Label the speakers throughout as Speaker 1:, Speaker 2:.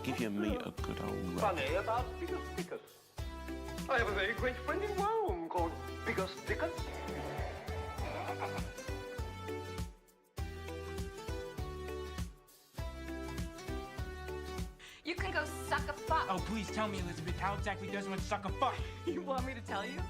Speaker 1: Give your meat a good old rub.
Speaker 2: Funny about Biggest Dickers. I have a very great friend in Rome called Biggest Dickers.
Speaker 3: You can go suck a fuck.
Speaker 4: Oh, please tell me, Elizabeth, how exactly does one suck a fuck?
Speaker 3: You want me to tell you?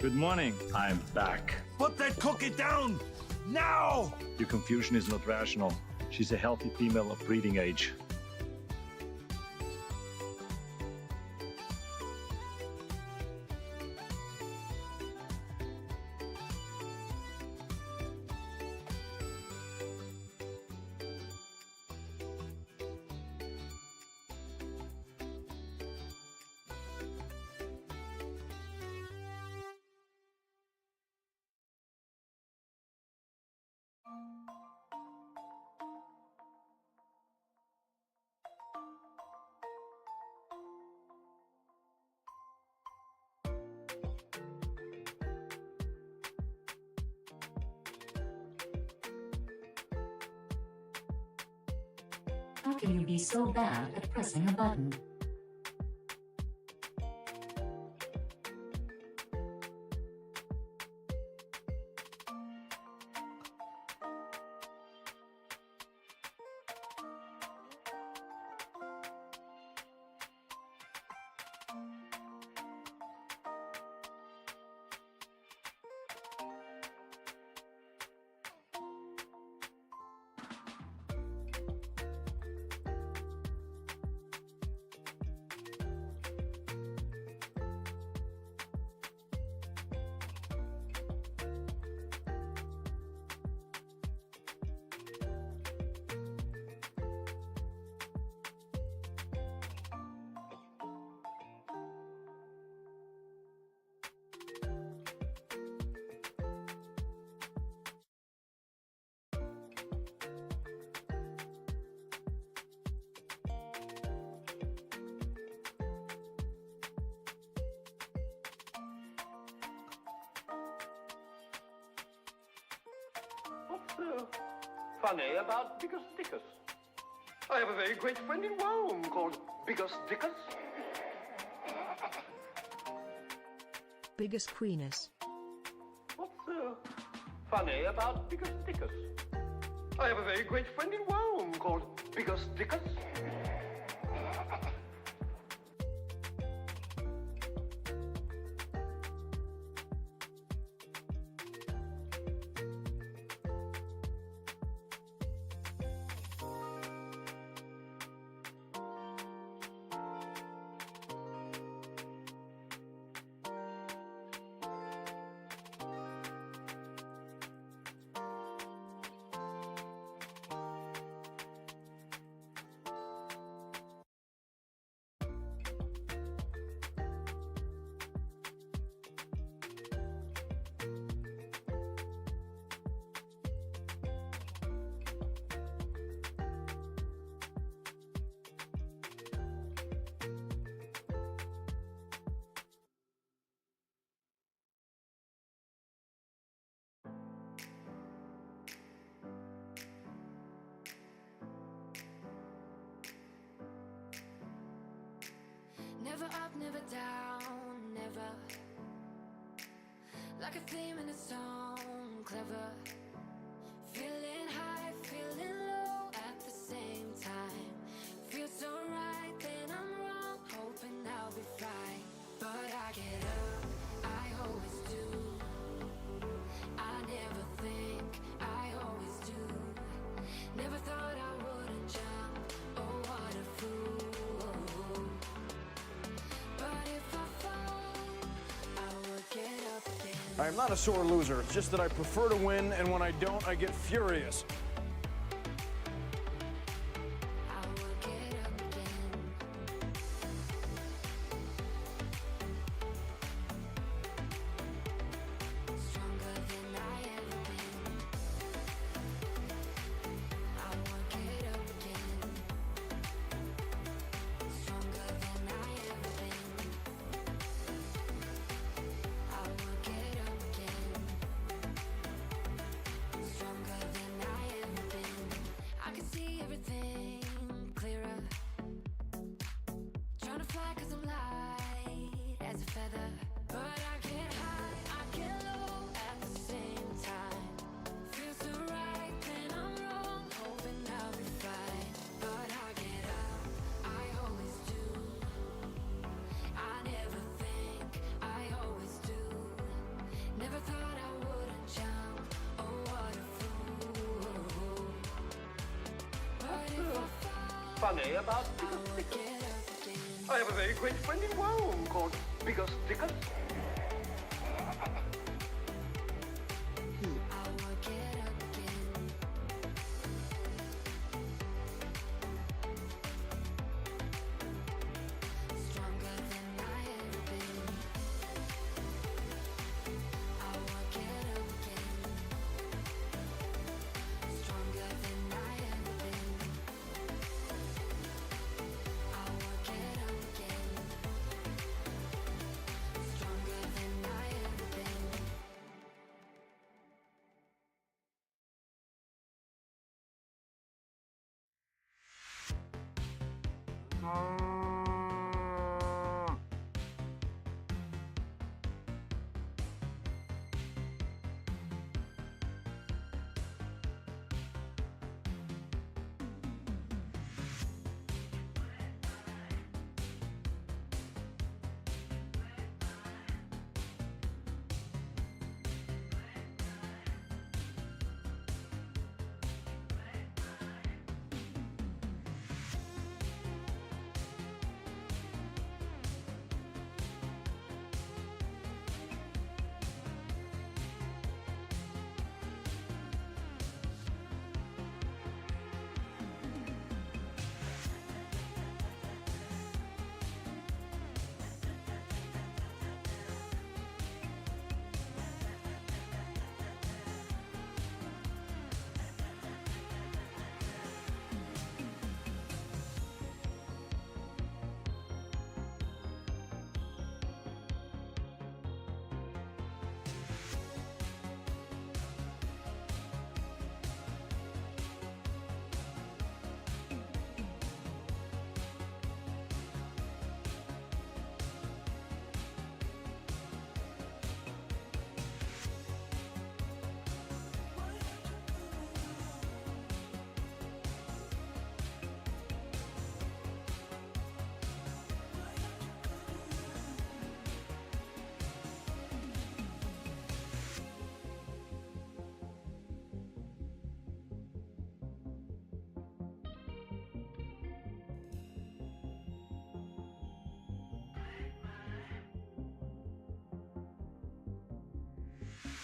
Speaker 5: Good morning. I'm back.
Speaker 6: Put that cookie down! Now!
Speaker 5: Your confusion is not rational. She's a healthy female of breeding age.
Speaker 7: How can you be so bad at pressing a button?
Speaker 2: What's funny about Biggest Dickers? I have a very great friend in Rome called Biggest Dickers.
Speaker 8: Biggest Queeness.
Speaker 2: What's funny about Biggest Dickers? I have a very great friend in Rome called Biggest Dickers.
Speaker 9: Never up, never down, never. Like a theme in a song, clever. Feeling high, feeling low at the same time. Feels so right, then I'm wrong, hoping I'll be fine. But I get up, I always do.
Speaker 8: I'm not a sore loser. It's just that I prefer to win, and when I don't, I get furious.
Speaker 9: I will get up again. Stronger than I ever been. I will get up again. Stronger than I ever been. I will get up again. Stronger than I ever been. I can see everything clearer. Trying to fly 'cause I'm light as a feather. But I get high, I get low at the same time. Feels so right, then I'm wrong, hoping I'll be fine. But I get up, I always do. I never think, I always do. Never thought I wouldn't jump, oh what a fool. But if I fall,
Speaker 2: Funny about
Speaker 9: I
Speaker 2: Bigger
Speaker 9: will
Speaker 2: Stickers.
Speaker 9: get up again.
Speaker 2: I have a very great friend in Rome called Bigger Stickers.
Speaker 9: I will get up again. Stronger than I ever been. I will get up again. Stronger than I ever been. I will get up again. Stronger than I ever been.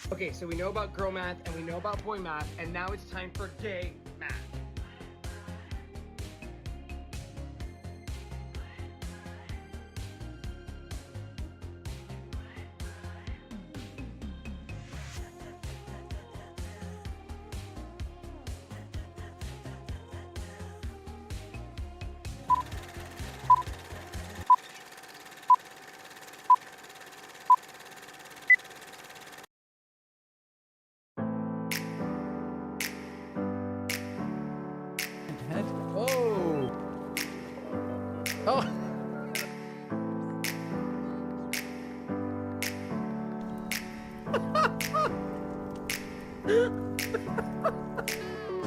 Speaker 10: Okay, so we know about girl math and we know about boy math, and now it's time for gay math.
Speaker 11: Oh! Oh!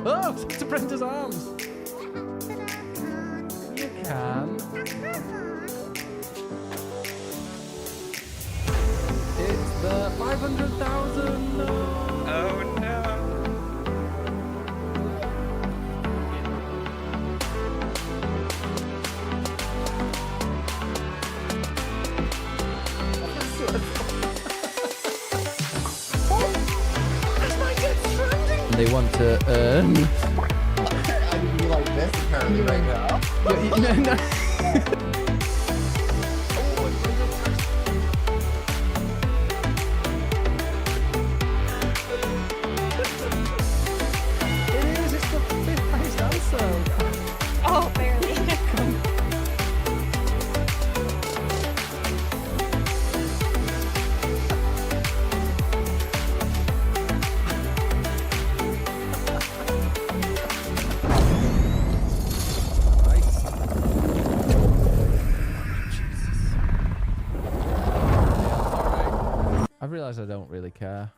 Speaker 11: Oh, to Brenda's arms! You can. It's the 500,000!
Speaker 1: Oh no.
Speaker 11: and they want to earn.
Speaker 12: I need to be like this apparently right now.
Speaker 11: No. It is. It's the fifth highest answer.
Speaker 3: Oh, barely.
Speaker 11: I realise I don't really care.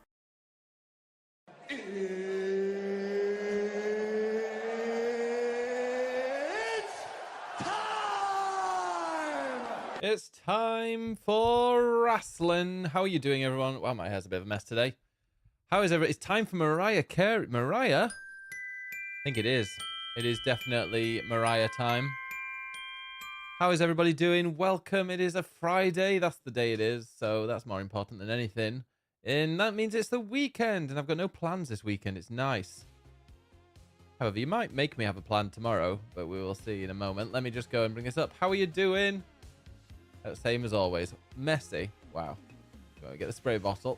Speaker 11: It's time for Wrasslin. How are you doing, everyone? Wow, my hair's a bit of a mess today. How is everyone? It's time for Mariah Carey. Mariah? I think it is. It is definitely Mariah time. How is everybody doing? Welcome. It is a Friday. That's the day it is. So that's more important than anything. And that means it's the weekend. And I've got no plans this weekend. It's nice. However, you might make me have a plan tomorrow. But we will see in a moment. Let me just go and bring this up. How are you doing? Same as always. Messy. Wow. Go get the spray bottle.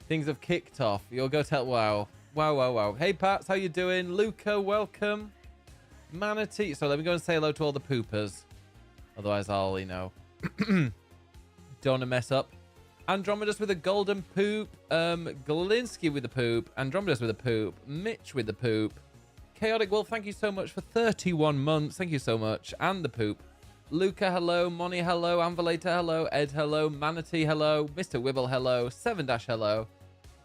Speaker 11: Things have kicked off. You'll go tell... Wow. Wow. Hey, Pats. How you doing? Luca, welcome. Manatee. So let me go and say hello to all the poopers. Otherwise, I'll, you know, don't want to mess up. Andromedus with a golden poop. Galinsky with a poop. Andromedus with a poop. Mitch with the poop. Chaotic Wolf, thank you so much for 31 months. Thank you so much. And the poop. Luca, hello. Moni, hello. Anvalator, hello. Ed, hello. Manatee, hello. Mr. Wibble, hello. 7 Dash, hello.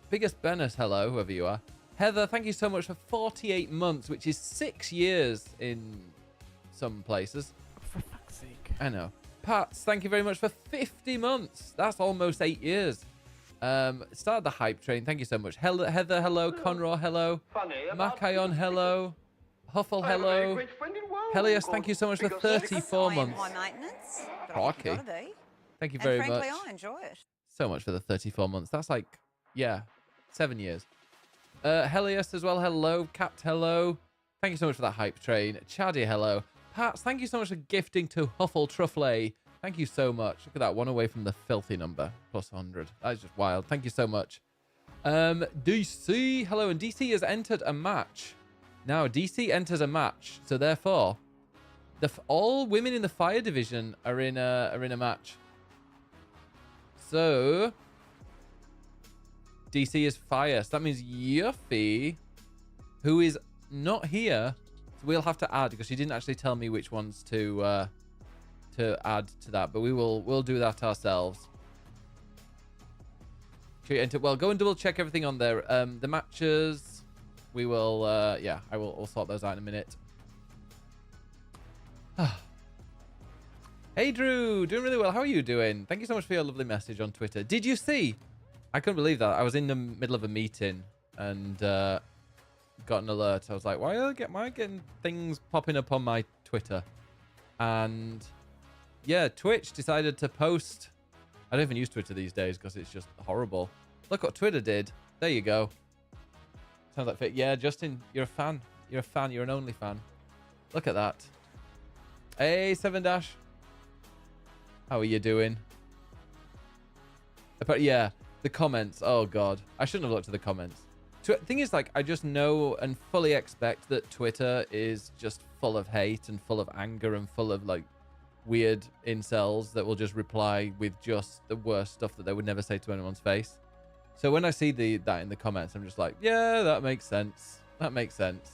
Speaker 11: Biggest Bennett, hello, whoever you are. Heather, thank you so much for 48 months, which is 6 years in some places.
Speaker 4: For fuck's sake.
Speaker 11: I know. Pats, thank you very much for 50 months. That's almost 8 years. Started the hype train. Thank you so much. Heather, hello. Conroy, hello. Macayon, hello. Huffle, hello. Helios, thank you so much for 34 months. Crikey. Thank you very much.
Speaker 3: Frankly, I enjoy it.
Speaker 11: So much for the 34 months. That's like, yeah, 7 years. Helios as well, hello. Capt, hello. Thank you so much for that hype train. Chaddy, hello. Pats, thank you so much for gifting to Huffle Truffle. Thank you so much. Look at that, one away from the filthy number. Plus 100. That is just wild. Thank you so much. DC, hello. And DC has entered a match. Now, DC enters a match. So therefore, all women in the fire division are in a match. So... DC is fire. So that means Yuffie, who is not here, so we'll have to add, because she didn't actually tell me which ones to add to that, but we'll do that ourselves. Well, go and double check everything on there. The matches, we will, yeah, we'll sort those out in a minute. Hey, Drew, doing really well. How are you doing? Thank you so much for your lovely message on Twitter. Did you see? I couldn't believe that. I was in the middle of a meeting and got an alert. I was like, why am I getting things popping up on my Twitter? And yeah, Twitch decided to post. I don't even use Twitter these days because it's just horrible. Look what Twitter did. There you go. Sounds like fit. Yeah, Justin, you're a fan. You're a fan. You're an only fan. Look at that. Hey, 7 Dash. How are you doing? But yeah. The comments, oh god, I shouldn't have looked at the comments. Thing is, like, I just know and fully expect that Twitter is just full of hate and full of anger and full of like weird incels that will just reply with just the worst stuff that they would never say to anyone's face. So when I see that in the comments, I'm just like, yeah, that makes sense. That makes sense.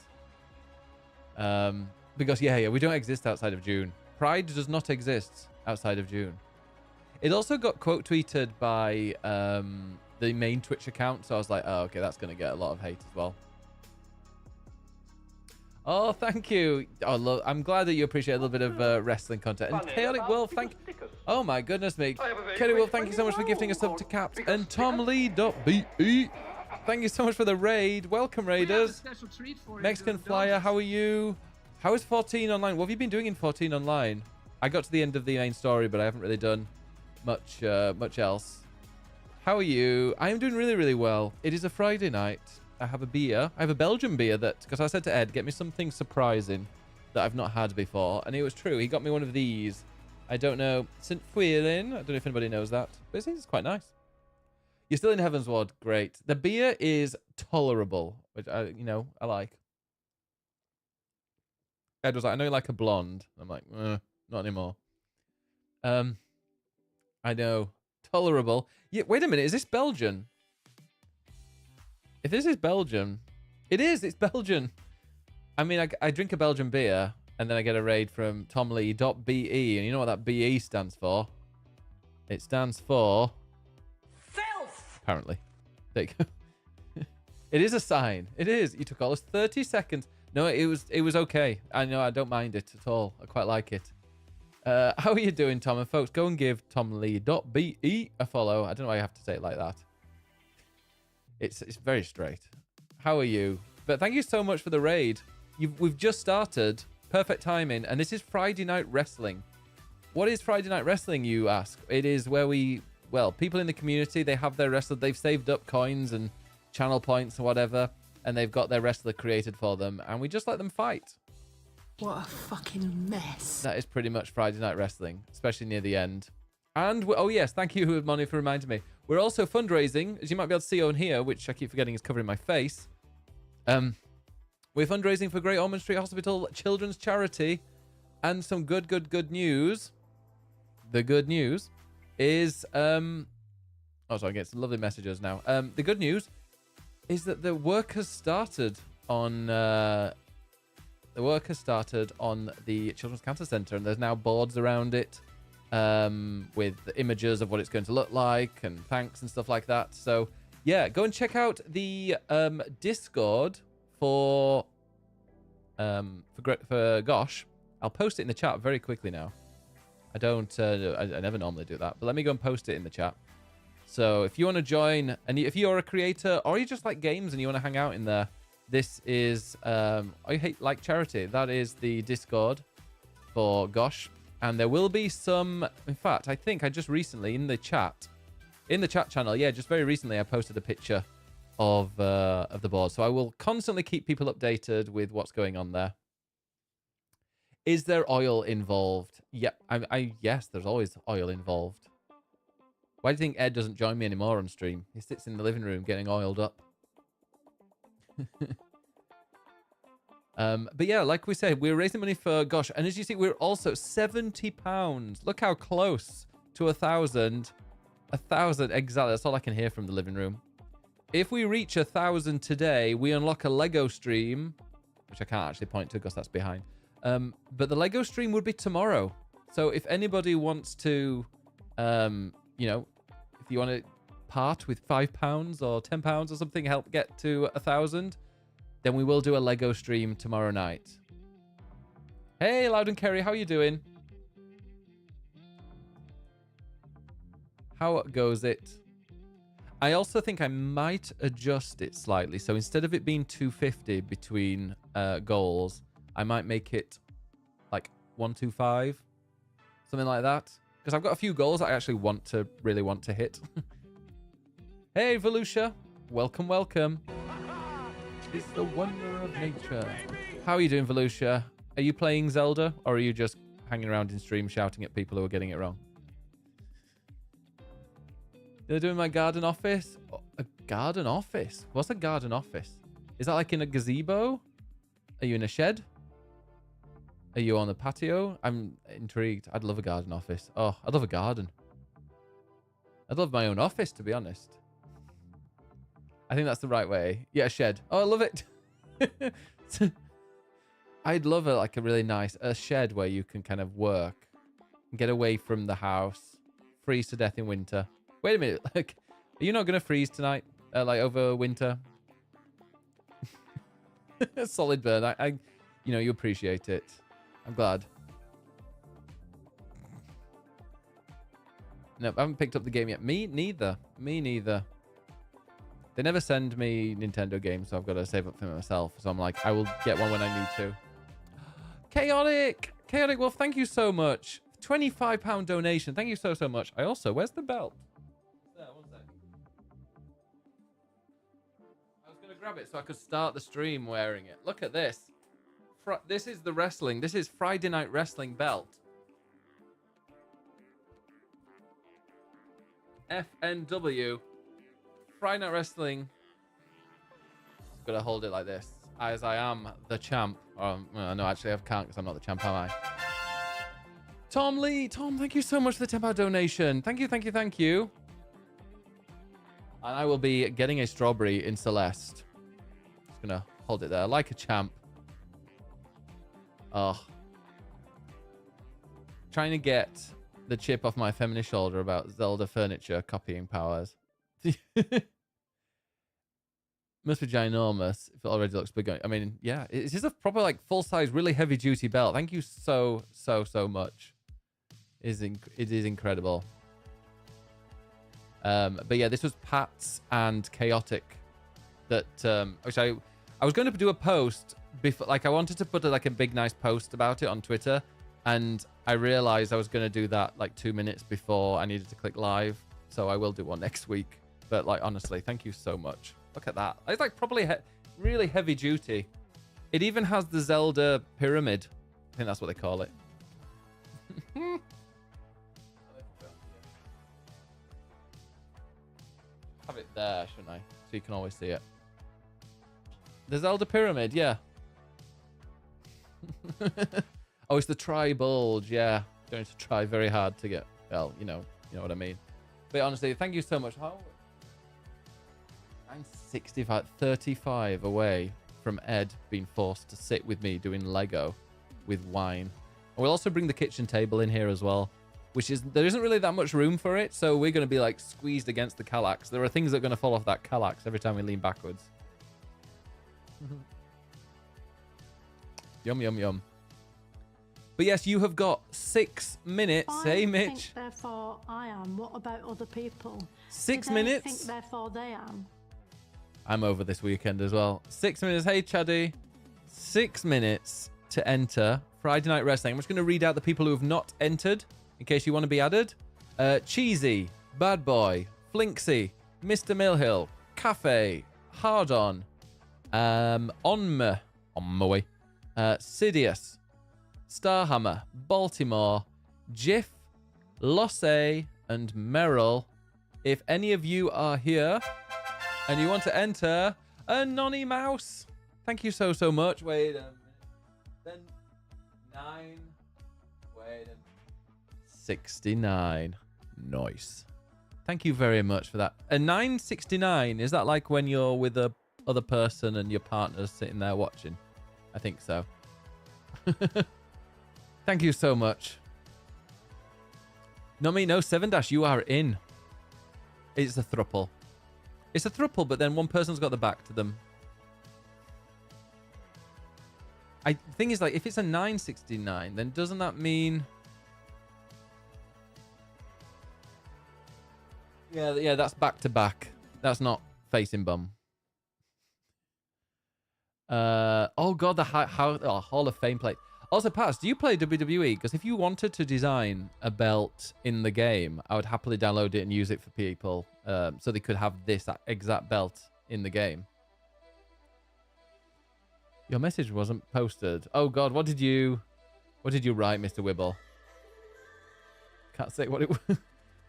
Speaker 11: Because yeah, we don't exist outside of June. Pride does not exist outside of June. It also got quote tweeted by the main Twitch account, so I was like, oh, okay, that's going to get a lot of hate as well. Oh, thank you. Oh, I'm glad that you appreciate a little bit of wrestling content. And Chaotic Wolf, oh my goodness me. Chaotic Wolf, thank you so much for gifting a sub to Capt. And TomLee.be. Thank you so much for the raid. Welcome, Raiders. Mexican Flyer, how are you? How is 14 online? What have you been doing in 14 online? I got to the end of the main story, but I haven't really done much else. How are you? I am doing really, really well. It is a Friday night. I have a beer. I have a Belgian beer that, because I said to Ed, get me something surprising that I've not had before. And it was true. He got me one of these. I don't know. St. Fuilin. I don't know if anybody knows that. But it's quite nice. You're still in Heaven's Ward. Great. The beer is tolerable, which I like. Ed was like, I know you like a blonde. I'm like, not anymore. I know. Tolerable. Yeah, wait a minute. Is this Belgian? If this is Belgian, it is. It's Belgian. I mean, I drink a Belgian beer, and then I get a raid from TomLee.be, and you know what that BE stands for? It stands for...
Speaker 9: Filth!
Speaker 11: Apparently. There you go. It is a sign. It is. You took all us 30 seconds. No, it was okay. I know, I don't mind it at all. I quite like it. How are you doing, Tom? And folks, go and give TomLee.be a follow. I don't know why you have to say it like that. It's very straight. How are you? But thank you so much for the raid. We've just started. Perfect timing. And this is Friday Night Wrestling. What is Friday Night Wrestling, you ask? It is where people in the community, they have their wrestler. They've saved up coins and channel points or whatever. And they've got their wrestler created for them. And we just let them fight.
Speaker 9: What a fucking mess.
Speaker 11: That is pretty much Friday Night Wrestling, especially near the end. And, oh yes, thank you, Money, for reminding me. We're also fundraising, as you might be able to see on here, which I keep forgetting is covering my face. We're fundraising for Great Ormond Street Hospital Children's Charity. And some good news. The good news is... oh, sorry, I get some lovely messages now. The good news is that the work has started on... The work has started on the Children's Cancer Centre, and there's now boards around it with the images of what it's going to look like and thanks and stuff like that. So, yeah, go and check out the Discord for Gosh. I'll post it in the chat very quickly now. I don't, I never normally do that, but let me go and post it in the chat. So if you want to join, and if you're a creator or you just like games and you want to hang out in there, this is like charity. That is the Discord for Gosh, and there will be some. In fact, I think I just recently in the chat channel, yeah, just very recently I posted a picture of the board. So I will constantly keep people updated with what's going on there. Is there oil involved? Yeah, yes, there's always oil involved. Why do you think Ed doesn't join me anymore on stream? He sits in the living room getting oiled up. But yeah, like we said, we're raising money for Gosh, and as you see, we're also £70. Look how close to 1,000. 1,000 exactly. That's all I can hear from the living room. If we reach 1,000 today, we unlock a Lego stream, which I can't actually point to because that's behind. But the Lego stream would be tomorrow. So if anybody wants to, you know, if you want to part with £5 or £10 or something, help get to 1,000, then we will do a Lego stream tomorrow night. Hey, Loud and Kerry, how are you doing? How goes it? I also think I might adjust it slightly. So instead of it being 250 between goals, I might make it like 125, something like that. Because I've got a few goals that I actually really want to hit. Hey, Volusia. Welcome, welcome. It's the wonder of nature. How are you doing, Volusia? Are you playing Zelda, or are you just hanging around in stream shouting at people who are getting it wrong? They're doing my garden office? Oh, a garden office? What's a garden office? Is that like in a gazebo? Are you in a shed? Are you on the patio? I'm intrigued. I'd love a garden office. Oh, I'd love a garden. I'd love my own office, to be honest. I think that's the right way. Yeah, a shed. Oh, I love it. I'd love a really nice shed where you can kind of work and get away from the house, freeze to death in winter. Wait a minute. Like, are you not going to freeze tonight? Like over winter? Solid burn. I, you know, you appreciate it. I'm glad. No, I haven't picked up the game yet. Me neither. Me neither. They never send me Nintendo games, so I've got to save up for myself. So I'm like, I will get one when I need to. Chaotic! Chaotic, well, thank you so much. £25 donation. Thank you so, so much. I also, where's the belt? There, one sec. I was going to grab it so I could start the stream wearing it. Look at this. This is the wrestling. This is Friday Night Wrestling belt. FNW. Friday Night Wrestling. I've got to hold it like this. As I am the champ. No, actually, I can't because I'm not the champ, am I? Tom Lee. Tom, thank you so much for the £10 donation. Thank you, thank you, thank you. And I will be getting a strawberry in Celeste. Just going to hold it there like a champ. Oh. Trying to get the chip off my feminist shoulder about Zelda furniture copying powers. Must be ginormous if it already looks big. I mean, yeah, it's just a proper, like, full-size, really heavy-duty belt. Thank you so much. It is incredible. But yeah, this was Pat's and Chaotic. That which I was going to do a post before, like I wanted to put like a big nice post about it on Twitter, and I realized I was going to do that like 2 minutes before I needed to click live. So I will do one next week. But like honestly, thank you so much. Look at that. It's like probably really heavy duty. It even has the Zelda pyramid. I think that's what they call it. Have it there, shouldn't I? So you can always see it. The Zelda pyramid, yeah. Oh, it's the tri-bulge, yeah. Going to try very hard to get, well, you know what I mean. But honestly, thank you so much. I'm 35 away from Ed being forced to sit with me doing Lego with wine. And we'll also bring the kitchen table in here as well, which is, there isn't really that much room for it, so we're going to be like squeezed against the Kallax. There are things that are going to fall off that Kallax every time we lean backwards. Yum, yum, yum. But yes, you have got 6 minutes. Hey, Mitch.
Speaker 13: I think therefore I am. What about other people?
Speaker 11: 6
Speaker 13: Do
Speaker 11: minutes?
Speaker 13: I think therefore they am.
Speaker 11: I'm over this weekend as well. 6 minutes. Hey, Chaddy. 6 minutes to enter Friday Night Wrestling. I'm just going to read out the people who have not entered in case you want to be added. Cheesy, Bad Boy, Flinksy, Mr. Millhill, Cafe, Hard On, Onme, Sidious, Starhammer, Baltimore, Jiff, Losse, and Merrill. If any of you are here and you want to enter, a Nonny Mouse. Thank you so much. Wait a minute. Then 9. Wait a minute. 69. Nice. Thank you very much for that. A 969, is that like when you're with a other person and your partner's sitting there watching? I think so. Thank you so much. No, 7-, you are in. It's a thruple. It's a thruple, but then one person's got the back to them. The thing is, like, if it's a 969, then doesn't that mean... Yeah, that's back to back. That's not facing bum. Oh god, the Hall of Fame plate. Also, Paz, do you play WWE? Because if you wanted to design a belt in the game, I would happily download it and use it for people, so they could have this exact belt in the game. Your message wasn't posted. Oh god, what did you write, Mr. Wibble? Can't say what it was.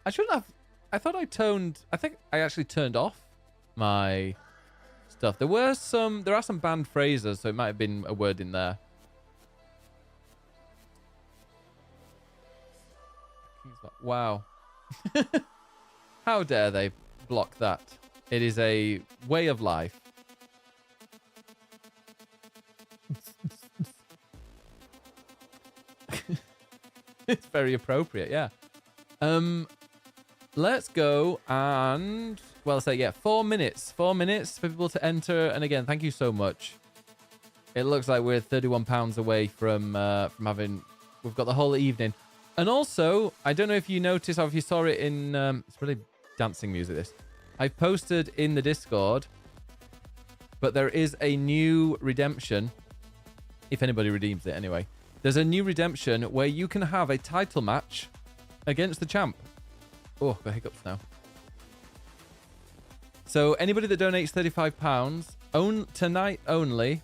Speaker 11: I shouldn't have. I thought I think I actually turned off my stuff. There are some banned phrases, so it might have been a word in there. Wow. How dare they block that? It is a way of life. It's very appropriate, yeah. Let's go and, well, say, yeah, 4 minutes. 4 minutes for people to enter. And again, thank you so much. It looks like we're £31 away from having, we've got the whole evening. And also, I don't know if you noticed or if you saw it in, it's really dancing music, this. I've posted in the Discord, but there is a new redemption. If anybody redeems it anyway. There's a new redemption where you can have a title match against the champ. Oh, I've got hiccups now. So anybody that donates £35, tonight only,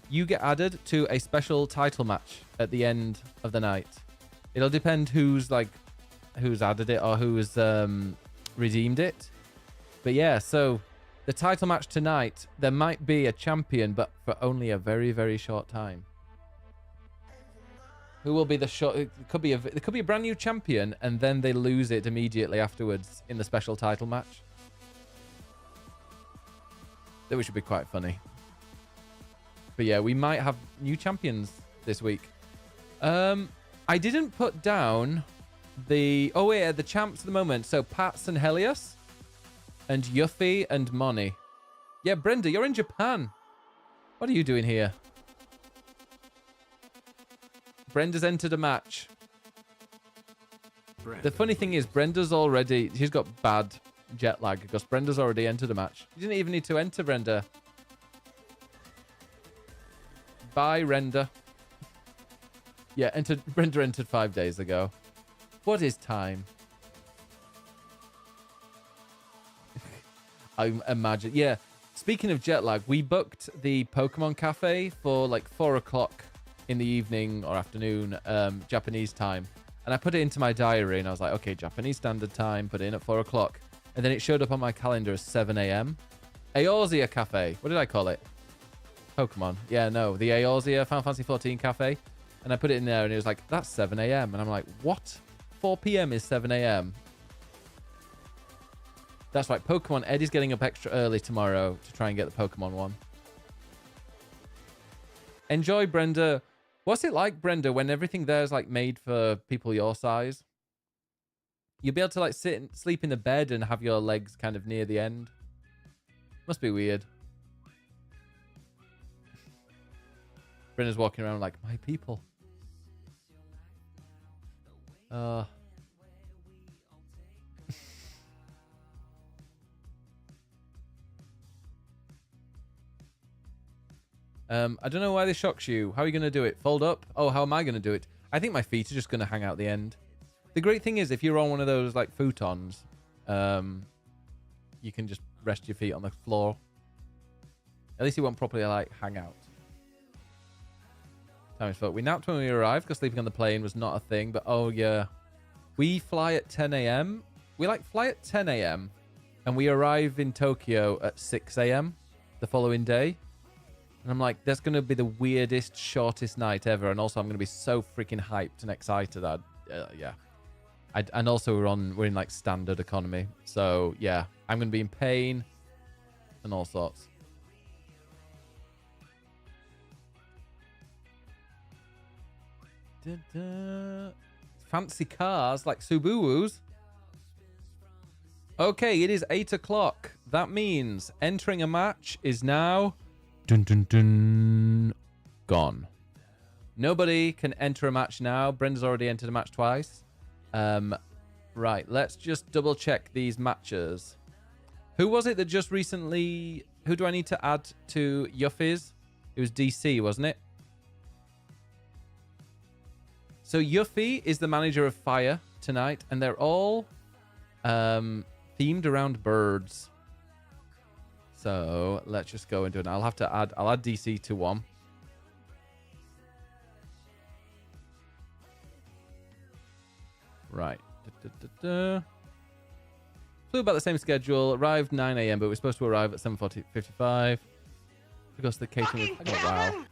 Speaker 11: you get added to a special title match at the end of the night. It'll depend who's added it or who's redeemed it. But yeah, so the title match tonight, there might be a champion, but for only a very, very short time. Who will be the short? It could be a brand new champion, and then they lose it immediately afterwards in the special title match. That which would be quite funny. But yeah, we might have new champions this week. I didn't put down the the champs at the moment. So Pats and Helios, and Yuffie and Moni. Yeah, Brenda, you're in Japan. What are you doing here? Brenda's entered a match. The funny thing is, she's got bad jet lag because Brenda's already entered a match. You didn't even need to enter, Brenda. Bye, Renda. Yeah, Brenda entered 5 days ago. What is time? I imagine. Yeah, speaking of jet lag, we booked the Pokemon Cafe for like 4 o'clock in the evening or afternoon, Japanese time. And I put it into my diary and I was like, okay, Japanese Standard Time, put it in at 4 o'clock. And then it showed up on my calendar as 7 a.m. Eorzea Cafe. What did I call it? Pokemon. Yeah, no, the Eorzea Final Fantasy 14 Cafe. And I put it in there and it was like, that's 7 a.m. And I'm like, what? 4 p.m. is 7 a.m. That's right. Pokemon. Eddie's getting up extra early tomorrow to try and get the Pokemon one. Enjoy, Brenda. What's it like, Brenda, when everything there is like made for people your size? You'll be able to like sit and sleep in the bed and have your legs kind of near the end. Must be weird. Brenda's walking around like, my people. I don't know why this shocks you. How are you going to do it? Fold up? Oh, how am I going to do it? I think my feet are just going to hang out the end. The great thing is, if you're on one of those like futons, you can just rest your feet on the floor. At least you won't properly like hang out. Time is fuck. We napped when we arrived because sleeping on the plane was not a thing. But oh yeah, we fly at 10 a.m. We like fly at 10 a.m. and we arrive in Tokyo at 6 a.m. the following day. And I'm like, that's going to be the weirdest, shortest night ever. And also, I'm going to be so freaking hyped and excited. Yeah. And also, we're in like standard economy. So yeah, I'm going to be in pain and all sorts. Fancy cars like Subarus. Okay, it is 8 o'clock. That means entering a match is now gone. Nobody can enter a match now. Brenda's already entered a match twice. Right, let's just double check these matches. Who was it that just recently... Who do I need to add to Yuffie's? It was DC, wasn't it? So Yuffie is the manager of Fire tonight, and they're all themed around birds. So let's just go into it. I'll add DC to one. Right. Flew about the same schedule. Arrived 9 a.m., but we're supposed to arrive at 7:55. Because the catering was... Oh, wow.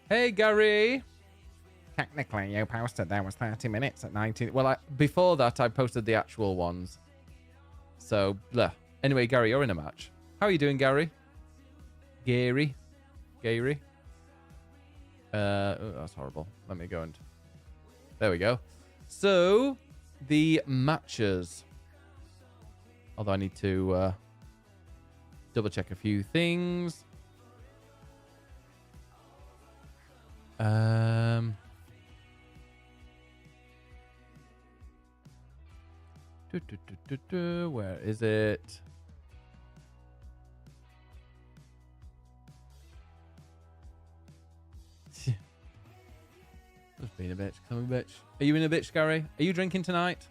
Speaker 11: Hey, Gary. Technically, you posted there was 30 minutes at 19. Well, before that, I posted the actual ones. So, blah. Anyway, Gary, you're in a match. How are you doing, Gary? Gary? Oh, that's horrible. Let me go and... There we go. So, the matches. Although I need to double check a few things. Where is it? Just being a bitch. Come on, bitch. Are you in a bitch, Gary? Are you drinking tonight?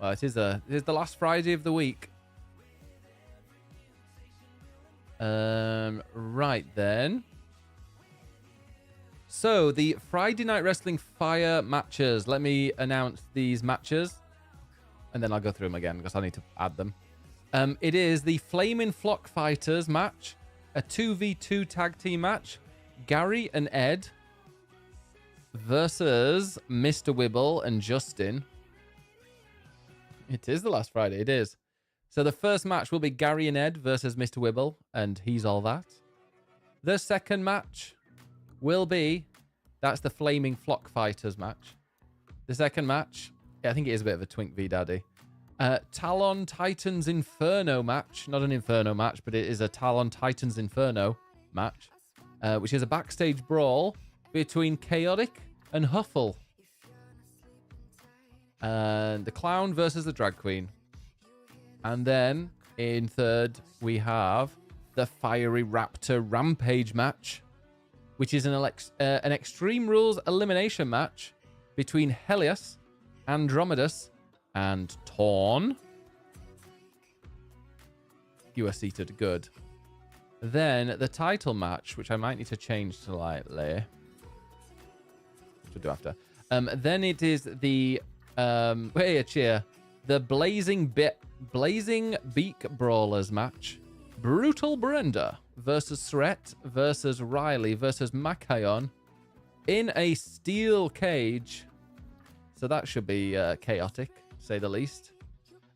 Speaker 11: Well, it is the last Friday of the week. Right then. So, the Friday Night Wrestling Fire matches. Let me announce these matches. And then I'll go through them again because I need to add them. It is the Flaming Flock Fighters match. A 2v2 tag team match. Gary and Ed versus Mr. Wibble and Justin. It is the last Friday. It is. So the first match will be Gary and Ed versus Mr. Wibble, and he's all that. The second match will be, that's the Flaming Flock Fighters match. The second match, yeah, I think it is a bit of a Twink v Daddy. Talon Titans Inferno match. Not an Inferno match, but it is a Talon Titans Inferno match, which is a backstage brawl between Chaotic and Huffle. And the Clown versus the Drag Queen. And then, in third, we have the Fiery Raptor Rampage match, which is an Extreme Rules elimination match between Helios, Andromedus, and Torn. You are seated. Good. Then, the title match, which I might need to change slightly. Which we'll do after. Then it is the... wait, a cheer. The Blazing Beak Brawlers match. Brutal Brenda versus Threat versus Riley versus Macayon in a steel cage. So that should be chaotic, to say the least.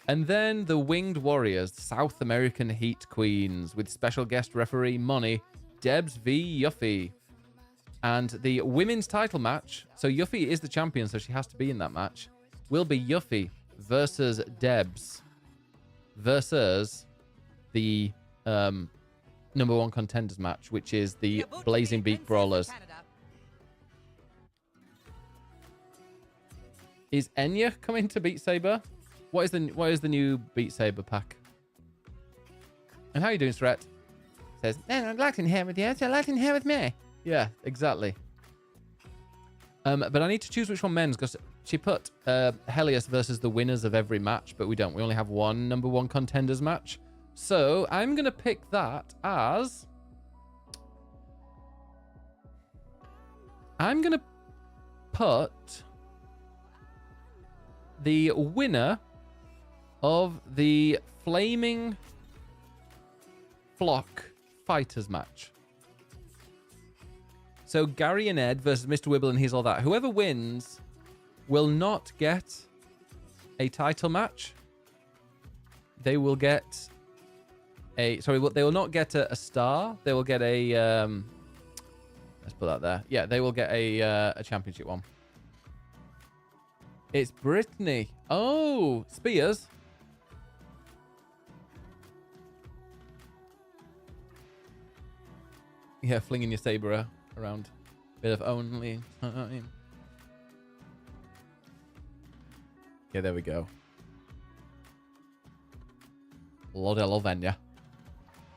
Speaker 11: And then the Winged Warriors, South American Heat Queens, with special guest referee Money, Debs v. Yuffie. And the women's title match, so Yuffie is the champion, so she has to be in that match, will be Yuffie versus Debs versus the number one contenders match, which is the Blazing Beak Brawlers. Is Enya coming to Beat Saber? What is the new Beat Saber pack? And how are you doing, Threat? Says, no, I'd like to here with you, so I'd like to here with me. Yeah, exactly. But I need to choose which one men's, because she put Helios versus the winners of every match, but we don't. We only have one number one contenders match. So I'm going to pick that as... I'm going to put the winner of the Flaming Flock Fighters match. So Gary and Ed versus Mr. Wibble and He's All That. Whoever wins will not get a title match. They will get a... Sorry, they will not get a star. They will get a... let's put that there. Yeah, they will get a championship one. It's Brittany. Oh, Spears. Yeah, flinging your saber around. Bit of only time. Yeah, there we go. Lord Elovenia.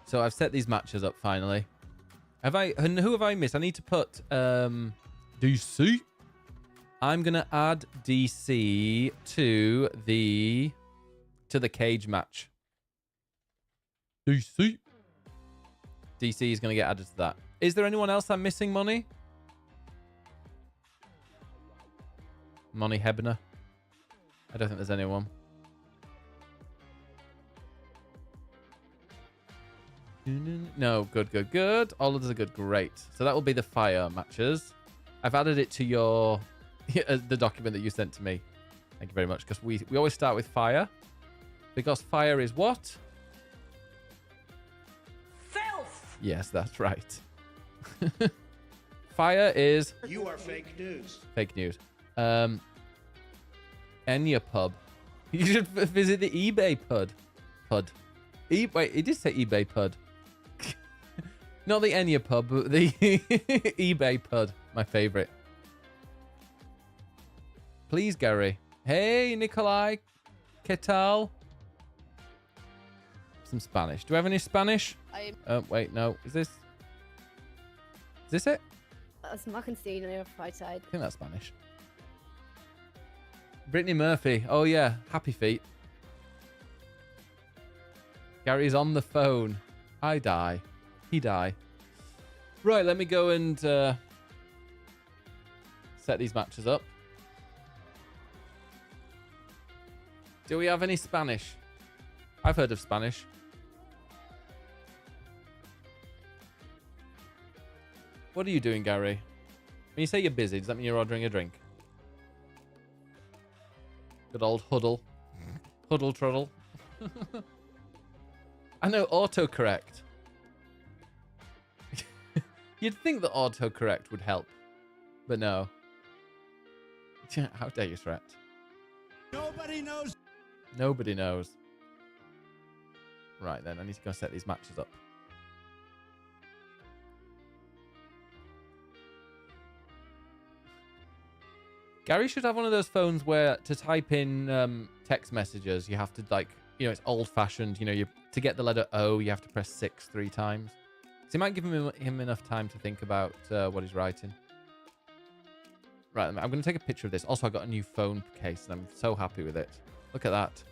Speaker 11: So I've set these matches up finally. And who have I missed? I need to put DC. I'm gonna add DC to the cage match. DC is gonna get added to that. Is there anyone else I'm missing, Money? Money Hebner. I don't think there's anyone. No, good. All of those are good. Great. So that will be the fire matches. I've added it to your the document that you sent to me. Thank you very much. Because we always start with fire. Because fire is what?
Speaker 9: Filth!
Speaker 11: Yes, that's right. Fire is...
Speaker 6: You are fake news.
Speaker 11: Fake news. Enya Pub. You should visit the eBay Pud. Wait, it did say eBay Pud. Not the Enya Pub, but the eBay Pud. My favorite. Please, Gary. Hey, Nikolai. ¿Qué tal? Some Spanish. Do we have any Spanish? Wait, no. Is this it?
Speaker 14: Was machen Sie in Ihrer Freizeit?
Speaker 11: I think that's Spanish. Brittany Murphy. Oh, yeah. Happy feet. Gary's on the phone. I die. he die. Right, let me go and set these matches up. Do we have any Spanish? I've heard of Spanish. What are you doing, Gary? When you say you're busy, does that mean you're ordering a drink? Good old huddle. Huddle truddle. I know autocorrect. You'd think that autocorrect would help, but no. How dare you, threat?
Speaker 6: Nobody knows.
Speaker 11: Nobody knows. Right then, I need to go set these matches up. Gary should have one of those phones where to type in text messages, you have to, like, you know, it's old-fashioned. You know, to get the letter O, you have to press 6 3 times. So it might give him enough time to think about what he's writing. Right, I'm going to take a picture of this. Also, I got a new phone case, and I'm so happy with it. Look at that.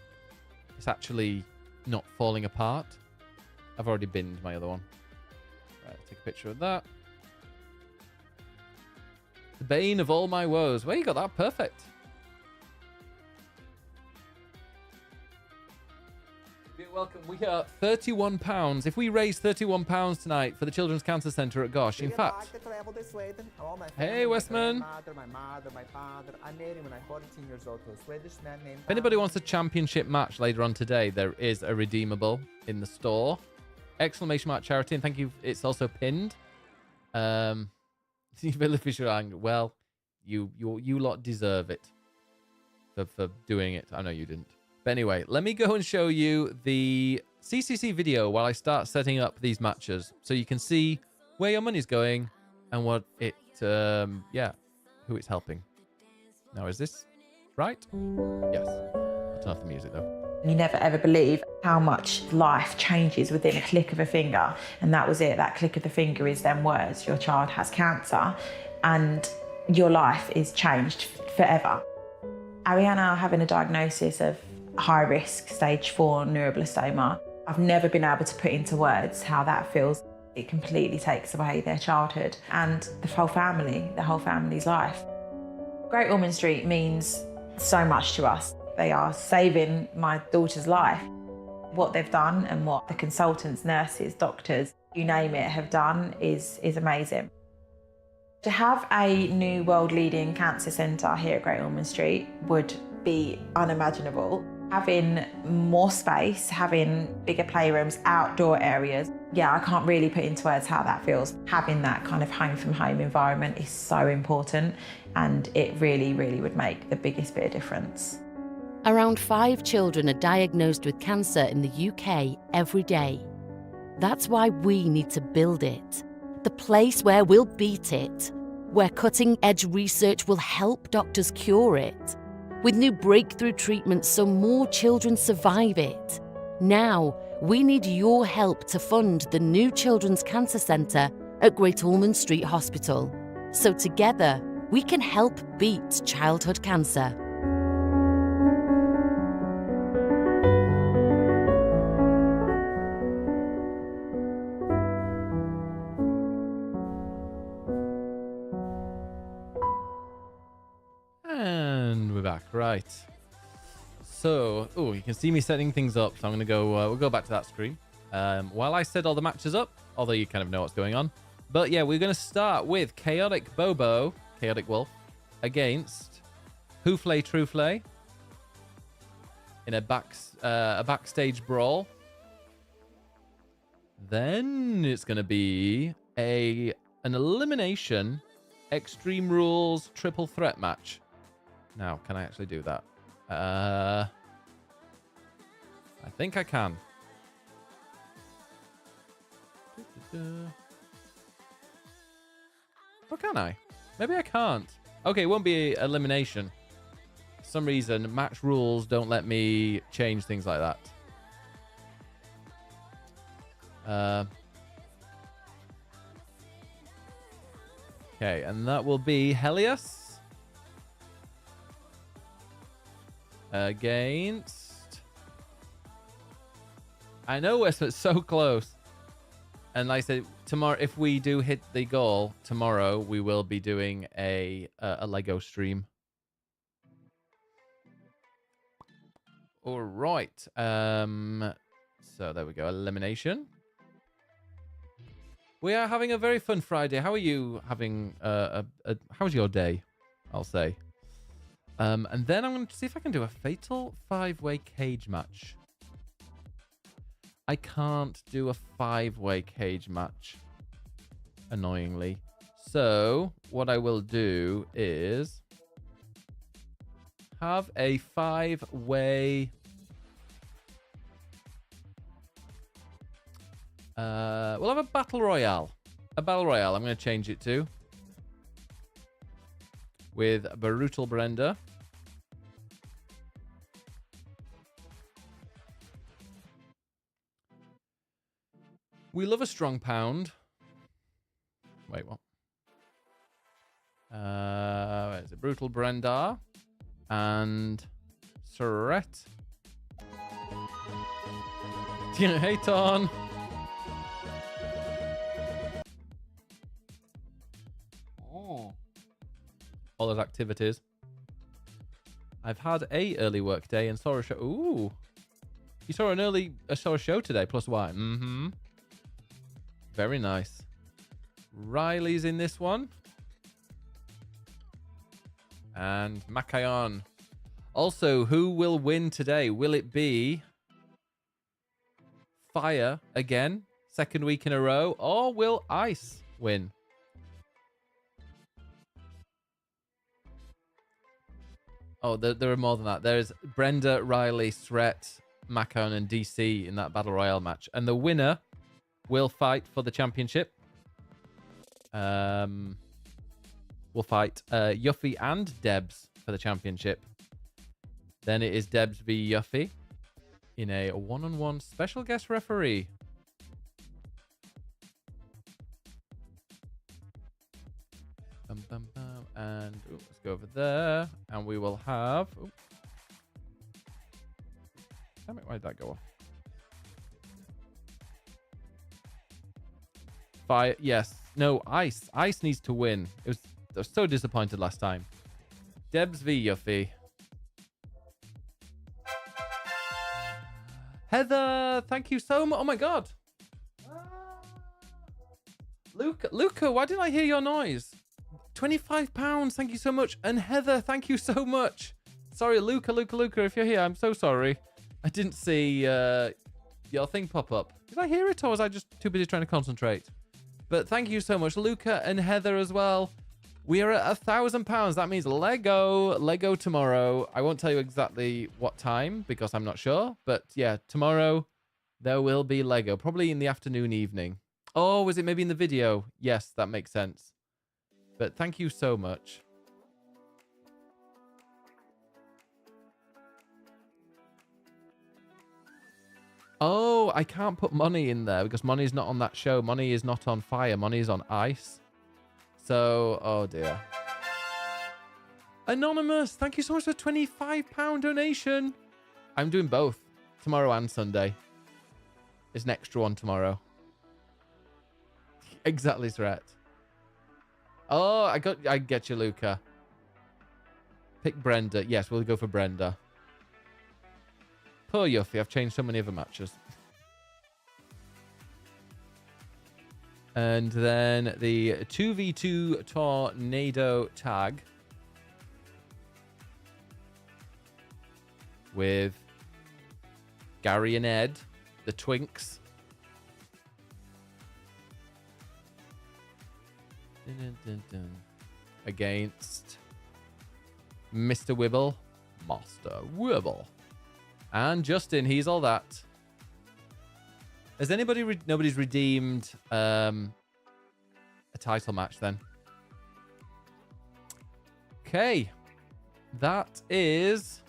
Speaker 11: It's actually not falling apart. I've already binned my other one. Right, take a picture of that. The bane of all my woes. Well, you got that perfect. You're welcome. We are £31. If we raise £31 tonight for the Children's Cancer Centre at Gosh, in fact. Hey, Westman.
Speaker 12: My mother, my father. I met him when I was 14 years old to a Swedish man named.
Speaker 11: If anybody wants a championship match later on today, there is a redeemable in the store. Exclamation mark charity, and thank you. It's also pinned. Well, you lot deserve it for doing it. I know you didn't. But anyway, let me go and show you the CCC video while I start setting up these matches, so you can see where your money's going and what it, who it's helping. Now, is this right? Yes. I'll turn off the music though.
Speaker 15: You never ever believe how much life changes within a click of a finger. And that was it. That click of the finger is then words. Your child has cancer and your life is changed forever. Ariana having a diagnosis of high risk stage 4 neuroblastoma. I've never been able to put into words how that feels. It completely takes away their childhood and the whole family's life. Great Ormond Street means so much to us. They are saving my daughter's life. What they've done and what the consultants, nurses, doctors, you name it, have done is amazing. To have a new world-leading cancer centre here at Great Ormond Street would be unimaginable. Having more space, having bigger playrooms, outdoor areas, yeah, I can't really put into words how that feels. Having that kind of home-from-home environment is so important, and it really, really would make the biggest bit of difference.
Speaker 16: Around 5 children are diagnosed with cancer in the UK every day. That's why we need to build it. The place where we'll beat it, where cutting-edge research will help doctors cure it, with new breakthrough treatments so more children survive it. Now, we need your help to fund the new Children's Cancer Centre at Great Ormond Street Hospital. So together, we can help beat childhood cancer.
Speaker 11: And we're back, right. So, you can see me setting things up. So I'm going to go, we'll go back to that screen. While I set all the matches up, although you kind of know what's going on. But yeah, we're going to start with Chaotic Bobo, Chaotic Wolf, against Hooflay Trueflay in a backstage brawl. Then it's going to be an elimination Extreme Rules triple threat match. Now, can I actually do that? I think I can. Or can I? Maybe I can't. Okay, it won't be elimination. For some reason, match rules don't let me change things like that. Okay, and that will be Helios against... I know Westman's so close. And like I said, tomorrow, if we do hit the goal tomorrow, we will be doing a Lego stream. All right. So there we go. Elimination. We are having a very fun Friday. How are you having? How's your day? I'll say. And then I'm going to see if I can do a fatal 5-way cage match. I can't do a 5-way cage match, annoyingly. So what I will do is have a 5-way. We'll have a battle royale. A battle royale. I'm going to change it to with Brutal Brenda. We love a strong pound. Wait, what? Where is it? Brutal Brenda and Surrette. Hey, Ton. Oh. All those activities. I've had a early work day and saw a show. Ooh. You saw saw a show today, plus wine. Mm-hmm. Very nice. Riley's in this one. And Macayon. Also, who will win today? Will it be Fire again, second week in a row, or will Ice win? Oh, there are more than that. There's Brenda, Riley, Sret, Macayon, and DC in that Battle Royale match. And the winner will fight for the championship. We'll fight Yuffie and Debs for the championship. Then it is Debs v Yuffie in a one-on-one special guest referee. Bum, bum, bum. And let's go over there. And we will have... Damn it, why did that go off? Fire, yes. No, Ice. Ice needs to win. I was so disappointed last time. Debs v Yuffie. Heather, thank you so much. Oh my god. Luca, why didn't I hear your noise? £25, thank you so much. And Heather, thank you so much. Sorry, Luca, if you're here, I'm so sorry. I didn't see your thing pop up. Did I hear it, or was I just too busy trying to concentrate? But thank you so much, Luca and Heather as well. We are at £1,000. That means Lego tomorrow. I won't tell you exactly what time because I'm not sure. But yeah, tomorrow there will be Lego. Probably in the afternoon, evening. Oh, was it maybe in the video? Yes, that makes sense. But thank you so much. Oh, I can't put Money in there because Money's not on that show. Money is not on Fire. Money is on Ice. So, oh dear. Anonymous, thank you so much for a £25 donation. I'm doing both tomorrow and Sunday. There's an extra one tomorrow. Exactly, threat. Oh, I get you, Luca. Pick Brenda. Yes, we'll go for Brenda. Poor Yuffie, I've changed so many other matches. And then the 2v2 tornado tag with Gary and Ed, the Twinks. Dun, dun, dun, dun. Against Mr. Wibble, Master Wibble, and Justin. He's all that. Has anybody... nobody's redeemed a title match then? Okay. That is...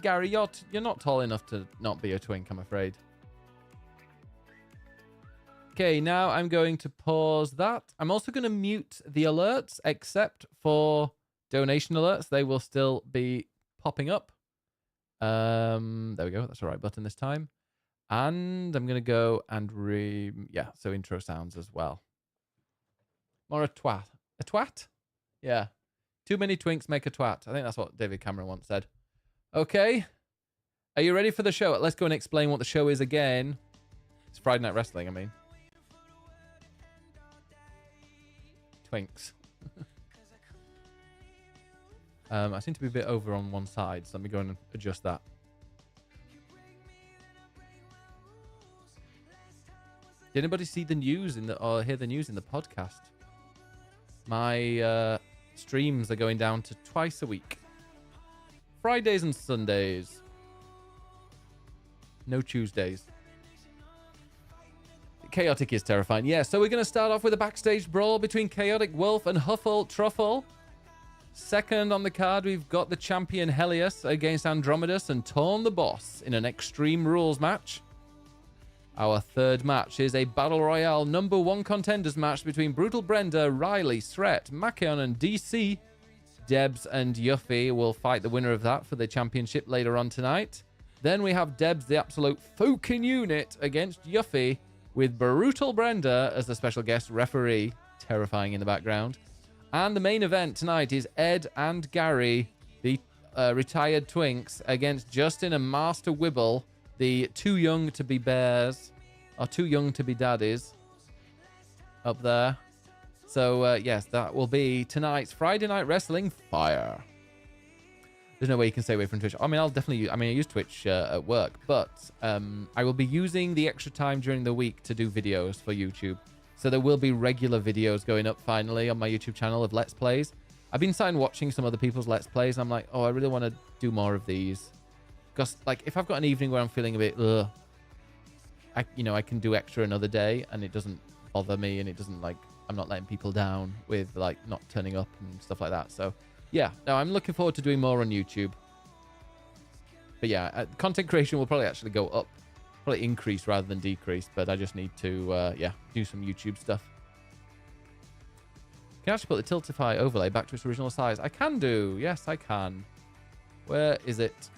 Speaker 11: Gary, you're not tall enough to not be a twink, I'm afraid. Okay, now I'm going to pause that. I'm also going to mute the alerts, except for donation alerts. They will still be popping up. There we go. That's the right button this time. And I'm going to go and so intro sounds as well. More a twat. A twat? Yeah. Too many twinks make a twat. I think that's what David Cameron once said. Okay. Are you ready for the show? Let's go and explain what the show is again. It's Friday Night Wrestling, I mean. Twinks. I seem to be a bit over on one side, so let me go and adjust that. Did anybody see the news or hear the news in the podcast? My streams are going down to twice a week. Fridays and Sundays. No Tuesdays. Chaotic is terrifying. Yeah, so we're going to start off with a backstage brawl between Chaotic Wolf and Huffle Truffle. Second on the card, we've got the champion Helios against Andromedus and Torn the Boss in an Extreme Rules match. Our third match is a Battle Royale #1 contenders match between Brutal Brenda, Riley, Sret, Makion, and DC. Debs and Yuffie will fight the winner of that for the championship later on tonight. Then we have Debs, the absolute fucking unit, against Yuffie, with Brutal Brenda as the special guest referee, terrifying in the background. And the main event tonight is Ed and Gary, the retired twinks, against Justin and Master Wibble, the too young to be bears, or too young to be daddies, up there. So, yes, that will be tonight's Friday Night Wrestling Fire. There's no way you can stay away from Twitch. I mean, I use Twitch at work, but I will be using the extra time during the week to do videos for YouTube. So there will be regular videos going up finally on my YouTube channel of Let's Plays. I've been sitting watching some other people's Let's Plays, and I'm like, oh, I really want to do more of these. Because, like, if I've got an evening where I'm feeling a bit, I can do extra another day, and it doesn't bother me, and it doesn't, like, I'm not letting people down with, like, not turning up and stuff like that. So, yeah, no, I'm looking forward to doing more on YouTube. But, yeah, content creation will probably actually go up, probably increase rather than decrease, but I just need to, do some YouTube stuff. Can I actually put the Tiltify overlay back to its original size? I can do. Yes, I can. Where is it?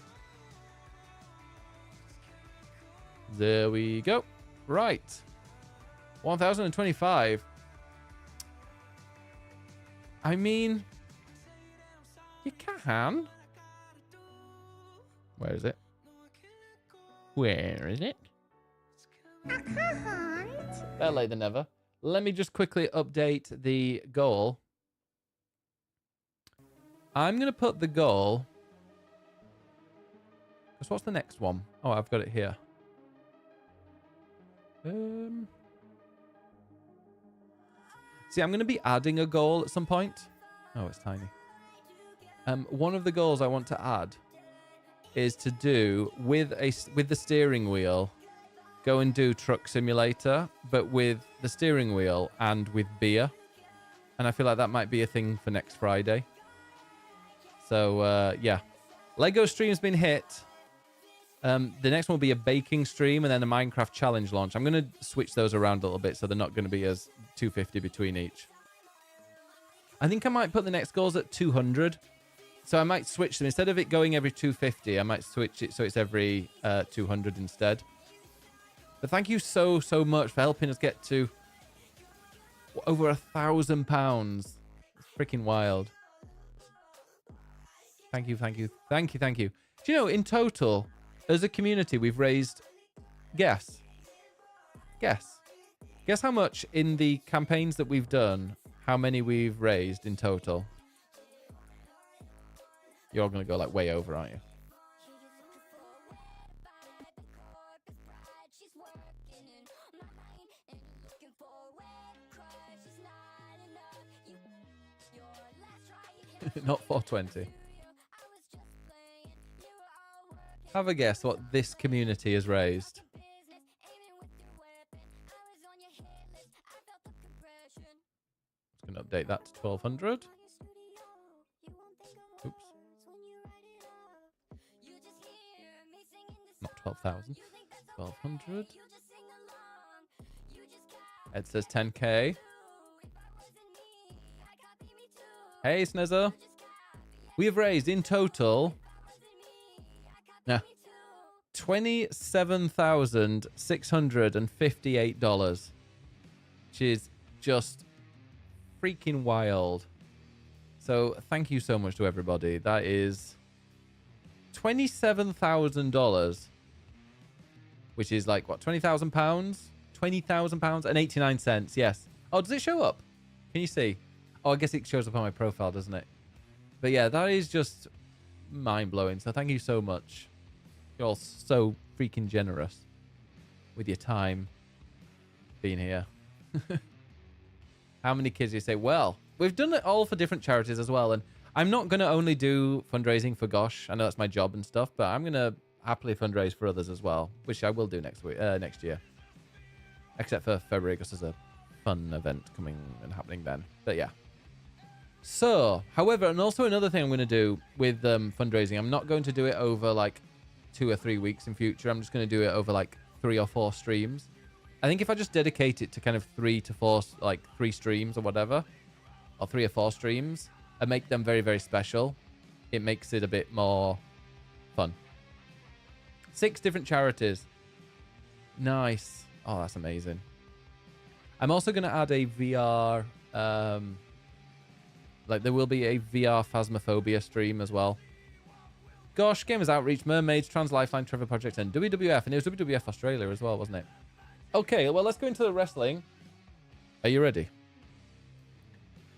Speaker 11: There we go. Right. 1025. I mean, you can. Where is it? Where is it? I can't. Better late than never. Let me just quickly update the goal. I'm going to put the goal. Because what's the next one? Oh, I've got it here. See, I'm going to be adding a goal at some point. Oh, it's tiny. One of the goals I want to add is to do with the steering wheel, go and do Truck Simulator, but with the steering wheel and with beer. And I feel like that might be a thing for next Friday. So, yeah. Lego stream's been hit. The next one will be a baking stream and then a Minecraft challenge launch. I'm going to switch those around a little bit so they're not going to be as 250 between each. I think I might put the next goals at 200. So I might switch them. Instead of it going every 250, I might switch it so it's every 200 instead. But thank you so much for helping us get to over £1,000. It's freaking wild. Thank you. Do you know, in total, as a community, we've raised... Guess how much in the campaigns that we've done, how many we've raised in total? You're all going to go, like, way over, aren't you? Not 420. Have a guess what this community has raised. Just going to update that to 1200. Oops. Not 12,000. 1200. Ed says 10k. Hey, Snezzer. We have raised in total... Nah. $27,658, which is just freaking wild. So thank you so much to everybody. That is $27,000, which is like, what, £20,000? £20,000 and 89 cents. Yes. Oh, does it show up? Can you see? Oh, I guess it shows up on my profile, doesn't it? But yeah, that is just mind-blowing. So thank you so much. You're all so freaking generous with your time being here. How many kids do you say? Well, we've done it all for different charities as well. And I'm not going to only do fundraising for Gosh. I know that's my job and stuff, but I'm going to happily fundraise for others as well, which I will do next year. Except for February, because there's a fun event coming and happening then. But yeah. So, however, and also another thing I'm going to do with fundraising, I'm not going to do it over like 2 or 3 weeks in future. I'm just going to do it over like 3 or 4 streams. I think if I just dedicate it to kind of 3 to 4, like 3 streams or whatever, or 3 or 4 streams, and make them very, very special, it makes it a bit more fun. 6 different charities. Nice. Oh, that's amazing. I'm also going to add a VR, like there will be a VR Phasmophobia stream as well. Gosh, Gamers Outreach, Mermaids, Trans Lifeline, Trevor Project, and WWF. And it was WWF Australia as well, wasn't it? Okay, well, let's go into the wrestling. Are you ready?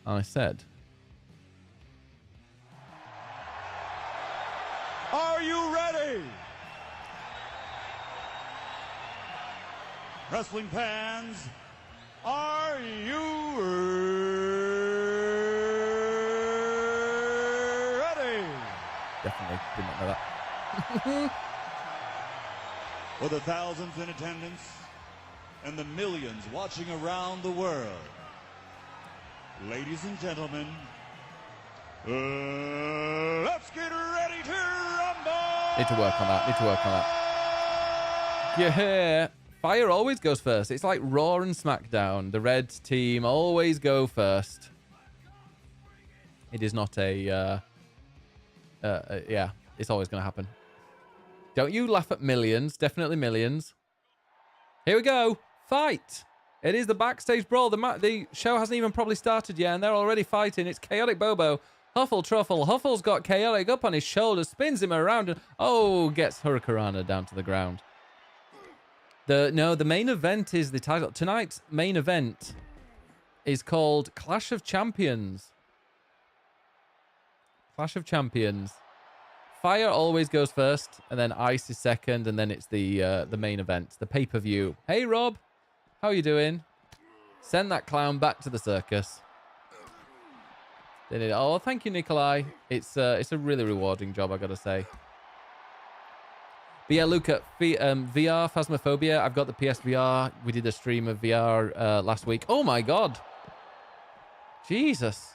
Speaker 11: I said.
Speaker 6: Are you ready? Wrestling fans, are you ready?
Speaker 11: Definitely did not know that.
Speaker 6: For the thousands in attendance and the millions watching around the world, ladies and gentlemen, let's get ready to rumble!
Speaker 11: Need to work on that. Yeah. Fire always goes first. It's like Raw and SmackDown. The red team always go first. It is not a... yeah, it's always going to happen. Don't you laugh at millions. Definitely millions. Here we go. Fight. It is the backstage brawl. The show hasn't even probably started yet, and they're already fighting. It's Chaotic Bobo. Huffle Truffle. Huffle's got Chaotic up on his shoulder, spins him around, and gets Hurricanrana down to the ground. The main event is the title. Tonight's main event is called Clash of Champions. Clash of Champions. Fire always goes first, and then Ice is second, and then it's the main event, the pay-per-view. Hey, Rob. How are you doing? Send that clown back to the circus. Oh, thank you, Nikolai. It's a really rewarding job, I gotta say. But yeah, Luca, VR Phasmophobia. I've got the PSVR. We did a stream of VR last week. Oh my god. Jesus.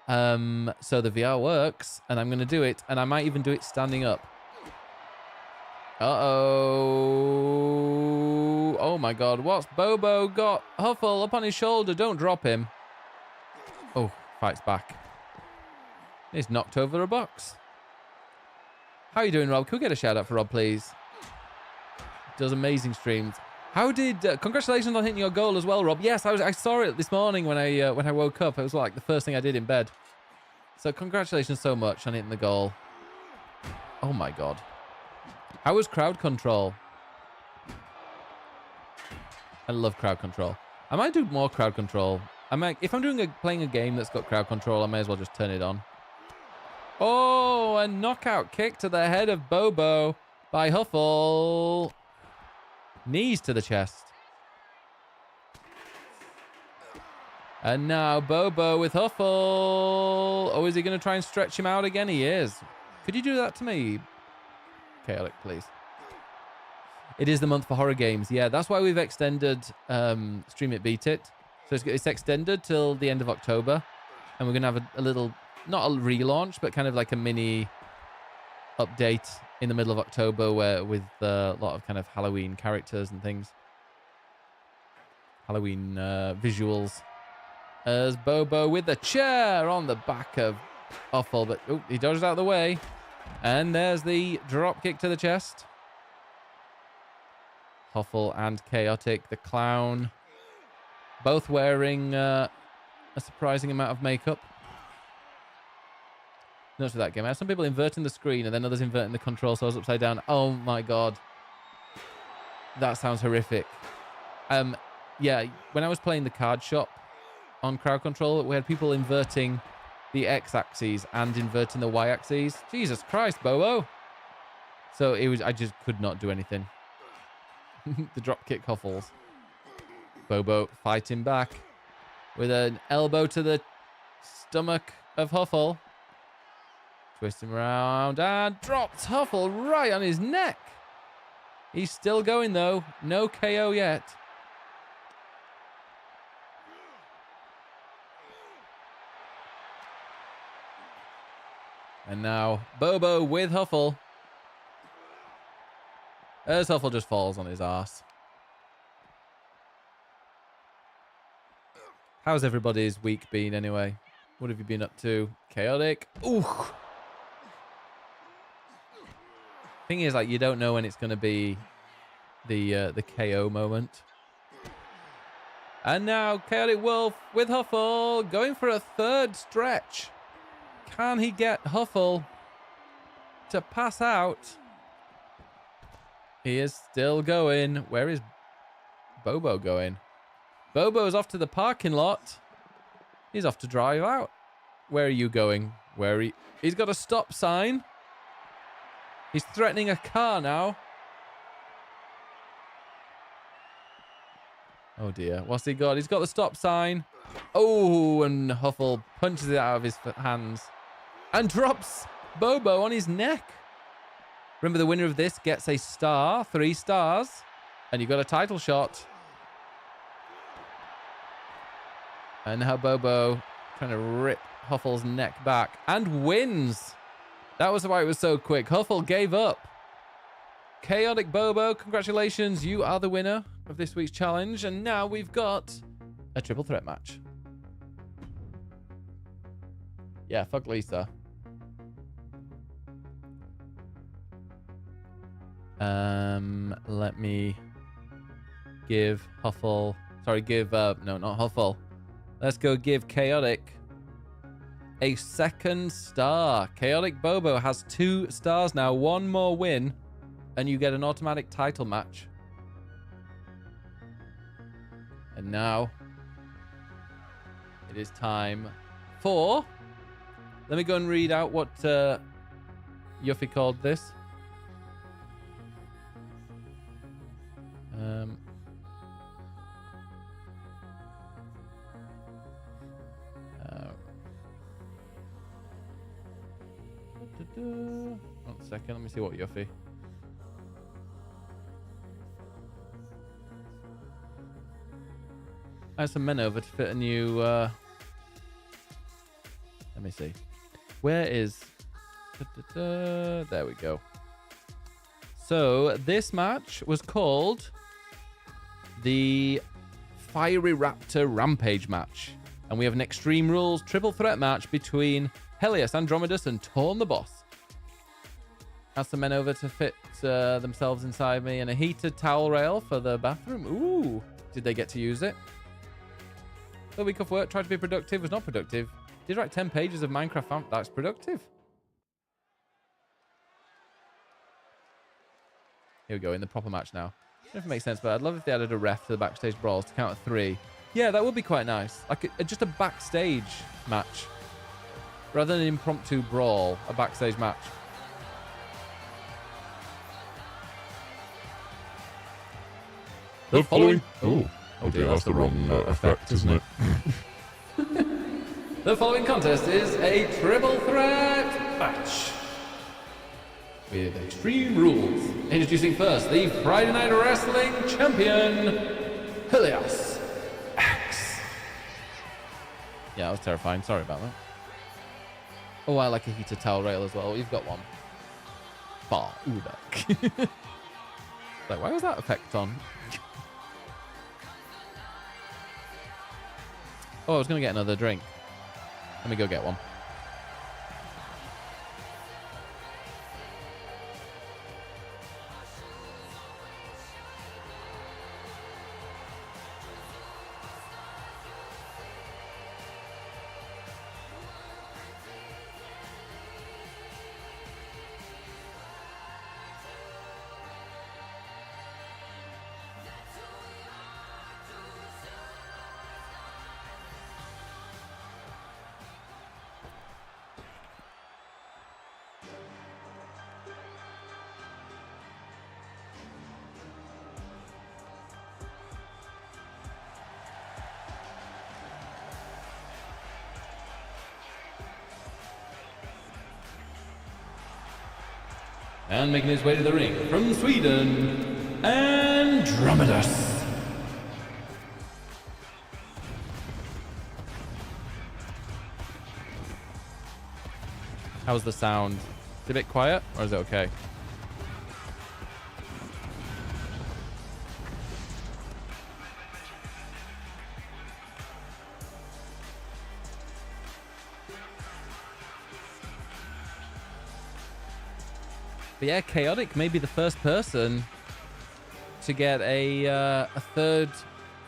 Speaker 11: So the VR works, and I'm going to do it, and I might even do it standing up. Uh-oh. Oh my god. What's Bobo got? Huffle up on his shoulder. Don't drop him. Oh, fights back. He's knocked over a box. How are you doing, Rob? Can we get a shout out for Rob, please? Does amazing streams. How did... congratulations on hitting your goal as well, Rob. Yes, I saw it this morning when I woke up. It was like the first thing I did in bed. So congratulations so much on hitting the goal. Oh my god. How was crowd control? I love crowd control. I might do more crowd control. If I'm playing a game that's got crowd control, I may as well just turn it on. Oh, a knockout kick to the head of Bobo by Huffle. Knees to the chest. And now Bobo with Huffle. Oh, is he going to try and stretch him out again? He is. Could you do that to me? Chaotic, please. It is the month for horror games. Yeah, that's why we've extended Stream It Beat It. So it's extended till the end of October. And we're going to have a little... not a relaunch, but kind of like a mini update in the middle of October with a lot of kind of Halloween characters and things. Halloween visuals. As Bobo with the chair on the back of Huffle, but he dodges out of the way. And there's the drop kick to the chest. Huffle and Chaotic, the clown. Both wearing a surprising amount of makeup. Notice with that game, I had some people inverting the screen and then others inverting the control, so I was upside down. Oh my god. That sounds horrific. Yeah, when I was playing the card shop on crowd control, we had people inverting the X-axis and inverting the Y-axis. Jesus Christ, Bobo. So it was, I just could not do anything. The dropkick Huffles. Bobo fighting back with an elbow to the stomach of Huffle. Twist him around and drops Huffle right on his neck. He's still going though. No KO yet. And now Bobo with Huffle. As Huffle just falls on his ass. How's everybody's week been anyway? What have you been up to? Chaotic. Ooh. Thing is, like, you don't know when it's going to be the KO moment. And now Chaotic Wolf with Huffle going for a third stretch. Can he get Huffle to pass out? He is still going. Where is Bobo going? Bobo's off to the parking lot. He's off to drive out. Where are you going? He's got a stop sign. He's threatening a car now. Oh dear. What's he got? He's got the stop sign. Oh, and Huffle punches it out of his hands. And drops Bobo on his neck. Remember, the winner of this gets a star, 3 stars. And you got a title shot. And now Bobo trying to rip Huffle's neck back. And wins. That was why it was so quick. Huffle gave up. Chaotic Bobo, congratulations. You are the winner of this week's challenge. And now we've got a triple threat match. Yeah, fuck Lisa. Let me give Huffle... Sorry, no, not Huffle. Let's go give Chaotic a 2nd star. Chaotic Bobo has 2 stars now. 1 more win, and you get an automatic title match. And now it is time for... Let me go and read out what Yuffie called this. One second, let me see what Yuffie. I have some men over to fit a new. Let me see. Where is? There we go. So this match was called the Fiery Raptor Rampage match. And we have an Extreme Rules triple threat match between Helios Andromedus and Torn the Boss. Ask the men over to fit themselves inside me and a heated towel rail for the bathroom. Ooh, did they get to use it? The week of work, tried to be productive, was not productive. Did write 10 pages of Minecraft. That's productive. Here we go, in the proper match now. I don't know if it makes sense, but I'd love if they added a ref to the backstage brawls to count at 3. Yeah, that would be quite nice. Like just a backstage match. Rather than an impromptu brawl, a backstage match.
Speaker 1: The following... Oh dear, that's the wrong effect, isn't it?
Speaker 11: The following contest is a triple threat match with Extreme Rules. Introducing first the Friday Night Wrestling Champion, Helios X. Yeah, that was terrifying. Sorry about that. Oh, I like a heated towel rail as well. We've got one. Far Udek. Like, why was that effect on? Oh, I was going to get another drink. Let me go get one. And making his way to the ring from Sweden, Andromedus. How's the sound? Is it a bit quiet, or is it okay? But yeah, Chaotic may be the first person to get a third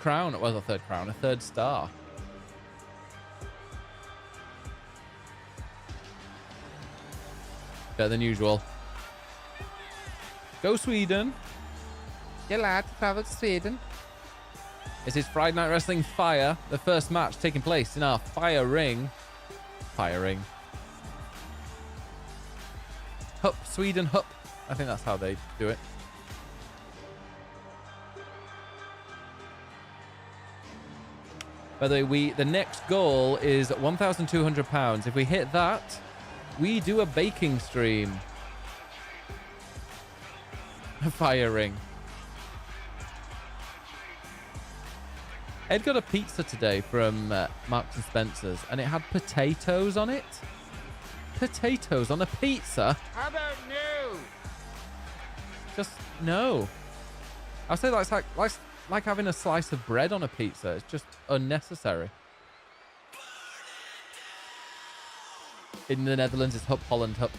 Speaker 11: crown. Well, a third crown, a third star. Better than usual. Go Sweden. Yeah, lad, travel to Sweden. This is Friday Night Wrestling Fire, the first match taking place in our Fire Ring. Fire Ring. Hup, Sweden, Hup. I think that's how they do it. By the way, the next goal is £1,200. If we hit that, we do a baking stream. A Fire Ring. Ed got a pizza today from Marks and Spencer's, and it had potatoes on it. Potatoes on a pizza?
Speaker 4: How about no?
Speaker 11: Just no. I'll say that's like having a slice of bread on a pizza. It's just unnecessary. In the Netherlands, it's Hup Holland Hup.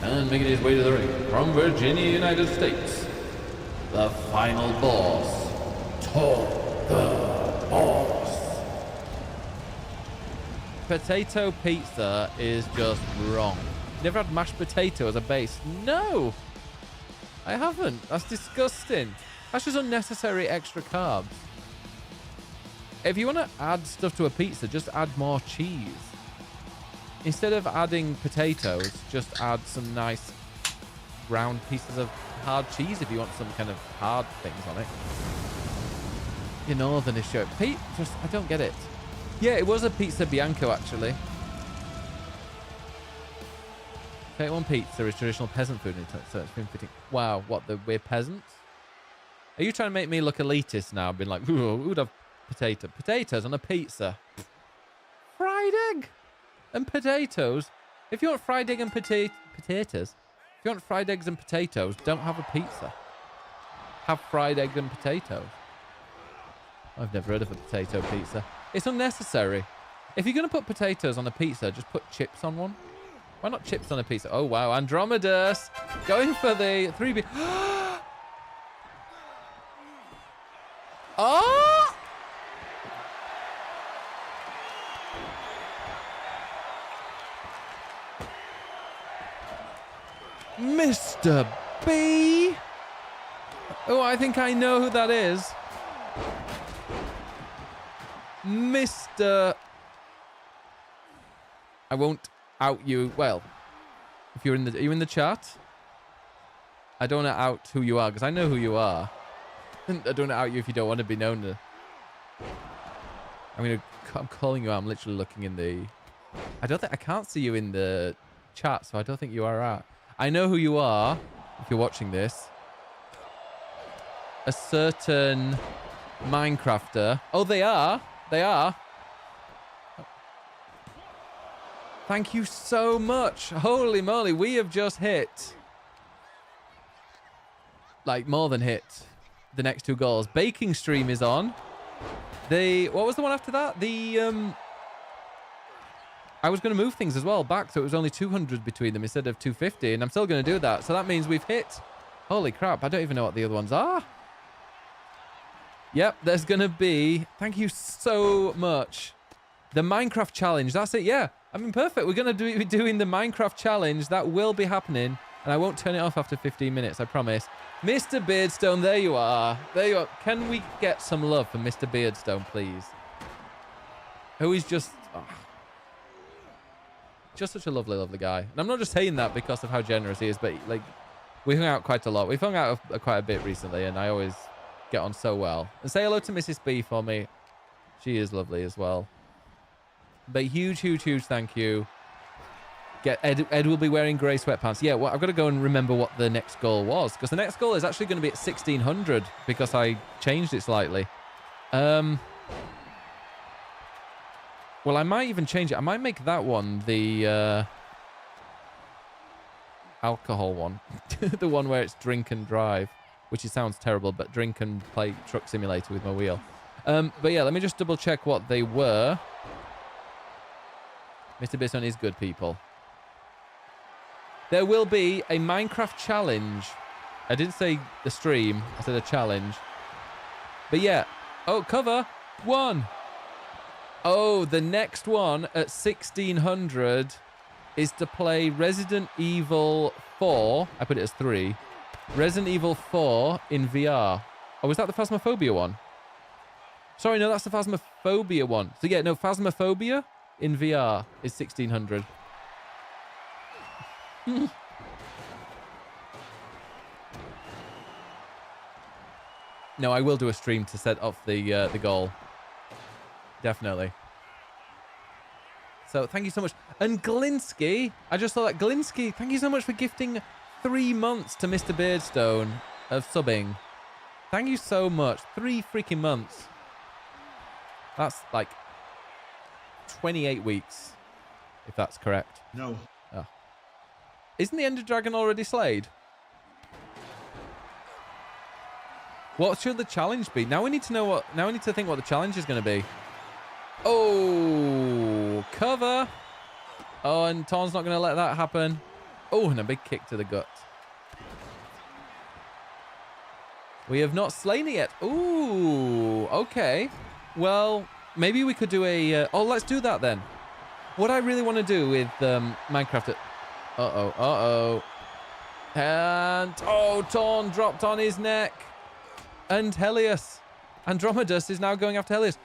Speaker 11: And making his way to the ring from Virginia, United States, the final boss, Tor the Boss. Potato pizza is just wrong. Never had mashed potato as a base. No, I haven't. That's disgusting. That's just unnecessary extra carbs. If you want to add stuff to a pizza, just add more cheese. Instead of adding potatoes, just add some nice round pieces of hard cheese if you want some kind of hard things on it. You northern issue. Pete, just, I don't get it. Yeah, it was a pizza bianco, actually. Take one pizza is traditional peasant food, so it's been fitting. Wow, what, we're peasants? Are you trying to make me look elitist now? Being like, ooh, who would have potatoes on a pizza? Fried egg and potatoes? If you want fried egg and potatoes, if you want fried eggs and potatoes, don't have a pizza. Have fried egg and potatoes. I've never heard of a potato pizza. It's unnecessary. If you're going to put potatoes on a pizza, just put chips on one. Why not chips on a pizza? Oh, wow. Andromedus going for the 3B. Oh! Mr. B. Oh, I think I know who that is. Mr. I won't out you. Well, if you're in the, are you in the chat? I don't want to out who you are because I know who you are. I don't want to out you if you don't want to be known. I'm calling you out. I'm literally looking in the. I can't see you in the chat, so I don't think you are out. I know who you are. If you're watching this, a certain Minecrafter. Oh, they are. They are. Thank you so much. Holy moly, we have just hit. Like, more than hit the next two goals. Baking Stream is on. What was the one after that? I was going to move things as well back, so it was only 200 between them instead of 250, and I'm still going to do that. So that means we've hit. Holy crap, I don't even know what the other ones are. Yep, there's going to be. Thank you so much. The Minecraft challenge. That's it. Yeah. I mean, perfect. We're going to be doing the Minecraft challenge. That will be happening. And I won't turn it off after 15 minutes, I promise. Mr. Beardstone, there you are. There you are. Can we get some love for Mr. Beardstone, please? Who is just... Oh, just such a lovely, lovely guy. And I'm not just saying that because of how generous he is, but, like, we hung out quite a lot. We've hung out quite a bit recently, and I always get on so well. And say hello to Mrs. B for me. She is lovely as well. But huge, huge, huge thank you. Ed will be wearing grey sweatpants. Yeah, well, I've got to go and remember what the next goal was, because the next goal is actually going to be at 1600 because I changed it slightly. Well, I might even change it. I might make that one the alcohol one. The one where it's drink and drive, which it sounds terrible, but drink and play Truck Simulator with my wheel. But yeah, let me just double check what they were. Mr. Bisson is good, people. There will be a Minecraft challenge. I didn't say the stream. I said a challenge. But yeah. Oh, cover. 1. Oh, the next one at 1600 is to play Resident Evil 4. I put it as 3. Resident Evil 4 in VR. Oh, was that the Phasmophobia one? Sorry, no, that's the Phasmophobia one. So yeah, no, Phasmophobia in VR is 1600. No, I will do a stream to set off the goal. Definitely. So thank you so much. And Glinsky, I just saw that. Glinsky, thank you so much for gifting 3 months to Mr. Beardstone of subbing. Thank you so much. 3 freaking months. That's like 28 weeks, if that's correct.
Speaker 6: No.
Speaker 11: Oh. Isn't the Ender Dragon already slayed? What should the challenge be? Now we need to know what... Now we need to think what the challenge is going to be. Oh, cover. Oh, and Torn's not going to let that happen. Oh, and a big kick to the gut. We have not slain it yet. Ooh, okay. Well, maybe we could do a... oh, let's do that then. What I really want to do with Minecraft... Uh-oh. And... oh, Torn dropped on his neck. And Helios. Andromedus is now going after Helios.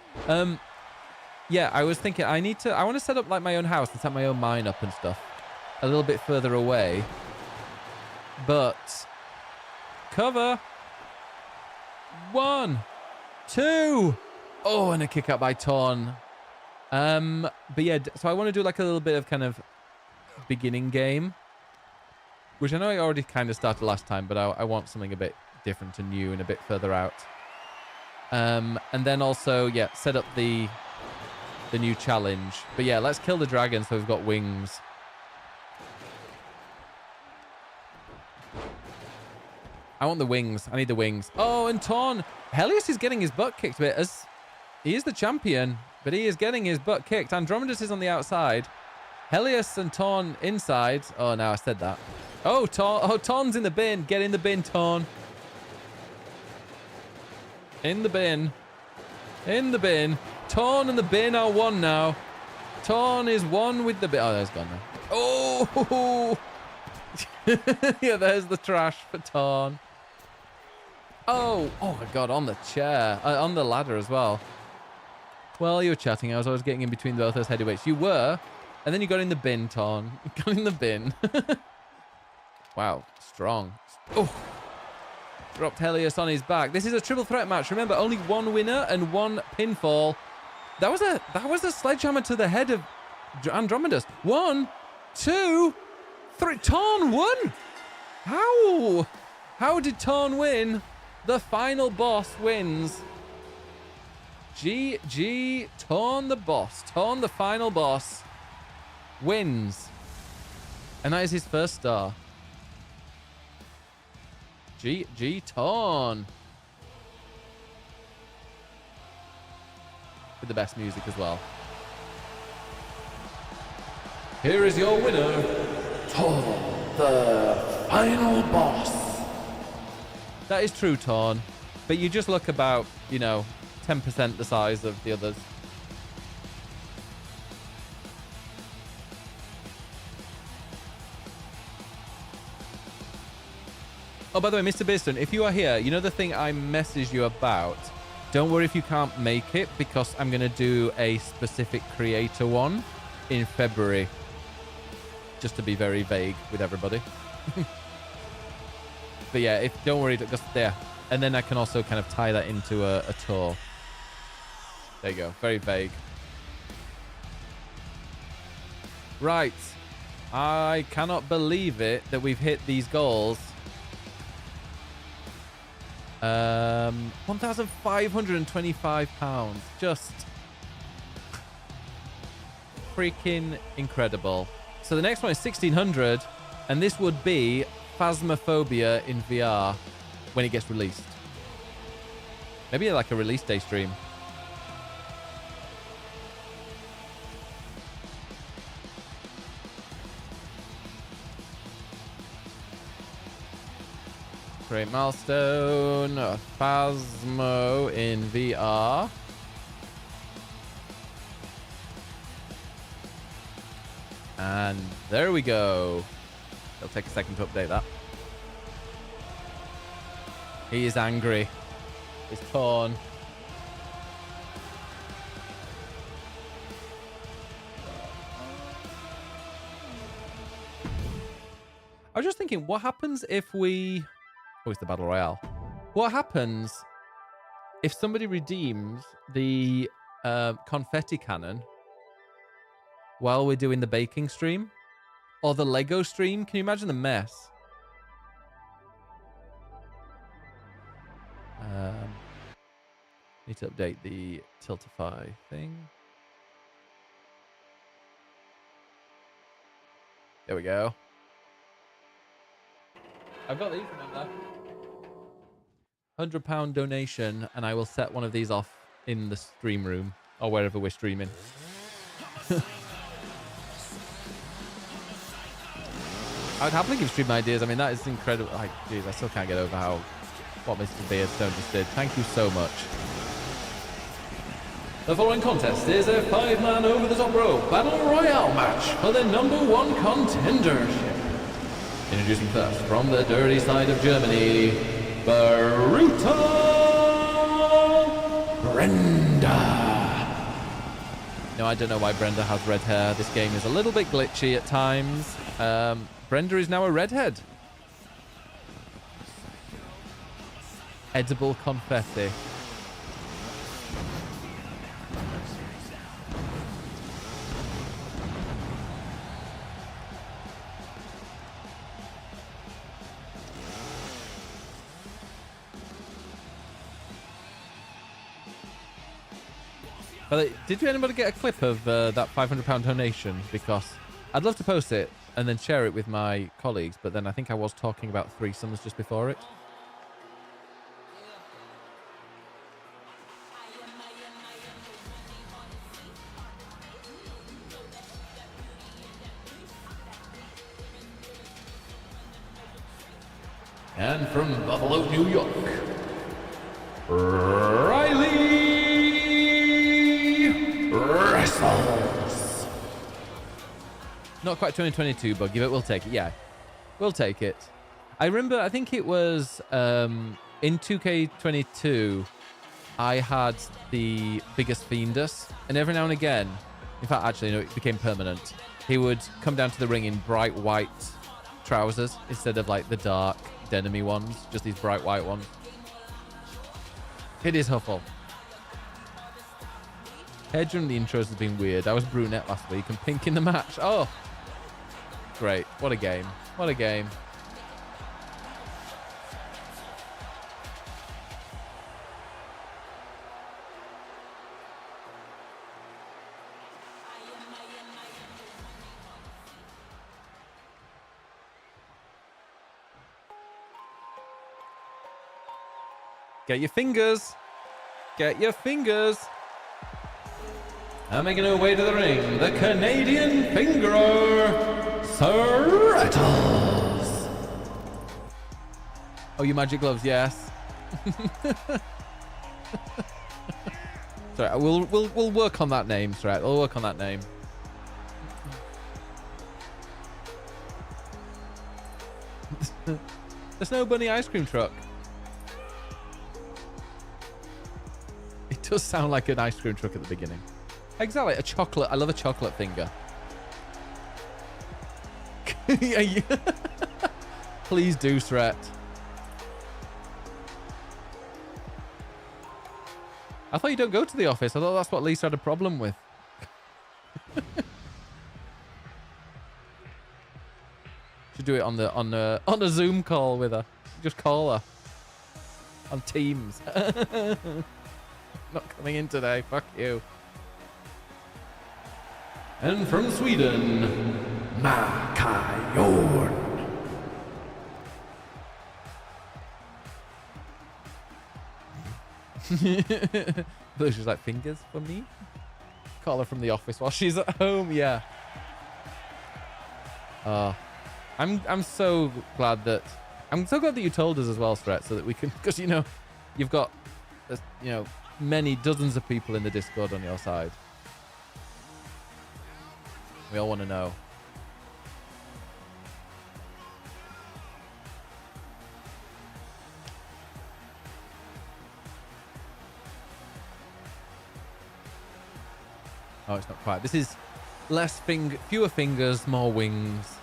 Speaker 11: Yeah, I was thinking I want to set up like my own house and set my own mine up and stuff. A little bit further away. But... cover. 1, 2. Oh, and a kick out by Torn. But yeah, so I want to do like a little bit of kind of beginning game. Which I know I already kind of started last time, but I want something a bit different and new and a bit further out. And then also, yeah, set up the new challenge. But yeah, let's kill the dragon so we've got wings. I want the wings. I need the wings. Oh, and Torn. Helios is getting his butt kicked a bit as he is the champion, but he is getting his butt kicked. Andromedus is on the outside. Helios and Torn inside. Oh, now I said that. Oh, Torn's in the bin. Get in the bin, Torn. In the bin. In the bin. Torn and the bin are one now. Torn is one with the bin. Oh, there's gone now. Oh! Yeah, there's the trash for Torn. Oh my God, on the chair. On the ladder as well. Well, you were chatting. I was always getting in between both those heavyweights. You were. And then you got in the bin, Torn. You got in the bin. Wow, strong. Oh! Dropped Helios on his back. This is a triple threat match. Remember, only one winner and one pinfall. That was a sledgehammer to the head of Andromedus. 1, 2, 3. Torn won. How did Torn win? The final boss wins. GG. Torn the boss. Torn the final boss wins. And that is his first star. GG Torn. With the best music as well. Here is your winner, Torn, the final boss. That is true, Torn. But you just look about, 10% the size of the others. Oh, by the way, Mr. Beardstone, if you are here, you know the thing I messaged you about? Don't worry if you can't make it, because I'm going to do a specific creator one in February. Just to be very vague with everybody. But yeah, don't worry, just there. And then I can also kind of tie that into a tour. There you go, very vague. Right. I cannot believe it that we've hit these goals. 1,525 pounds. Just freaking incredible. So the next one is 1,600, and this would be Phasmophobia in VR when it gets released. Maybe like a release day stream. Great milestone. Phasmo in VR. And there we go. It'll take a second to update that. He is angry. He's torn. I was just thinking, what happens if we... Oh, it's the Battle Royale. What happens if somebody redeems the confetti cannon while we're doing the baking stream? Or the Lego stream? Can you imagine the mess? Need to update the Tiltify thing. There we go. I've got these, remember? £100 donation, and I will set one of these off in the stream room or wherever we're streaming. I would happily give stream ideas. I mean, that is incredible. Like, geez, I still can't get over what Mr. Beardstone just did. Thank you so much. The following contest is a 5-man over-the-top rope battle royale match for the #1 contendership. Introducing first from the dirty side of Germany, Brutal Brenda. No, I don't know why Brenda has red hair. This game is a little bit glitchy at times. Brenda is now a redhead. Edible confetti. Did anybody get a clip of that £500 donation? Because I'd love to post it and then share it with my colleagues, but then I think I was talking about threesomes just before it. And from Buffalo, New York, Riley Wrestles. Not quite 2022 buggy, but we'll take it. Yeah, we'll take it. I remember, I think it was in 2K22, I had the biggest Fiendus, and every now and again, in fact, actually, no, it became permanent. He would come down to the ring in bright white trousers instead of like the dark denim-y ones, just these bright white ones. It is Huffle. Hair during the intros has been weird. I was brunette last week and pink in the match. Oh, great. What a game. What a game. Get your fingers. Get your fingers. And making her way to the ring, the Canadian Fingerer, Sir Rattles. Oh, you magic gloves, yes. Sorry, we'll work on that name, Sir. We'll work on that name. The Snow Bunny ice cream truck. It does sound like an ice cream truck at the beginning. Exactly, a chocolate. I love a chocolate finger. Please do, Sret. I thought you don't go to the office. I thought that's what Lisa had a problem with. Should do it on a Zoom call with her. Just call her on Teams. Not coming in today. Fuck you. And from Sweden, Makayorn. She's like, fingers for me? Call her from the office while she's at home. Yeah. I'm so glad that you told us as well, Stret, so that we can, because you've got many dozens of people in the Discord on your side. We all want to know. Oh, it's not quite. This is fewer fingers, more wings.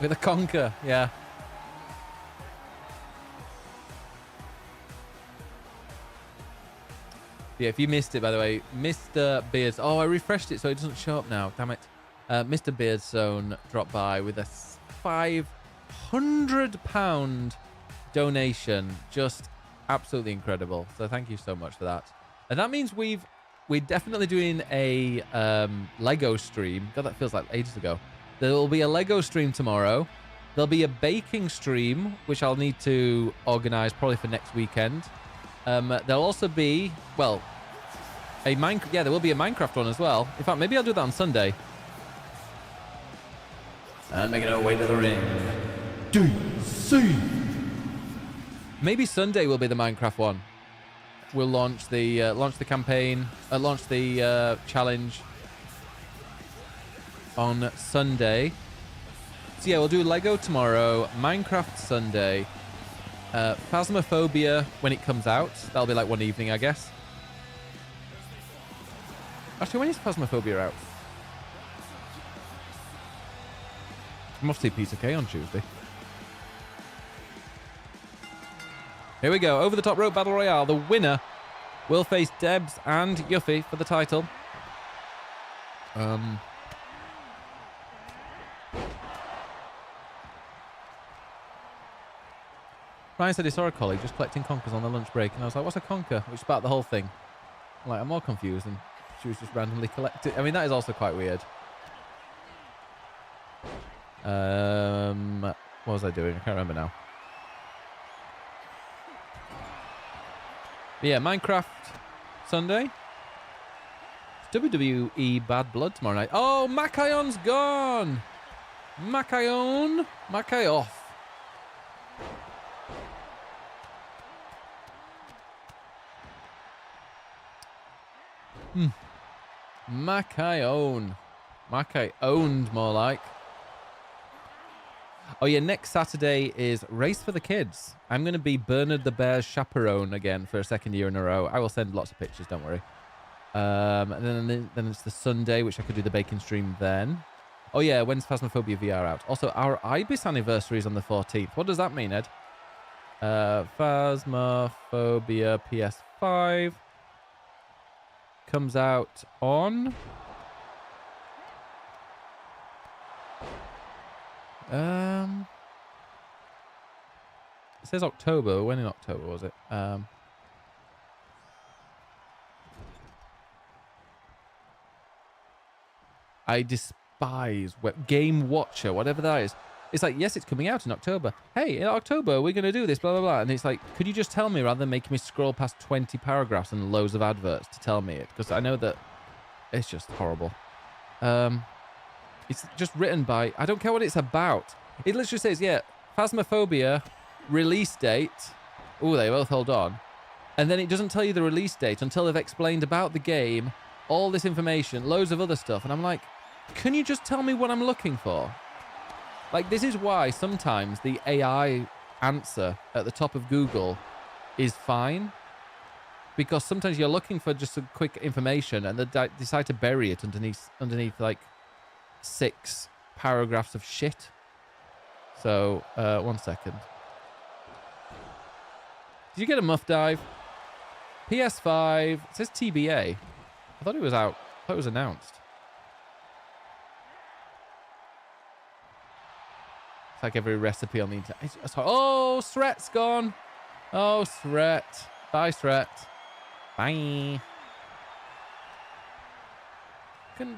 Speaker 11: With a conker, yeah. Yeah, if you missed it, by the way, Mr. Beards. Oh, I refreshed it so it doesn't show up now. Damn it. Mr. Beardszone dropped by with a £500 donation. Just absolutely incredible. So thank you so much for that. And that means we're definitely doing a Lego stream. God, that feels like ages ago. There will be a Lego stream tomorrow. There'll be a baking stream, which I'll need to organize probably for next weekend. There'll also be, well, there will be a Minecraft one as well. In fact, maybe I'll do that on Sunday. And making our way to the ring. DC. Maybe Sunday will be the Minecraft one. We'll launch the campaign, launch the challenge on Sunday. So yeah, we'll do Lego tomorrow, Minecraft Sunday, Phasmophobia when it comes out. That'll be like one evening, I guess. Actually, when is Phasmophobia out? I must see Peter K on Tuesday. Here we go. Over the top rope battle royale. The winner will face Debs and Yuffie for the title. Ryan said he saw a colleague just collecting conkers on the lunch break, and I was like, what's a conker? Which sparked the whole thing. I'm more confused, and she was just randomly collecting. I mean, that is also quite weird. What was I doing? I can't remember now. But yeah, Minecraft Sunday. It's WWE Bad Blood tomorrow night. Oh, Makayon's gone. Makayon. Makayoff. Makayon. Makai-owned, more like. Oh yeah, next Saturday is Race for the Kids. I'm going to be Bernard the Bear's chaperone again for a second year in a row. I will send lots of pictures, don't worry. And then it's the Sunday, which I could do the baking stream then. Oh yeah, when's Phasmophobia VR out? Also, our Ibis anniversary is on the 14th. What does that mean, Ed? Phasmophobia PS5 comes out on... it says October. When in October was it? I despise Game Watcher, whatever that is. It's like, yes, it's coming out in October. Hey, in October, we're going to do this, blah, blah, blah. And it's like, could you just tell me rather than making me scroll past 20 paragraphs and loads of adverts to tell me it? Because I know that it's just horrible. It's just written by... I don't care what it's about. It literally says, yeah, Phasmophobia, release date. Oh, they both hold on. And then it doesn't tell you the release date until they've explained about the game, all this information, loads of other stuff. And I'm like, can you just tell me what I'm looking for? Like, this is why sometimes the AI answer at the top of Google is fine. Because sometimes you're looking for just some quick information and they decide to bury it underneath like 6 paragraphs of shit. So, 1 second. Did you get a muff dive? PS5. It says TBA. I thought it was out. I thought it was announced. like every recipe on the internet. Oh, Sret's gone. Oh, Sret. Bye, Sret. Bye.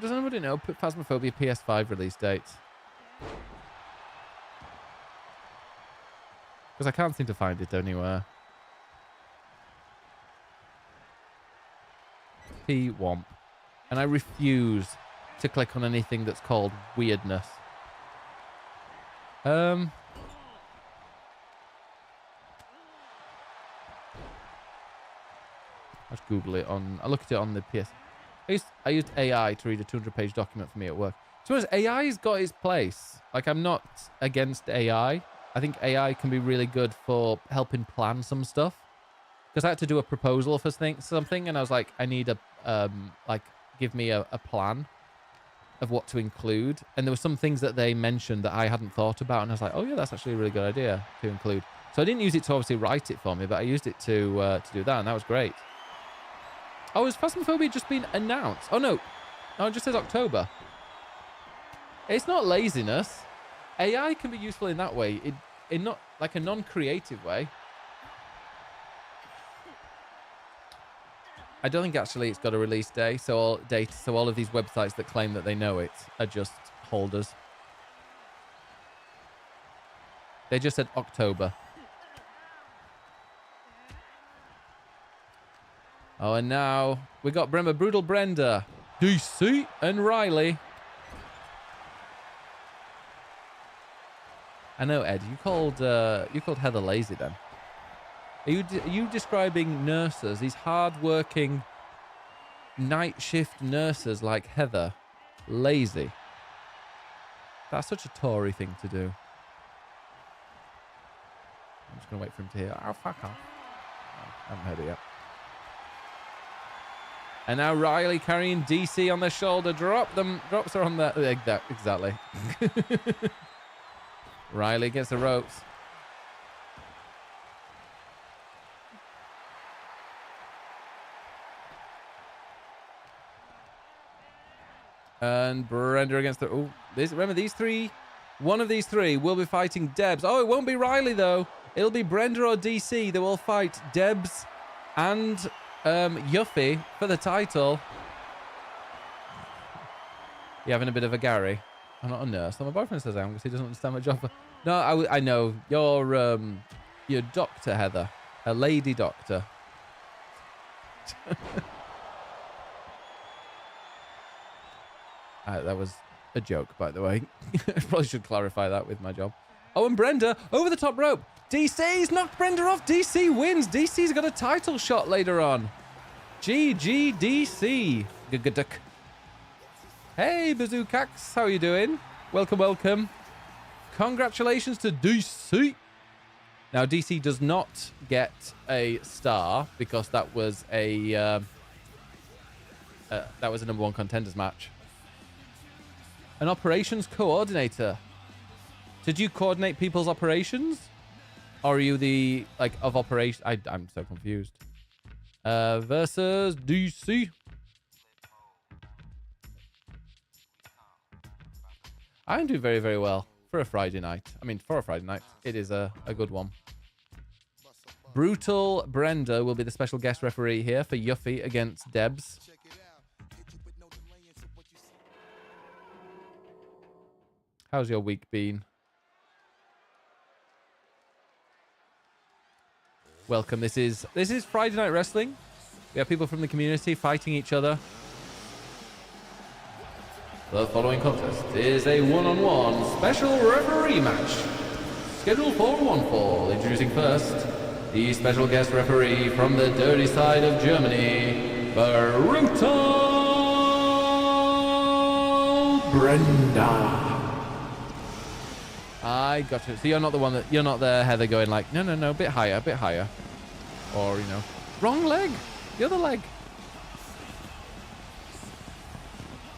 Speaker 11: Does anybody know Phasmophobia PS5 release date? Because I can't seem to find it anywhere. P-Womp. And I refuse to click on anything that's called weirdness. I'll just Google it on... I look at it on the PS... I used AI to read a 200-page document for me at work. To be honest, AI's got its place. Like, I'm not against AI. I think AI can be really good for helping plan some stuff. Because I had to do a proposal for something, and I was like, I need a... give me a plan of what to include. And there were some things that they mentioned that I hadn't thought about, and I was like, oh yeah, that's actually a really good idea to include. So I didn't use it to obviously write it for me, but I used it to do that, and that was great. Oh, has Phasmophobia just been announced? Oh no, it just says October. It's not laziness. AI can be useful in that way, in not like a non-creative way. I don't think actually it's got a release day, so all of these websites that claim that they know it are just holders. They just said October. Oh, and now we got Brutal Brenda, DC, and Riley. I know, Ed. You called Heather lazy then. Are you describing nurses, these hard-working night shift nurses like Heather, lazy? That's such a Tory thing to do. I'm just going to wait for him to hear. Oh, fuck off. Oh, I haven't heard it yet. And now Riley carrying DC on their shoulder. Drops her on the... Exactly. Riley gets the ropes. And Brenda against the... Oh, remember these three? One of these three will be fighting Debs. Oh, it won't be Riley, though. It'll be Brenda or DC. They will fight Debs and Yuffie for the title. You having a bit of a Gary? I'm not a nurse. My boyfriend says I am because he doesn't understand my job. No, I know. You're Dr. Heather. A lady doctor. That was a joke, by the way. I probably should clarify that with my job. Oh, and Brenda over the top rope. DC's knocked Brenda off. DC wins. DC's got a title shot later on. GG DC. Gugaduk. Hey, Bazookax. How are you doing? Welcome, welcome. Congratulations to DC. Now, DC does not get a star because that was a number one contenders match. An operations coordinator. Did you coordinate people's operations? Or are you the, of operation? I'm so confused. Versus DC. I'm doing very, very well for a Friday night. I mean, for a Friday night, it is a good one. Brutal Brenda will be the special guest referee here for Yuffie against Debs. How's your week been? Welcome. This is Friday Night Wrestling. We have people from the community fighting each other. The following contest is a one-on-one special referee match scheduled for one fall. Introducing first the special guest referee from the dirty side of Germany, Brutal Brenda. I got you. So you're not the one that... You're not there, Heather, going like, no, a bit higher, a bit higher. Or, wrong leg. The other leg.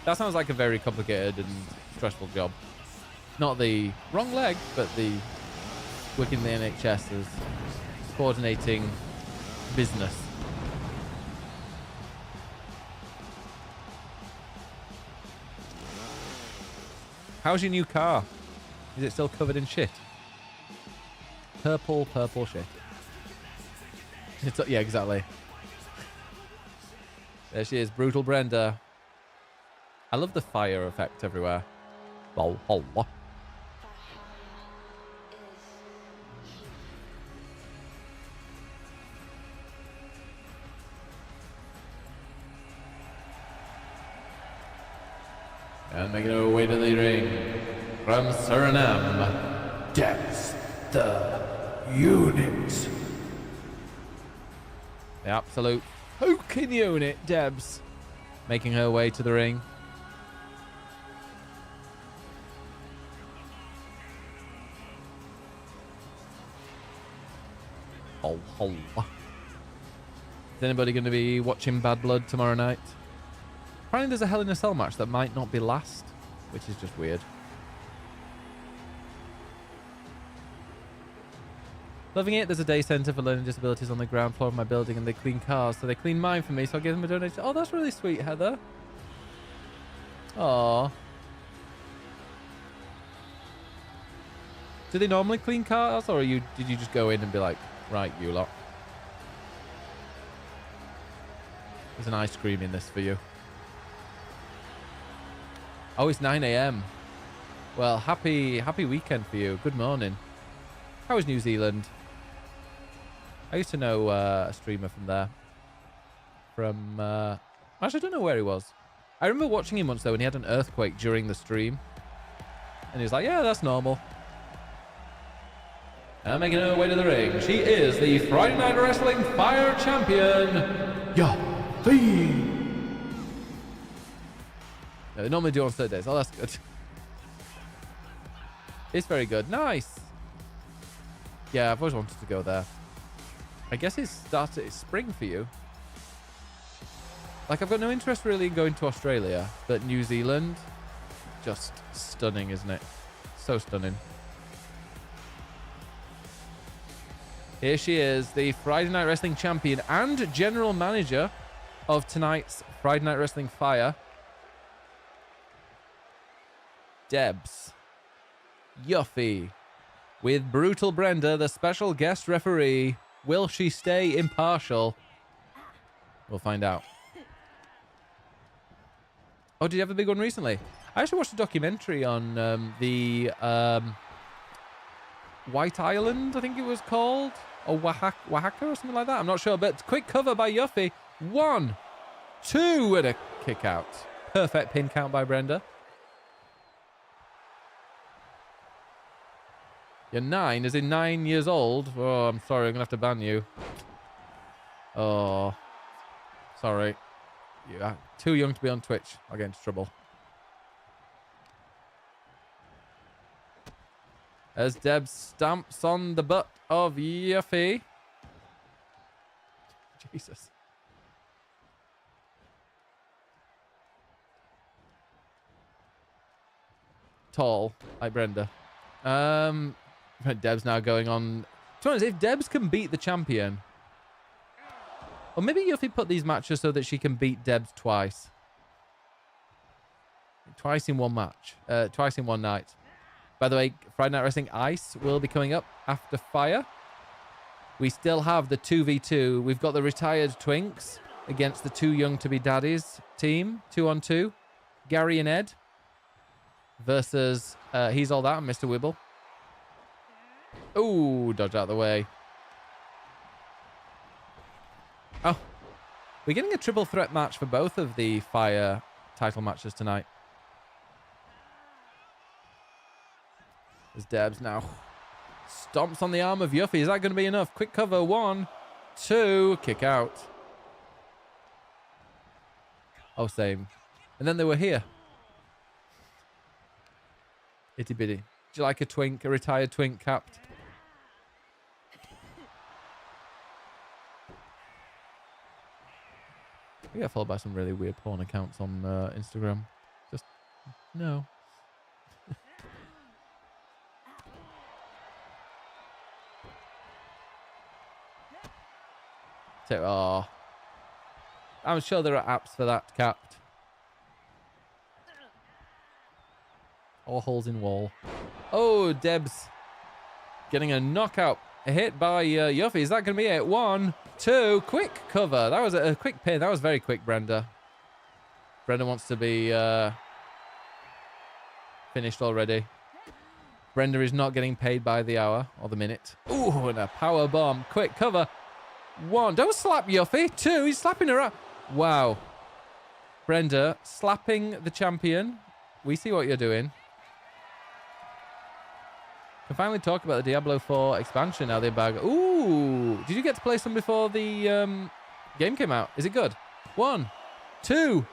Speaker 11: That sounds like a very complicated and stressful job. Not the wrong leg, but the working in the NHS as coordinating business. How's your new car? Is it still covered in shit? Purple shit. Yeah, exactly. There she is, Brutal Brenda. I love the fire effect everywhere. Valhalla. And making her way to the ring from Suriname, Debs the Unit. The absolute poking unit, Debs, making her way to the ring. Oh. Is anybody going to be watching Bad Blood tomorrow night? Apparently there's a Hell in a Cell match that might not be last, which is just weird. Loving it. There's a day centre for learning disabilities on the ground floor of my building, and they clean cars, so they clean mine for me, so I'll give them a donation. Oh, that's really sweet, Heather. Aww. Do they normally clean cars, or did you just go in and be like, right, you lot? There's an ice cream in this for you. Oh, it's 9 a.m. Well, happy weekend for you. Good morning. How was New Zealand? I used to know a streamer from there. Actually, I don't know where he was. I remember watching him once, though, when he had an earthquake during the stream. And he was like, yeah, that's normal. And making her way to the ring, she is the Friday Night Wrestling Fire Champion, Yafi. No, they normally do on Thursdays. Oh, that's good. It's very good. Nice. Yeah, I've always wanted to go there. I guess it's spring for you. Like, I've got no interest really in going to Australia, but New Zealand, just stunning, isn't it? So stunning. Here she is, the Friday Night Wrestling Champion and General Manager of tonight's Friday Night Wrestling Fire. Debs. Yuffie. With Brutal Brenda, the special guest referee. Will she stay impartial? We'll find out. Oh, did you have a big one recently? I actually watched a documentary on the White Island, I think it was called. Or Oaxaca or something like that. I'm not sure, but quick cover by Yuffie. 1, 2, and a kick out. Perfect pin count by Brenda. You're 9, as in 9 years old. Oh, I'm sorry, I'm going to have to ban you. Oh, sorry. You're too young to be on Twitch. I'll get into trouble. As Deb stamps on the butt of Yuffie. Jesus. Tall, like Brenda. Deb's now going on. To be honest, if Debs can beat the champion, or maybe Yuffie put these matches so that she can beat Debs twice. Twice in one match. Twice in one night. By the way, Friday Night Wrestling Ice will be coming up after Fire. We still have the 2v2. We've got the retired Twinks against the Too Young to Be Daddies team. 2-on-2. Gary and Ed versus He's All That and Mr. Wibble. Ooh, dodge out of the way. Oh, we're getting a triple threat match for both of the Fire title matches tonight. As Debs now stomps on the arm of Yuffie. Is that going to be enough? Quick cover. 1, 2, kick out. Oh, same. And then they were here. Itty bitty. Do you like a twink, a retired twink capped? We get followed by some really weird porn accounts on Instagram. Just, no. So, oh. I'm sure there are apps for that, capped. Or holes in wall. Oh, Debs getting a knockout. A hit by Yuffie. Is that going to be it? 1, 2. Quick cover. That was a quick pin. That was very quick, Brenda. Brenda wants to be finished already. Brenda is not getting paid by the hour or the minute. Ooh, and a power bomb. Quick cover. 1. Don't slap Yuffie. 2. He's slapping her up. Wow. Brenda slapping the champion. We see what you're doing. Can finally talk about the Diablo 4 expansion now. They bag. Ooh. Did you get to play some before the game came out? Is it good? 1, 2,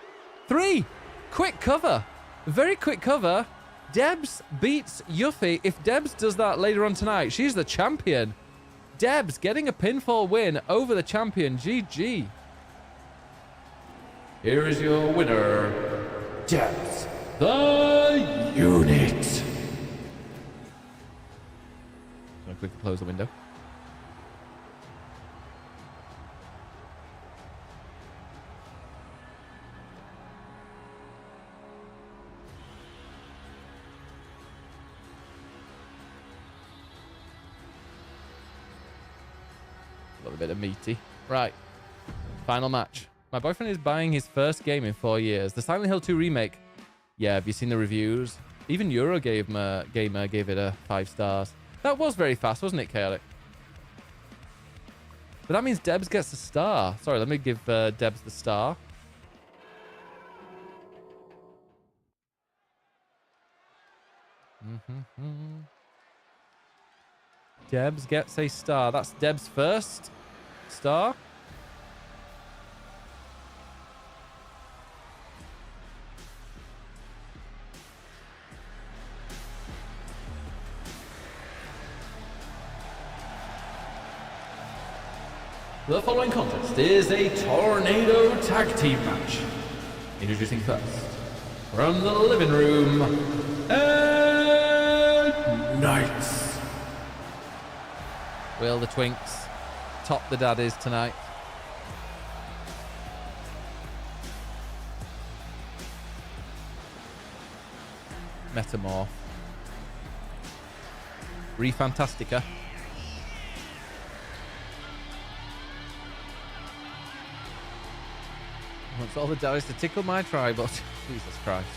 Speaker 11: 3. Quick cover. Very quick cover. Debs beats Yuffie. If Debs does that later on tonight, she's the champion. Debs getting a pinfall win over the champion. GG. Here is your winner, Debs, the unit. I'm going to quickly close the window. A little bit of meaty. Right. Final match. My boyfriend is buying his first game in 4 years. The Silent Hill 2 remake. Yeah, have you seen the reviews? Even Eurogamer gave it a 5 stars. That was very fast, wasn't it, Chaotic? But that means Debs gets a star. Sorry, let me give Debs the star. Debs gets a star. That's Debs' first star. The following contest is a tornado tag team match. Introducing first, from the living room, and Knights. Will the Twinks top the Daddies tonight? Metamorph. Refantastica. I want all the Daddies to tickle my tribal. Jesus Christ.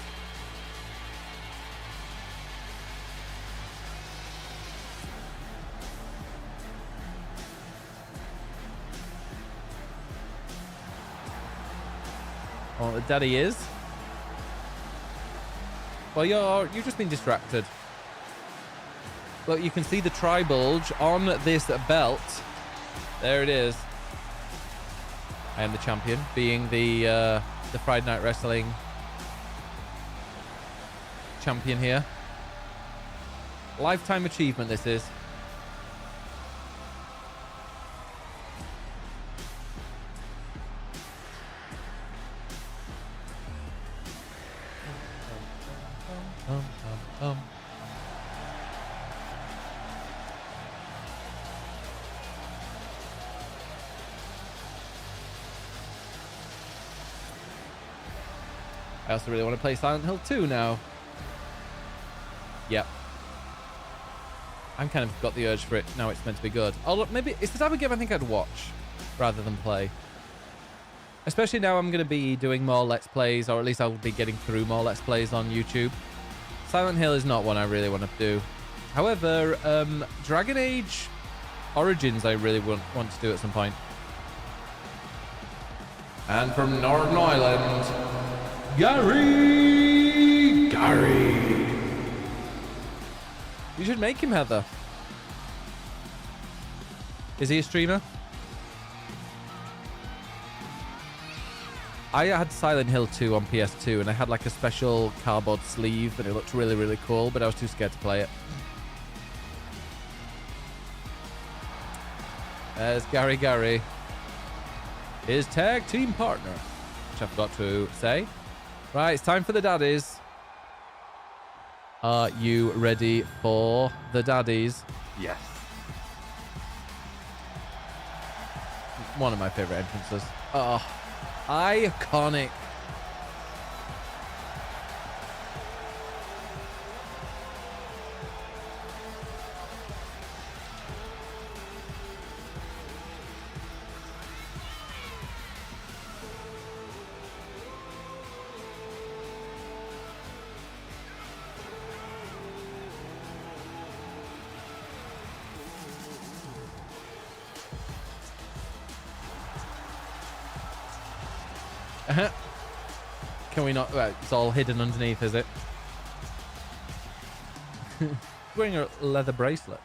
Speaker 11: Oh, the Daddy is. Well, you've just been distracted. Look, you can see the tri-bulge on this belt. There it is. I am the champion, being the Friday Night Wrestling champion here. Lifetime achievement this is. I also really want to play Silent Hill 2 now. Yep. I'm kind of got the urge for it now. It's meant to be good. Oh, look, maybe it's the type of game I think I'd watch rather than play. Especially now I'm going to be doing more Let's Plays, or at least I'll be getting through more Let's Plays on YouTube. Silent Hill is not one I really want to do. However, Dragon Age Origins I really want to do at some point. And from Northern Ireland, Gary! You should make him, Heather. Is he a streamer? I had Silent Hill 2 on PS2 and I had like a special cardboard sleeve and it looked really, really cool, but I was too scared to play it. There's Gary. His tag team partner, which I forgot to say. Right, it's time for the Daddies. Are you ready for the Daddies?
Speaker 1: Yes.
Speaker 11: One of my favorite entrances. Oh, iconic. Can we not? Well, it's all hidden underneath, is it? Wearing a leather bracelet.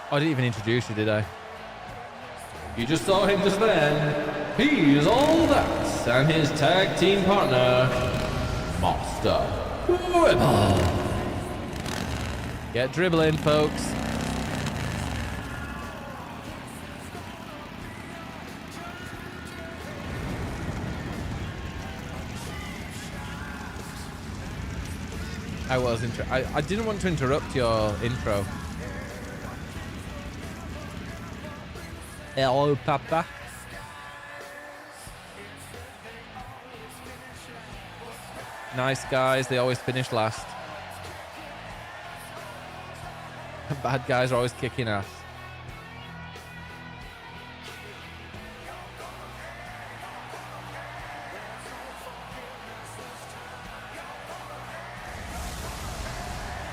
Speaker 11: Oh, I didn't even introduce you, did I? You just saw him just then. He's all that, and his tag team partner, Master Wibble. Get dribbling, folks. I didn't want to interrupt your intro. Hello, Papa. Nice guys, they always finish last. Bad guys are always kicking ass.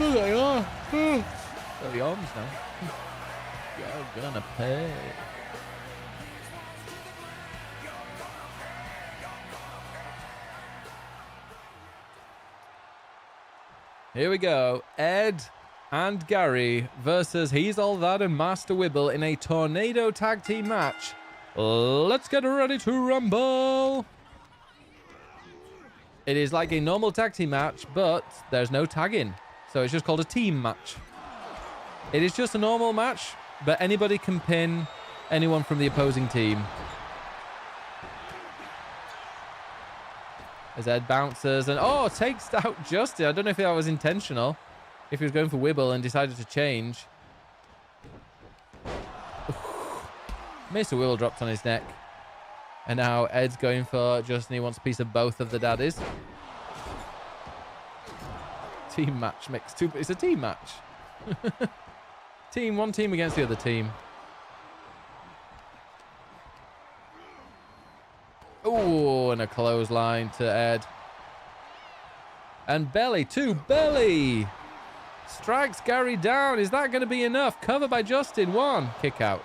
Speaker 11: Oh, they are. Got the arms now. You're gonna pay. Here we go. Ed and Gary versus He's All That and Master Wibble in a tornado tag team match. Let's get ready to rumble. It is like a normal tag team match, but there's no tagging. So it's just called a team match. It is just a normal match, but anybody can pin anyone from the opposing team. As Ed bounces and takes out Justin. I don't know if that was intentional. If he was going for Wibble and decided to change. Mr. Wibble dropped on his neck. And now Ed's going for Justin. He wants a piece of both of the daddies. Team match mixed two. It's a team match. One team against the other team. Oh, and a clothesline to Ed. And belly to belly. Strikes Gary down. Is that going to be enough? Cover by Justin. One. Kick out.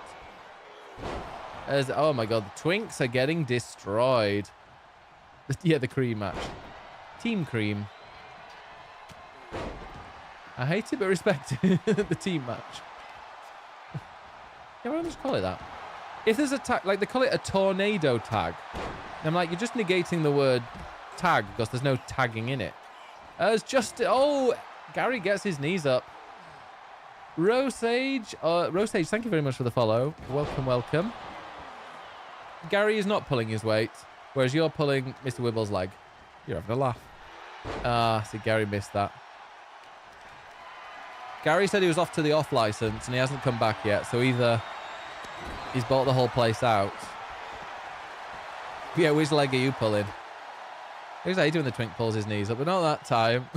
Speaker 11: Oh my God. The Twinks are getting destroyed. Yeah, the cream match. Team cream. I hate it, but respect it. The team match. Yeah, why don't they just call it that? If there's a tag, like they call it a tornado tag. And I'm like, you're just negating the word tag because there's no tagging in it. As just, Gary gets his knees up. Rosage, thank you very much for the follow. Welcome, welcome. Gary is not pulling his weight, whereas you're pulling Mr. Wibble's leg. You're having a laugh. See, Gary missed that. Gary said he was off to the off license and he hasn't come back yet. So either he's bought the whole place out. Yeah, which leg are you pulling? Here's how you doing the twink pulls his knees up, but not that time.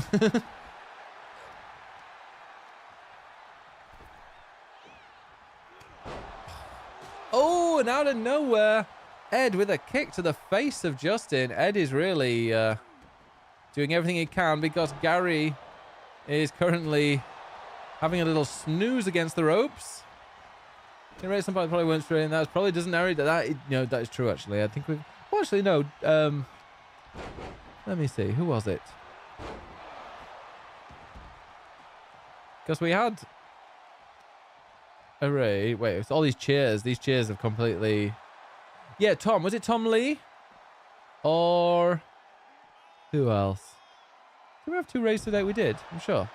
Speaker 11: Oh, and out of nowhere, Ed with a kick to the face of Justin. Ed is really doing everything he can because Gary is currently having a little snooze against the ropes. Somebody probably went straight in. That probably doesn't narrate that. That is true, actually. I think we've... Well, actually, no. Let me see. Who was it? Because we had... Array. Wait, it's all these cheers. These cheers have completely... Yeah, Tom. Was it Tom Lee? Or... Who else? Did we have 2 rays today? We did. I'm sure.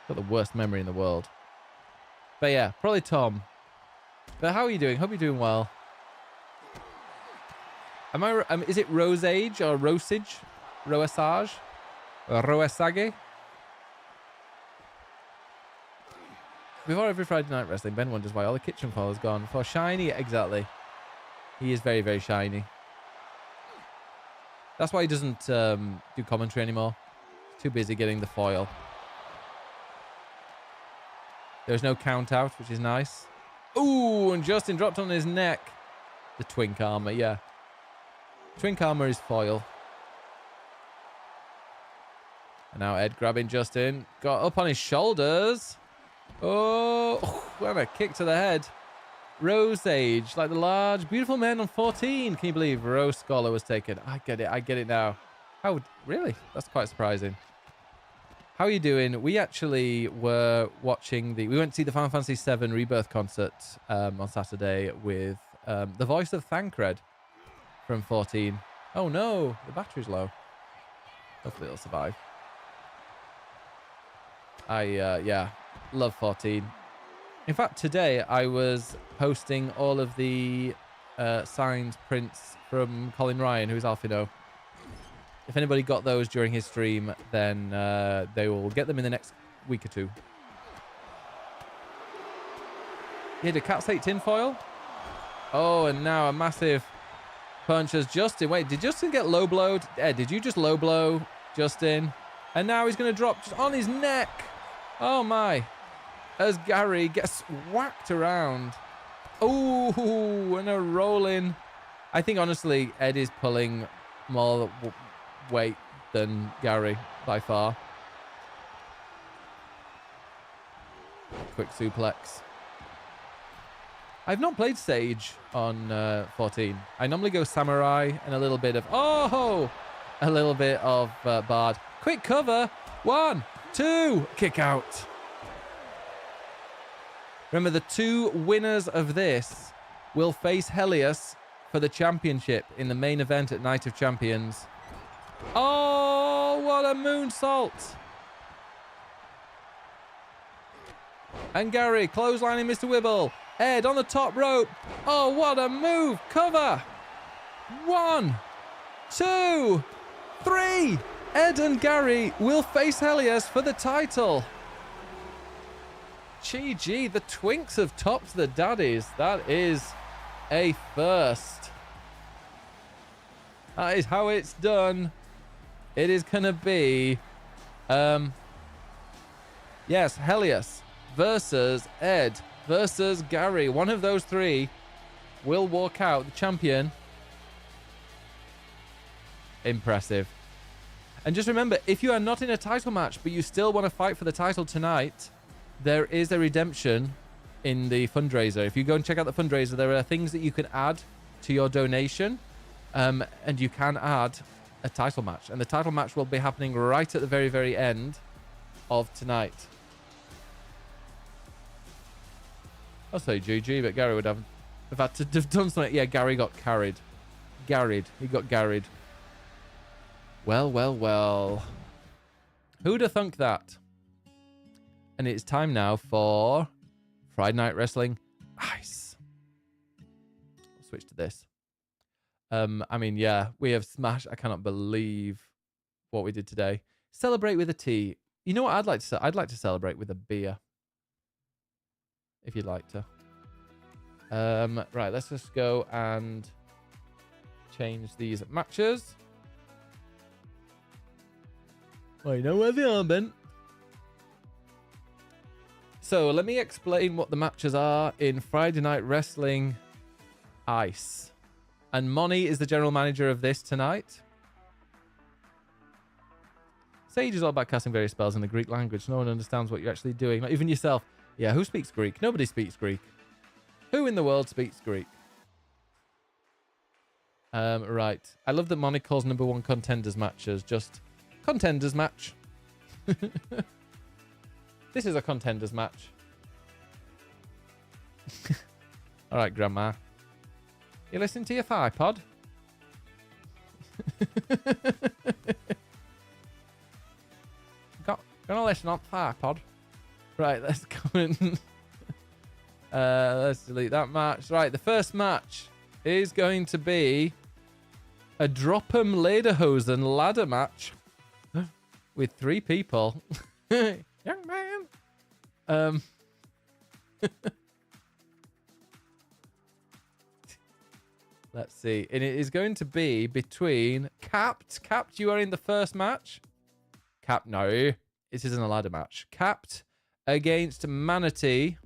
Speaker 11: Got the worst memory in the world. But yeah, probably Tom. But how are you doing? Hope you're doing well. Is it Rosage or Rosage? Roesage? Or Roesage? Before every Friday night wrestling, Ben wonders why all the kitchen foil is gone. For shiny, exactly. He is very, very shiny. That's why he doesn't do commentary anymore. He's too busy getting the foil. There's no count out, which is nice. Ooh, and Justin dropped on his neck. The twink armor, yeah. Twink armor is foil. And now Ed grabbing Justin. Got up on his shoulders. Oh, what a kick to the head. Rose Age, like the large, beautiful men on 14. Can you believe Rose Scholar was taken? I get it now. How, really? That's quite surprising. How are you doing? We actually were watching we went to see the Final Fantasy VII Rebirth concert on Saturday with the voice of Thancred from 14. Oh no, the battery's low. Hopefully it'll survive. Yeah, love 14. In fact, today I was posting all of the signed prints from Colin Ryan, who's Alfino. If anybody got those during his stream, then they will get them in the next week or two. Yeah, did Cats hate tinfoil? Oh, and now a massive punch as Justin. Wait, did Justin get low blowed? Ed, did you just low blow Justin? And now he's going to drop just on his neck. Oh my. As Gary gets whacked around. Oh, and a rolling. I think honestly, Ed is pulling more weight than Gary by far. Quick suplex. I've not played Sage on 14. I normally go Samurai and a little bit of Bard. Quick cover. 1, 2, kick out. Remember, the 2 winners of this will face Helios for the championship in the main event at Night of Champions. Oh, what a moonsault. And Gary clotheslining Mr. Wibble. Ed on the top rope. Oh, what a move. Cover. 1, 2, 3. Ed and Gary will face Helios for the title. GG, the Twinks have topped the Daddies. That is a first. That is how it's done. It is going to be, yes, Helios versus Ed versus Gary. One of those 3 will walk out the champion. Impressive. And just remember, if you are not in a title match, but you still want to fight for the title tonight, there is a redemption in the fundraiser. If you go and check out the fundraiser, there are things that you can add to your donation, and you can add a title match. And the title match will be happening right at the very, very end of tonight. I'll say GG, but Gary would have had to have done something. Yeah, Gary got carried. He got garried. Well, well, well. Who'd have thunk that? And it's time now for Friday Night Wrestling Ice. I'll switch to this. I mean, yeah, we have smashed. I cannot believe what we did today. Celebrate with a tea. You know what I'd like to? I'd like to celebrate with a beer. If you'd like to. Right, let's just go and change these matches. I know where they are, Ben. So let me explain what the matches are in Friday Night Wrestling Ice. And Moni is the general manager of this tonight. Sage is all about casting various spells in the Greek language. No one understands what you're actually doing, not even yourself. Yeah, who speaks Greek? Nobody speaks Greek. Who in the world speaks Greek? Right. I love that Moni calls #1 contenders matches just contenders match. This is a contenders match. All right, Grandma. You listening to your thigh pod? Gonna listen on thigh pod. Right, let's go and let's delete that match. Right, the first match is going to be a Drop'em Lederhosen ladder match with 3 people. Young man. Let's see. And it is going to be between Capped. Capped, you are in the first match. Capped, no. This isn't a ladder match. Capped against Manatee.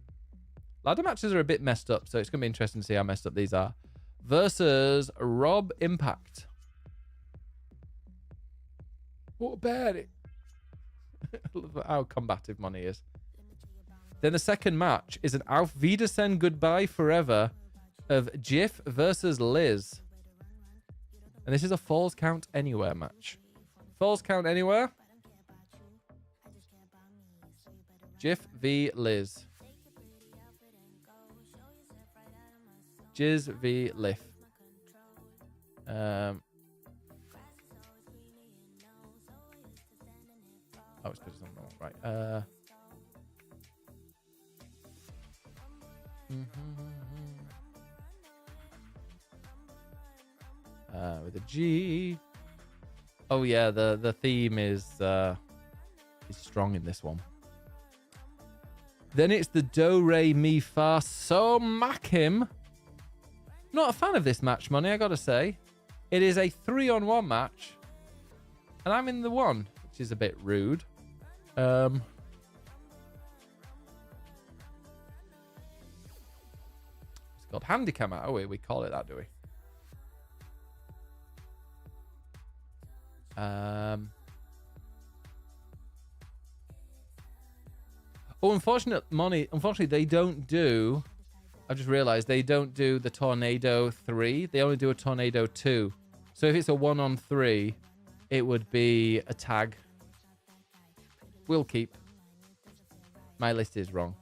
Speaker 11: Ladder matches are a bit messed up, so it's going to be interesting to see how messed up these are. Versus Rob Impact. What about it? I love how combative Money is. Then the second match is an Auf Wiedersehen Goodbye Forever of Jif versus Liz. And this is a Falls Count Anywhere match. Falls Count Anywhere. Jif v Liz. Jiz v Liff. Oh, it's because it's not normal. Right. With a G. Oh yeah, the theme is strong in this one. Then it's the Do Re Mi Fa So Mac Him. Not a fan of this match, Money, I gotta say. It is a 3-on-1 match, and I'm in the one, which is a bit rude. It's called Handicam. Oh, we call it that, do we? Oh, unfortunately, they don't do... I've just realized they don't do the Tornado 3. They only do a Tornado 2. So if it's a 1-on-3, it would be a tag. We'll keep. My list is wrong.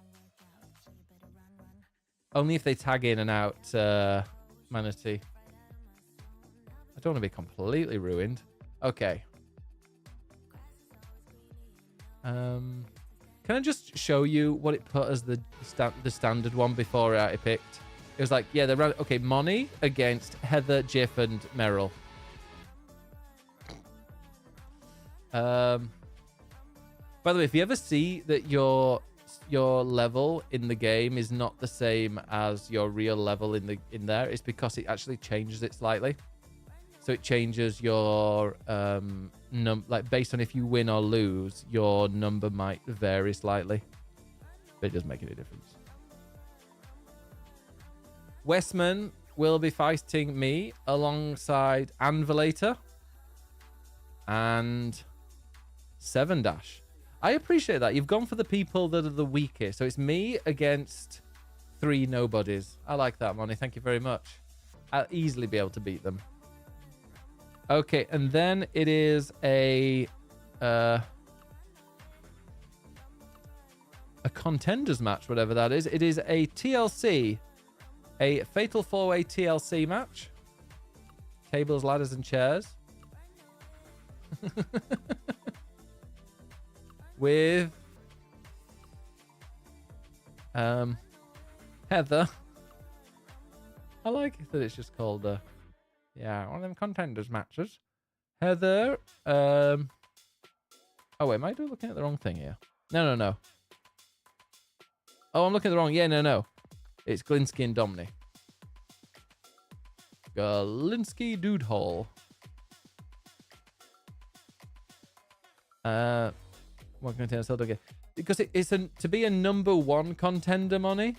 Speaker 11: Only if they tag in and out Manatee. I don't want to be completely ruined. Okay. Can I just show you what it put as the standard one before I picked? It was like, yeah, they're okay. Moni against Heather, Jif, and Meryl. By the way, if you ever see that your level in the game is not the same as your real level in there, it's because it actually changes it slightly. So it changes your like based on if you win or lose, your number might vary slightly. But it doesn't make any difference. Westman will be fighting me alongside Anvilator and 7-Dash. I appreciate that. You've gone for the people that are the weakest. So it's me against 3 nobodies. I like that, Money. Thank you very much. I'll easily be able to beat them. Okay, and then it is a contenders match, whatever that is. It is a TLC, a Fatal 4-Way TLC match. Tables, ladders, and chairs. With Heather. I like that it's just called yeah, one of them contenders matches. Heather. Oh wait, am I looking at the wrong thing here? No. Oh, I'm looking at the wrong. Yeah, no. It's Glinsky and Domney. Glinsky Dude Hall. What contender still don't get? Because it's to be a number 1 contender, Money.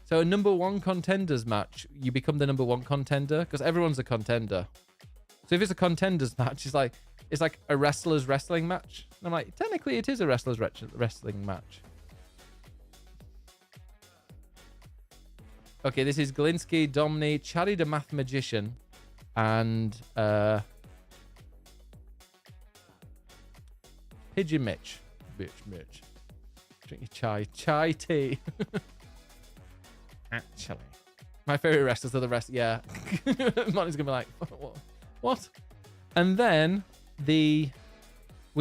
Speaker 11: So a number 1 contenders match, you become the number 1 contender because everyone's a contender. So if it's a contenders match, it's like a wrestler's wrestling match. And I'm like, technically it is a wrestler's wrestling match. Okay, this is Glinsky, Domney, Charlie the Math Magician, and Pigeon Mitch. Mitch. Drink your chai tea. Actually, my favorite wrestlers are the rest. Yeah, Monty's gonna be like, what? And then we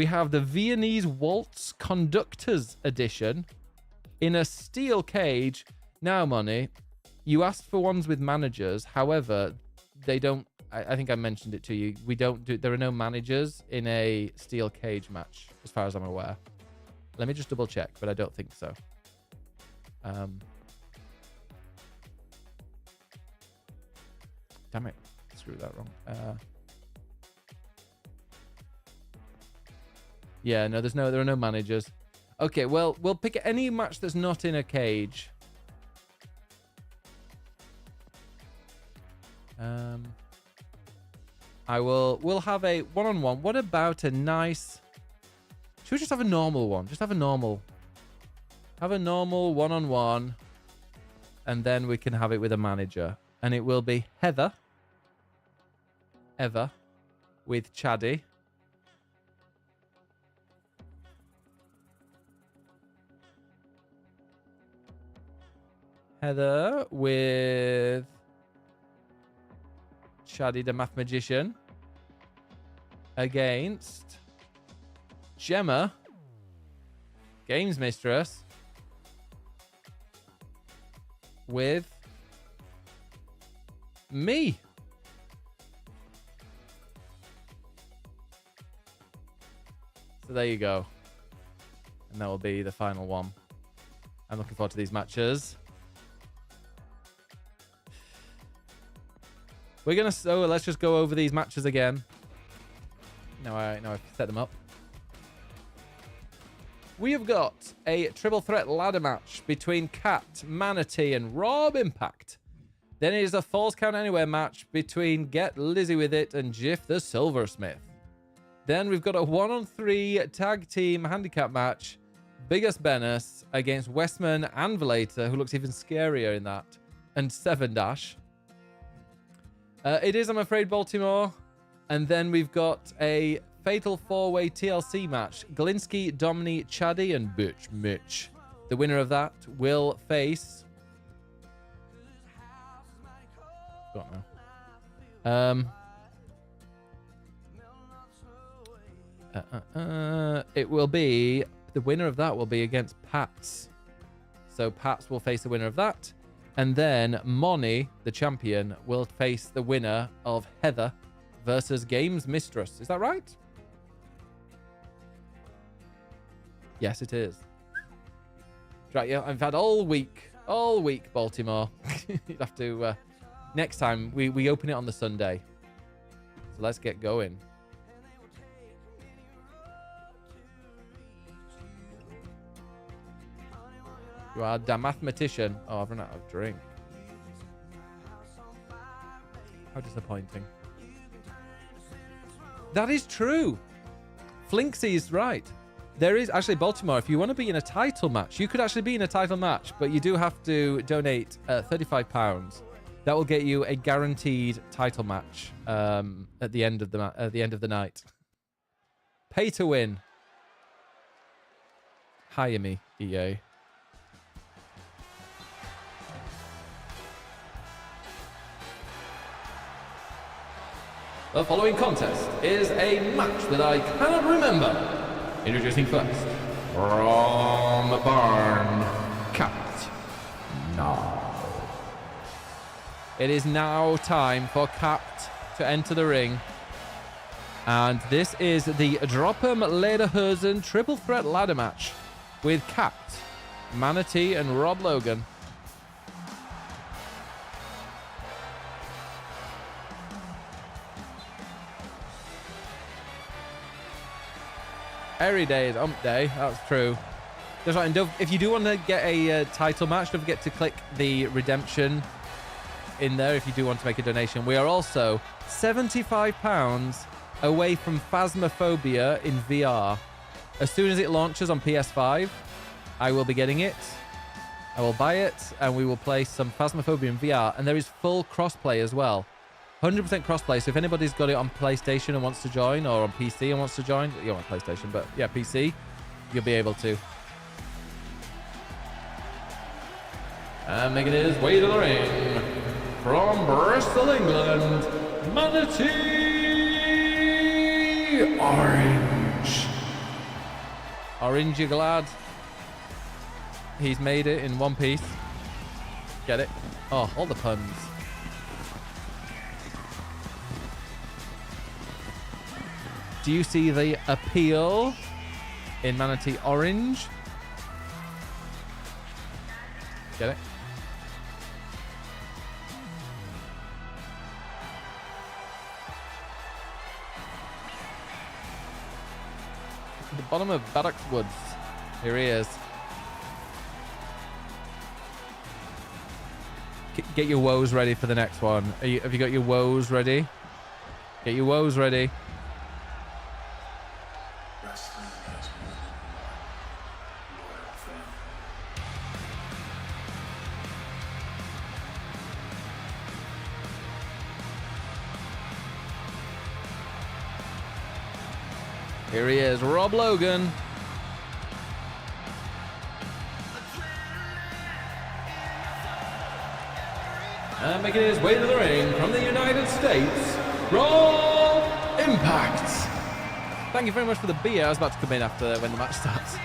Speaker 11: have the Viennese Waltz Conductors Edition in a steel cage. Now, Money, you asked for ones with managers. However, they don't. I think I mentioned it to you. We don't do. There are no managers in a steel cage match, as far as I'm aware. Let me just double check, but I don't think so. Damn it. Screwed that wrong. Yeah, no, there are no managers. Okay, well, we'll pick any match that's not in a cage. We'll have a one-on-one. What about a nice... Should we just have a normal one? Just have a normal... Have a normal one-on-one. And then we can have it with a manager. And it will be Heather. Eva. With Chaddy. Heather with Chaddy the Math Magician against Gemma, Games Mistress, with me. So there you go. And that will be the final one. I'm looking forward to these matches. So let's just go over these matches again. Now I've set them up. We have got a triple threat ladder match between Cat, Manatee, and Rob Impact. Then it is a Falls Count Anywhere match between Get Lizzie With It and Jiff the Silversmith. Then we've got a 1-on-3 tag team handicap match. Biggest Bennis against Westman and Valator, who looks even scarier in that, and Seven Dash. It is, I'm afraid, Baltimore. And then we've got a fatal 4-way TLC match. Galinsky, Domini, Chaddy, and Butch Mitch. The winner of that will face... Got now. It will be... The winner of that will be against Pats. So Pats will face the winner of that. And then Moni, the champion, will face the winner of Heather versus Games Mistress. Is that right? Yes, it is. Right, yeah, I've had all week, Baltimore. You'd have to... next time, we open it on the Sunday. So let's get going. You are the mathematician. Oh, I've run out of drink. How disappointing. That is true. Flinksy is right. There is actually, Baltimore, if you want to be in a title match, you could actually be in a title match, but you do have to donate £35. That will get you a guaranteed title match at the end of the night. Pay to win. Hire me, EA. The following contest is a match that I cannot remember. Introducing first, from Barn, Cat. Now. It is now time for Cat to enter the ring. And this is the Drop'em Lederhosen triple threat ladder match with Cat, Manatee, and Rob Logan. Every day is ump day. That's true. That's right. And if you do want to get a title match, don't forget to click the redemption in there if you do want to make a donation. We are also £75 away from Phasmophobia in VR. As soon as it launches on PS5, I will be getting it. I will buy it, and we will play some Phasmophobia in VR. And there is full crossplay as well. 100% crossplay, so if anybody's got it on PlayStation and wants to join, or on PC and wants to join, you're on PlayStation, but yeah, PC, you'll be able to. And making his way to the ring, from Bristol, England, Manatee Orange. Orange, you glad? He's made it in one piece. Get it? Oh, all the puns. Do you see the appeal in Manatee Orange? Get it? The bottom of Buttocks Woods. Here he is. Get your woes ready for the next one. Have you got your woes ready? Get your woes ready. Here he is, Rob Logan. And making his way to the ring from the United States, Rob Impact. Thank you very much for the beer. I was about to come in after when the match starts.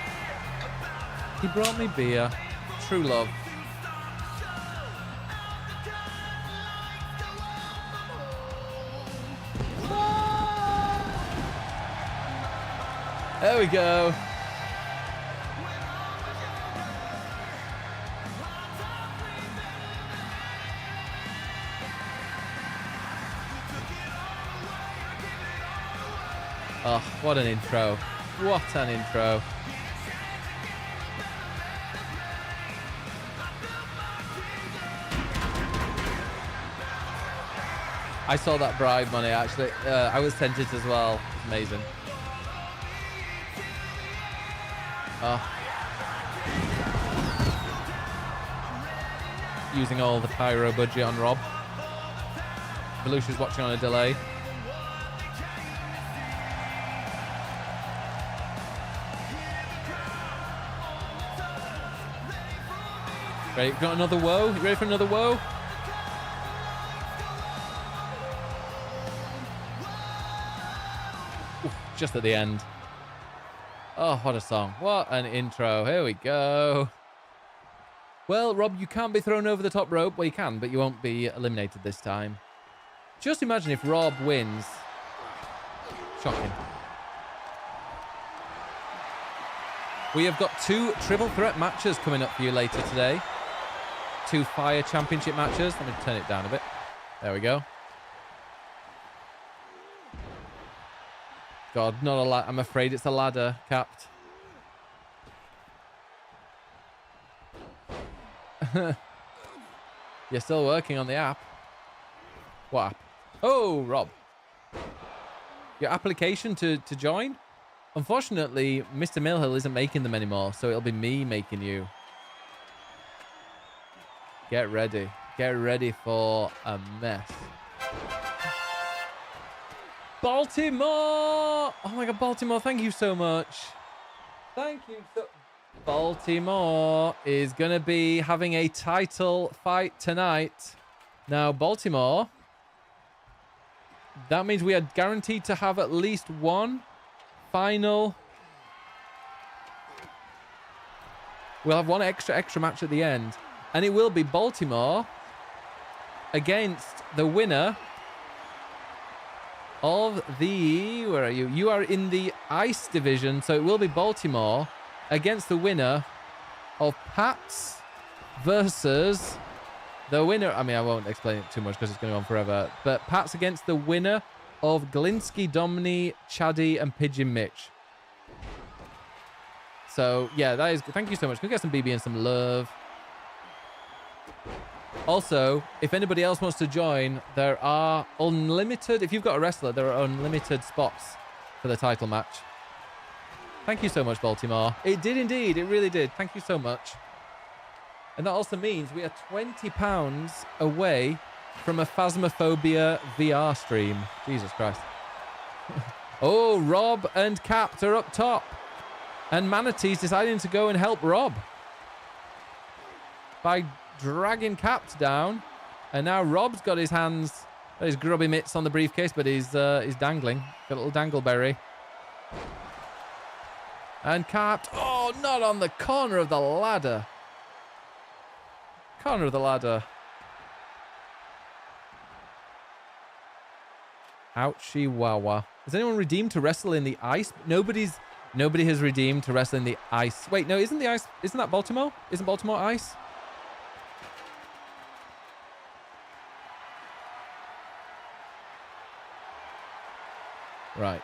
Speaker 11: He brought me beer. True love. There we go. Oh, what an intro. What an intro. I saw that bribe money, actually. I was tempted as well. It's amazing. Oh. Using all the pyro budget on Rob. Belusha's watching on a delay. Ready? Got another woe? You ready for another woe? Oof, just at the end. Oh, what a song. What an intro. Here we go. Well, Rob, you can't be thrown over the top rope. Well, you can, but you won't be eliminated this time. Just imagine if Rob wins. Shocking. We have got 2 triple threat matches coming up for you later today. 2 Fire Championship matches. Let me turn it down a bit. There we go. God, not a ladder. I'm afraid it's a ladder, Capped. You're still working on the app. What app? Oh, Rob. Your application to join? Unfortunately, Mr. Millhill isn't making them anymore, so it'll be me making you. Get ready. Get ready for a mess. Baltimore! Oh my God, Baltimore, thank you so much. Thank you so... Baltimore is going to be having a title fight tonight. Now, Baltimore, that means we are guaranteed to have at least one final. We'll have one extra match at the end. And it will be Baltimore against the winner of the... Where are you? You are in the Ice division, so it will be Baltimore against the winner of Pats versus the winner... I mean, I won't explain it too much because it's going to go on forever. But Pats against the winner of Glinsky, Domini, Chaddy, and Pigeon Mitch. So, yeah, that is... Thank you so much. Can we get some BB and some love? Also, if anybody else wants to join, there are unlimited... If you've got a wrestler, there are unlimited spots for the title match. Thank you so much, Baltimore. It did indeed. It really did. Thank you so much. And that also means we are £20 away from a Phasmophobia VR stream. Jesus Christ. Oh, Rob and Capt are up top. And Manatee's deciding to go and help Rob by dragging Capt down. And now Rob's got his hands, his grubby mitts on the briefcase, but he's dangling. Got a little dangleberry. And Capt, oh, not on the corner of the ladder. Corner of the ladder. Ouchie wawa. Has anyone redeemed to wrestle in the ice? Nobody has redeemed to wrestle in the ice. Wait, no, isn't that Baltimore? Isn't Baltimore ice? Right.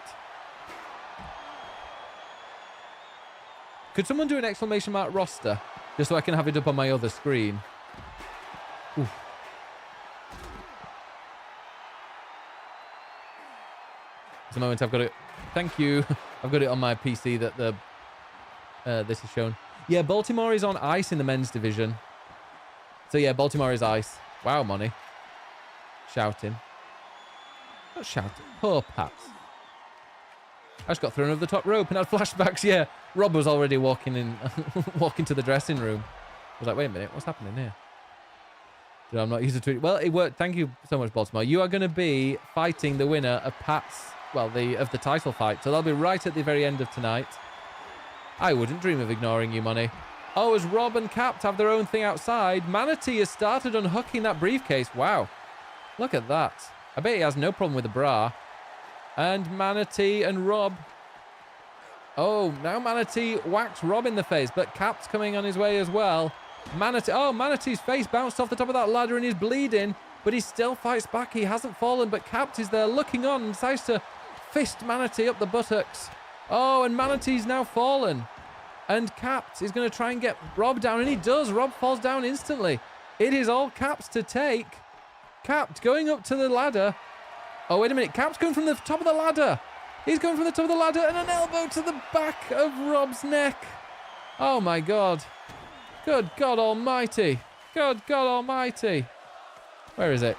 Speaker 11: Could someone do an exclamation mark roster? Just so I can have it up on my other screen. Oof. At the moment I've got it. Thank you. I've got it on my PC that this is shown. Yeah, Baltimore is on ice in the men's division. So yeah, Baltimore is ice. Wow, money. Shouting. Not shouting. Poor Pats. I just got thrown over the top rope and had flashbacks. Yeah, Rob was already walking to the dressing room. I was like, wait a minute, what's happening here? Dude, I'm not used to it. Well, it worked. Thank you so much, Baltimore. You are going to be fighting the winner of Pat's, well, of the title fight. So they'll be right at the very end of tonight. I wouldn't dream of ignoring you, Money. Oh, as Rob and Cap have their own thing outside, Manatee has started unhooking that briefcase. Wow. Look at that. I bet he has no problem with the bra. And Manatee and Rob. Oh, now Manatee whacks Rob in the face, but Cap's coming on his way as well. Manatee's face bounced off the top of that ladder and he's bleeding, but he still fights back. He hasn't fallen, but Capt is there looking on and decides to fist Manatee up the buttocks. Oh, and Manatee's now fallen. And Capt is going to try and get Rob down, and he does. Rob falls down instantly. It is all Cap's to take. Capt going up to the ladder. Oh, wait a minute. Cap's going from the top of the ladder. He's going from the top of the ladder and an elbow to the back of Rob's neck. Oh, my God. Good God almighty. Good God almighty. Where is it?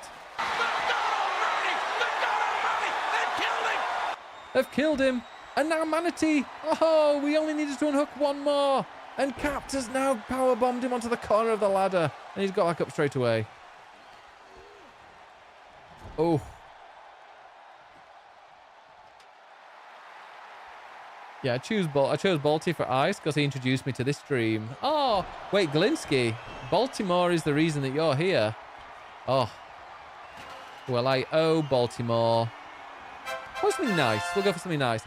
Speaker 11: They've killed him. And now Manatee. Oh, we only needed to unhook one more. And Capt has now powerbombed him onto the corner of the ladder. And he's got back up straight away. Oh. Yeah, I chose Balti for ice because he introduced me to this stream. Oh, wait, Glinsky. Baltimore is the reason that you're here. Oh. Well, I owe Baltimore. What's something nice? We'll go for something nice.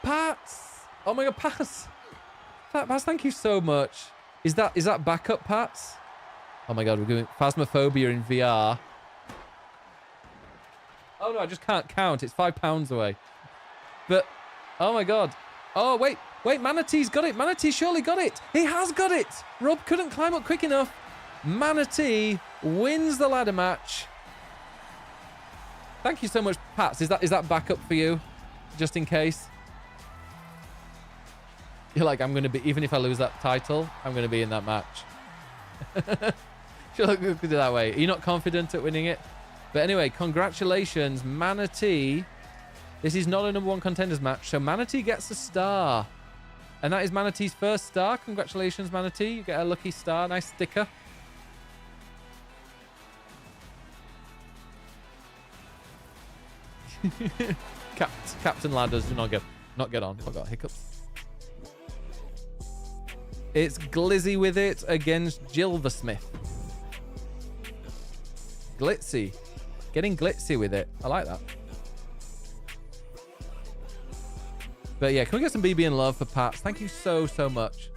Speaker 11: Pats. Oh my God, Pats. Pats, thank you so much. Is that backup Pats? Oh my God, we're doing Phasmophobia in VR. Oh no, I just can't count. It's £5 away. But, oh my God. Oh, wait, Manatee's got it. Manatee surely got it. He has got it. Rob couldn't climb up quick enough. Manatee wins the ladder match. Thank you so much, Pats. Is that backup for you? Just in case? You're like, I'm going to be, even if I lose that title, I'm going to be in that match. Sure, look good that way. Are you not confident at winning it? But anyway, congratulations, Manatee. This is not a #1 contenders match, so Manatee gets a star. And that is Manatee's first star. Congratulations, Manatee. You get a lucky star. Nice sticker. Captain Ladders do not get on. I got hiccups. It's Glizzy with it against Gilversmith. Glitzy. Getting glitzy with it. I like that. But yeah, can we get some BB and love for Pats? Thank you so much.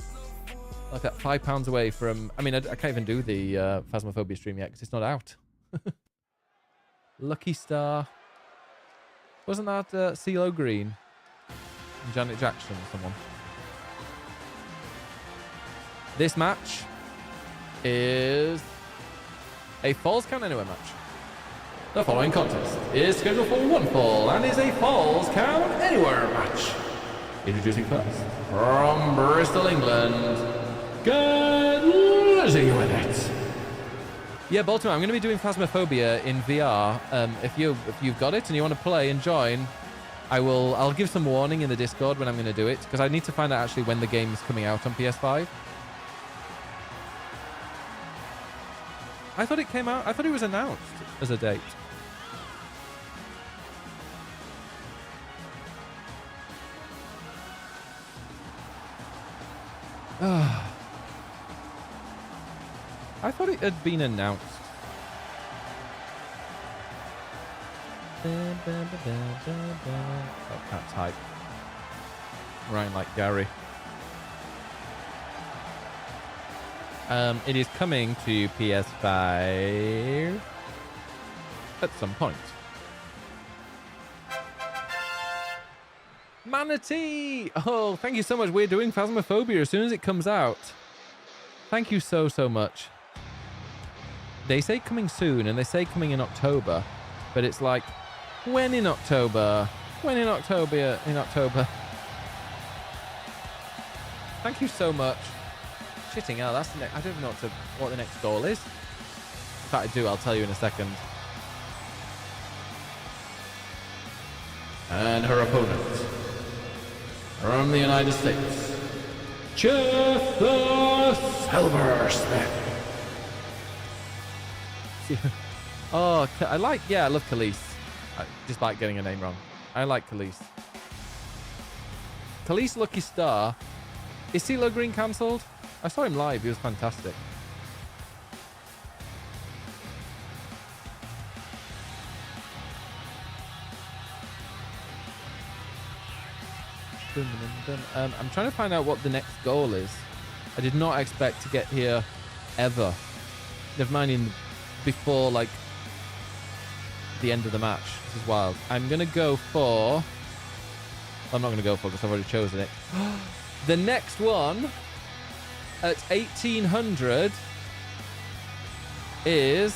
Speaker 11: Like that, £5 away from... I mean, I can't even do the Phasmophobia stream yet because it's not out. Lucky star. Wasn't that CeeLo Green? And Janet Jackson or someone? This match is a Falls Count Anywhere match. The following contest is scheduled for one fall and is a Falls Count Anywhere match. Introducing first, from Bristol, England, get Lizzie with it. Yeah, Baltimore, I'm going to be doing Phasmophobia in VR. If you've got it and you want to play and join, I'll give some warning in the Discord when I'm going to do it, because I need to find out actually when the game is coming out on PS5. I thought it came out. I thought it was announced as a date. I thought it had been announced. Oh, that's hype. Ryan like Gary. It is coming to PS5 at some point. Manatee! Oh, thank you so much. We're doing Phasmophobia as soon as it comes out. Thank you so much. They say coming soon, and they say coming in October, but it's like, when in October? When in October? In October. Thank you so much. Shitting hell, that's the next. I don't even know what the next goal is. If I do, I'll tell you in a second. And her opponent, from the United States, Jeff the Silversmith. Oh, I love Khalees. Despite getting a name wrong. I like Khalees. Khalees Lucky Star. Is CeeLo Green cancelled? I saw him live. He was fantastic. I'm trying to find out what the next goal is. I did not expect to get here ever. Never mind before like the end of the match. This is wild. I'm gonna go for. I'm not gonna go for because I've already chosen it. The next one at 1800 is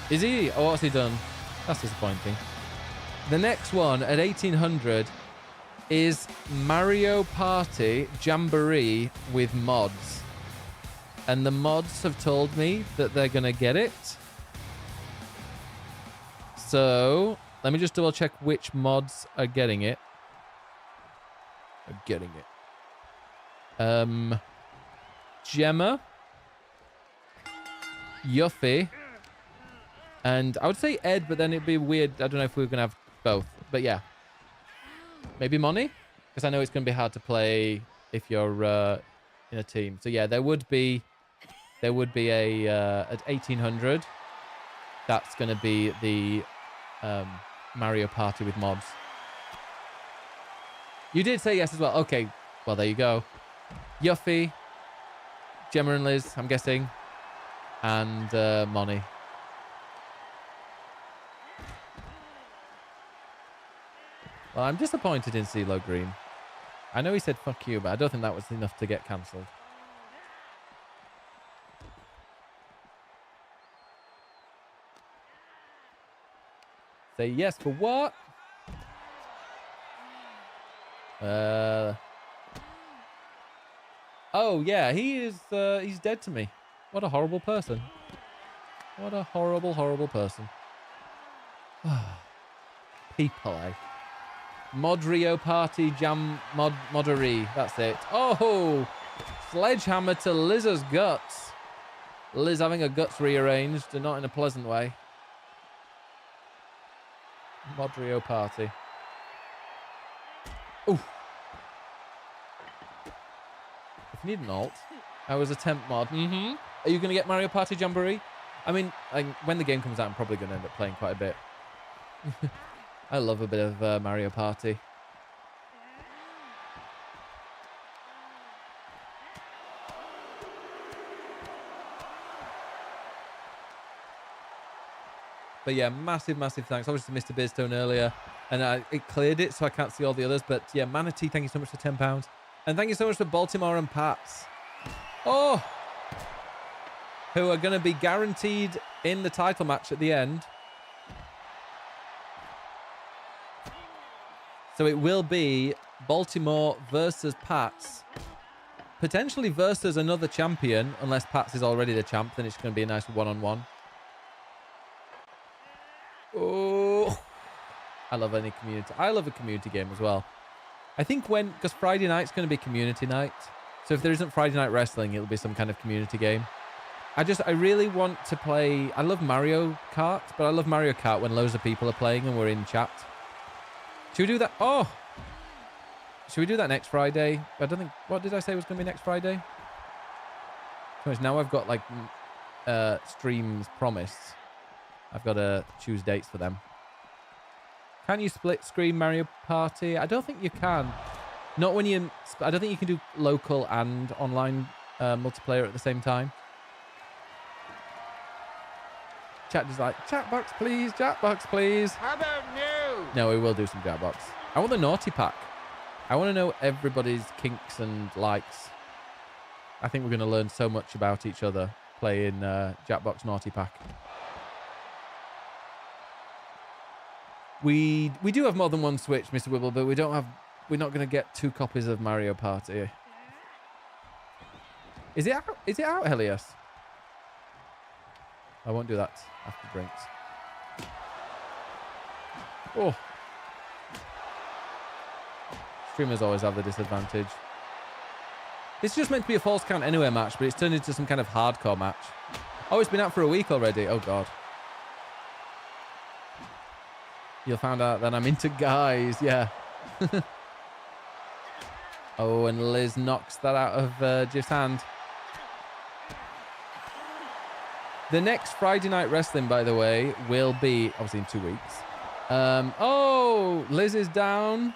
Speaker 11: he? Oh, what's he done? That's disappointing. The next one at 1800 is Mario Party Jamboree with mods. And the mods have told me that they're going to get it. So, let me just double check which mods are getting it. Gemma, Yuffie, and I would say Ed, but then it'd be weird. I don't know if we were going to have both. But yeah. Maybe Moni? Because I know it's going to be hard to play if you're in a team. So yeah, there would be a at 1800. That's going to be the Mario Party with mods. You did say yes as well. Okay, well there you go. Yuffie, Gemma and Liz, I'm guessing, and Moni. Well, I'm disappointed in CeeLo Green. I know he said fuck you, but I don't think that was enough to get cancelled. Say yes for what? Oh, yeah, he is, he's dead to me. What a horrible person. What a horrible, horrible person. People, eh? Modrio Party Jam Moddery. That's it. Oh! Sledgehammer to Liz's guts. Liz having her guts rearranged and not in a pleasant way. Modrio Party. Ooh. If you need an alt, I was a temp mod. Are you going to get Mario Party Jamboree? I mean, when the game comes out, I'm probably going to end up playing quite a bit. I love a bit of Mario Party. But yeah, massive, massive thanks. Obviously, Mr. Biztone earlier. And it cleared it, so I can't see all the others. But yeah, Manatee, thank you so much for £10. And thank you so much for Baltimore and Pats. Oh! Who are going to be guaranteed in the title match at the end. So it will be Baltimore versus Pats. Potentially versus another champion, unless Pats is already the champ, then it's going to be a nice one-on-one. Oh, I love any community. I love a community game as well. I think because Friday night's going to be community night. So if there isn't Friday Night Wrestling, it'll be some kind of community game. I really want to play. I love Mario Kart, but I love Mario Kart when loads of people are playing and we're in chat. Should we do that? Oh! Should we do that next Friday? I don't think... What did I say was going to be next Friday? Now I've got, like, streams promised. I've got to choose dates for them. Can you split screen Mario Party? I don't think you can. Not when you... I don't think you can do local and online multiplayer at the same time. Chat is like, chat box please, chat box please.
Speaker 17: How about no?
Speaker 11: No, we will do some chat box. I want the naughty pack. I want to know everybody's kinks and likes. I think we're going to learn so much about each other playing Jackbox Naughty Pack. We do have more than one Switch, Mr. Wibble, but we're not going to get 2 copies of Mario Party. Is it out? Is it out, Helios? I won't do that after drinks. Streamers always have the disadvantage. It's just meant to be a false count anywhere match, but it's turned into some kind of hardcore match. Oh, it's been out for a week already. Oh, God. You'll find out that I'm into guys. Yeah. Oh, and Liz knocks that out of Jeff's hand. The next Friday Night Wrestling, by the way, will be obviously in 2 weeks. Oh, Liz is down.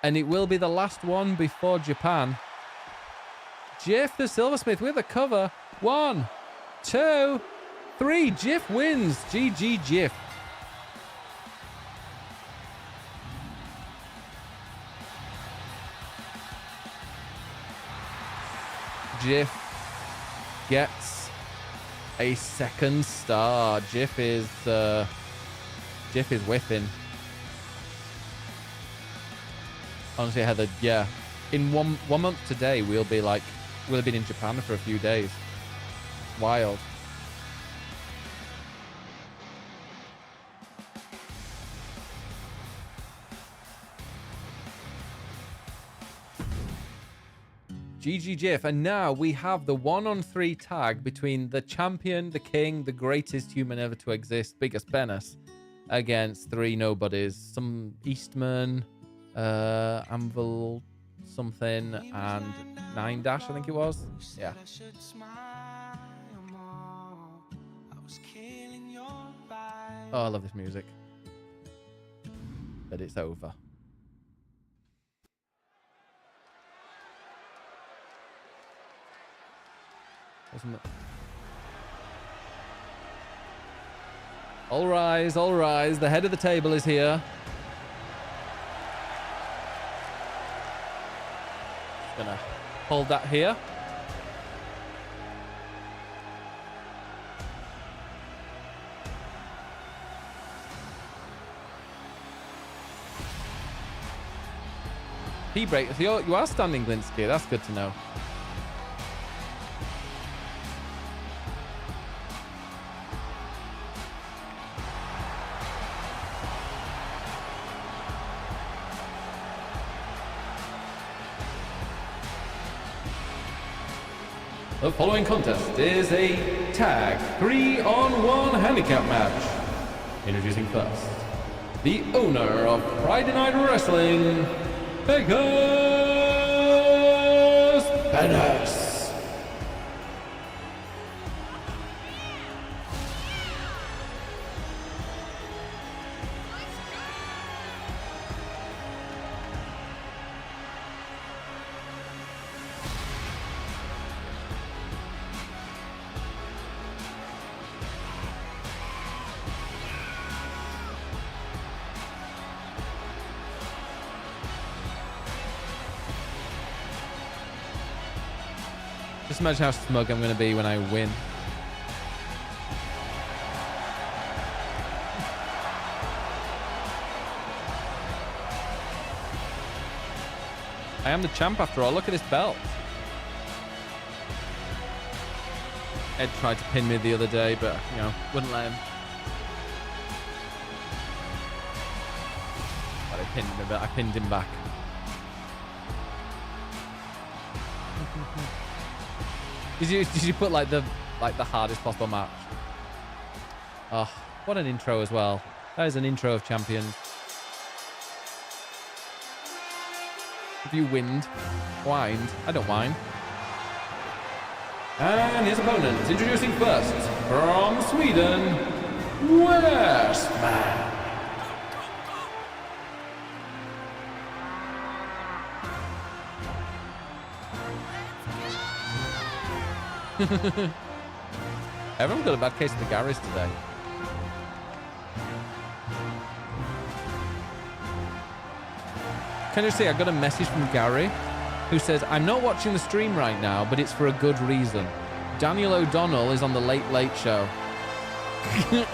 Speaker 11: And it will be the last one before Japan. Jeff the Silversmith with a cover. 1, 2, 3. Jeff wins. GG Jeff. Jeff gets a second star. Jeff is whipping. Honestly, Heather, yeah. In one month today, we'll have been in Japan for a few days. Wild. GG Jeff, and now we have the 1-on-3 tag between the champion, the king, the greatest human ever to exist, Biggest Bennis, against 3 nobodies. Some Eastman, Anvil something, and 9 Dash, I think it was. Yeah. Oh, I love this music. But it's over. Isn't it? All rise, all rise. The head of the table is here. Just gonna hold that here. P-break. So you are standing, Glinsky. That's good to know. The following contest is a tag 3-on-1 handicap match. Introducing first, the owner of Friday Night Wrestling, Biggest Bennis. Just imagine how smug I'm going to be when I win. I am the champ after all. Look at this belt. Ed tried to pin me the other day, but, you know, wouldn't let him. But I pinned him back. Did you put like the hardest possible match? Oh, what an intro as well. That is an intro of champions. If you whined, I don't whine. And his opponent, introducing first from Sweden, Westman. Everyone's got a bad case of the Garys today. Can you see, I got a message from Gary who says, I'm not watching the stream right now, but it's for a good reason. Daniel O'Donnell is on the Late Late Show. So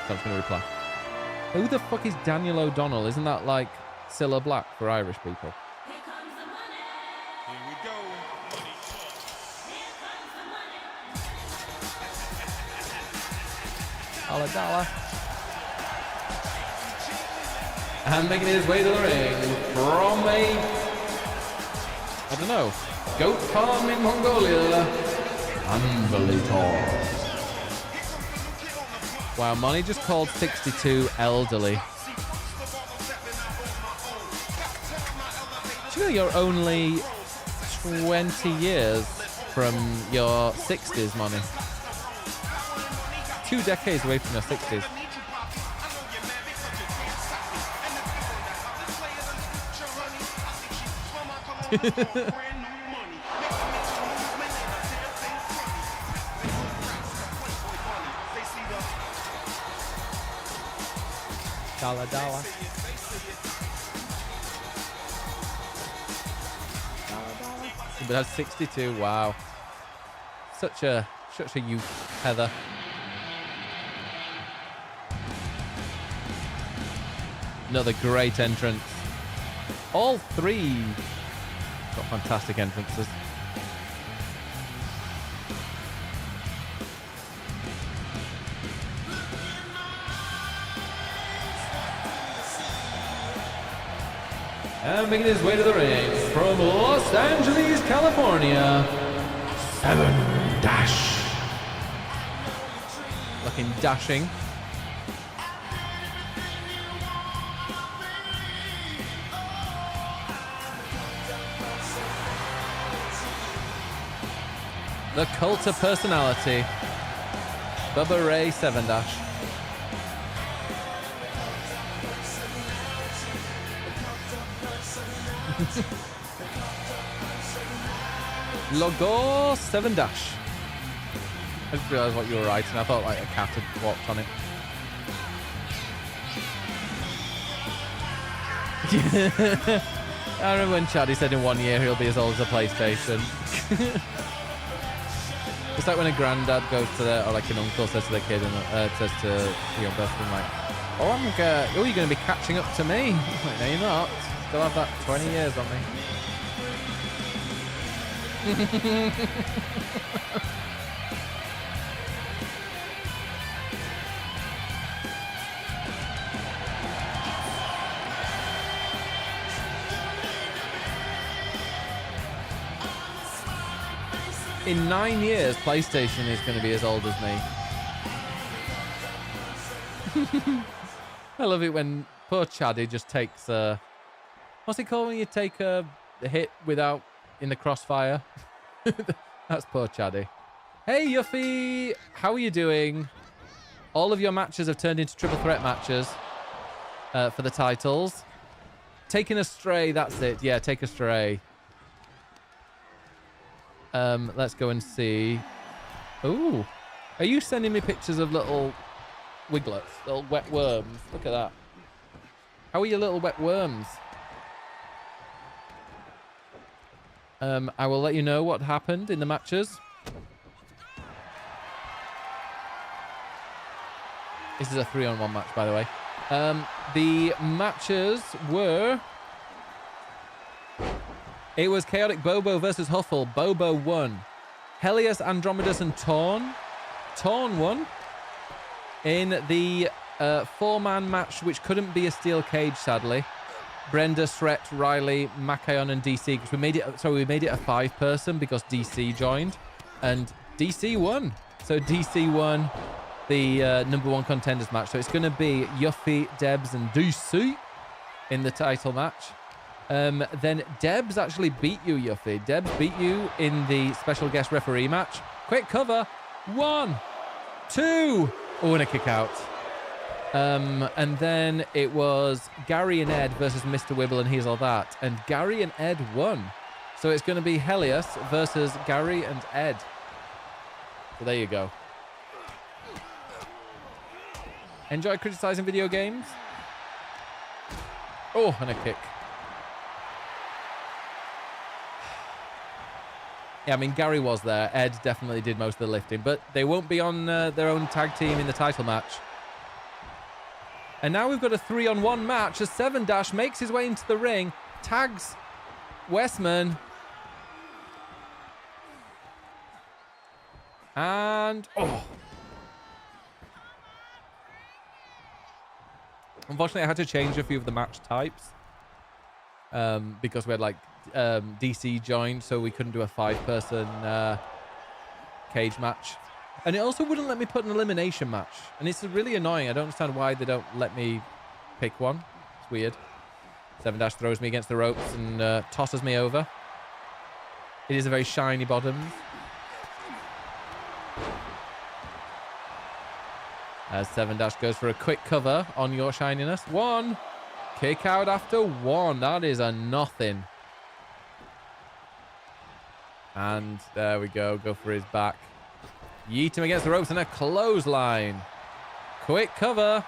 Speaker 11: I'm just going to reply. Who the fuck is Daniel O'Donnell? Isn't that like Cilla Black for Irish people? $1. And making his way to the ring from a, I don't know, goat farm in Mongolia, Unbelievable. Wow, Money just called 62 elderly. Do you know you're only 20 years from your 60s, Money? 2 decades away from your 60s. Dollar. But that's 62. Wow. Such a youth, Heather. Another great entrance. All 3 got fantastic entrances. And making his way to the ring from Los Angeles, California, 7-Dash. Looking dashing. The cult of personality, Bubba Ray 7-Dash. Logo 7-Dash. I just realised what you were writing. I thought like a cat had walked on it. I remember when Chaddy said in 1 year he'll be as old as a PlayStation. It's like when a granddad goes to their, or like an uncle says to their kid and says to the young person like, oh, you're going to be catching up to me. I'm like, no, you're not. Still have that 20 years on me. In 9 years, PlayStation is going to be as old as me. I love it when poor Chaddy just takes what's it called when you take a hit without in the crossfire? That's poor Chaddy. Hey, Yuffie! How are you doing? All of your matches have turned into triple threat matches for the titles. Taking a stray, that's it. Yeah, take a stray. Let's go and see. Ooh. Are you sending me pictures of little wiglets? Little wet worms? Look at that. How are your little wet worms? I will let you know what happened in the matches. This is a 3-on-1 match, by the way. The matches were... It was Chaotic Bobo versus Huffle. Bobo won. Helios, Andromedus, and Torn. Torn won in the 4-man match, which couldn't be a steel cage, sadly. Brenda, Sret, Riley, Macayon, and DC. Because we made it a 5-person because DC joined, and DC won. So DC won the #1 contenders match. So it's going to be Yuffie, Debs, and DC in the title match. Then Debs actually beat you, Yuffie. Debs beat you in the special guest referee match. Quick cover. 1, 2. Oh, and a kick out. And then it was Gary and Ed versus Mr. Wibble and He's All That. And Gary and Ed won. So it's going to be Helios versus Gary and Ed. So there you go. Enjoy criticizing video games? Oh, and a kick. Yeah, I mean, Gary was there. Ed definitely did most of the lifting. But they won't be on their own tag team in the title match. And now we've got a 3-on-1 match as 7-Dash makes his way into the ring, tags Westman. And... oh. Unfortunately, I had to change a few of the match types because we had like DC joined, so we couldn't do a 5-person cage match. And it also wouldn't let me put an elimination match. And it's really annoying. I don't understand why they don't let me pick one. It's weird. 7 throws me against the ropes and tosses me over. It is a very shiny bottom. As 7 goes for a quick cover on your shininess. 1. Kick out after 1. That is a nothing. And there we go. Go for his back. Yeet him against the ropes and a clothesline. Quick cover.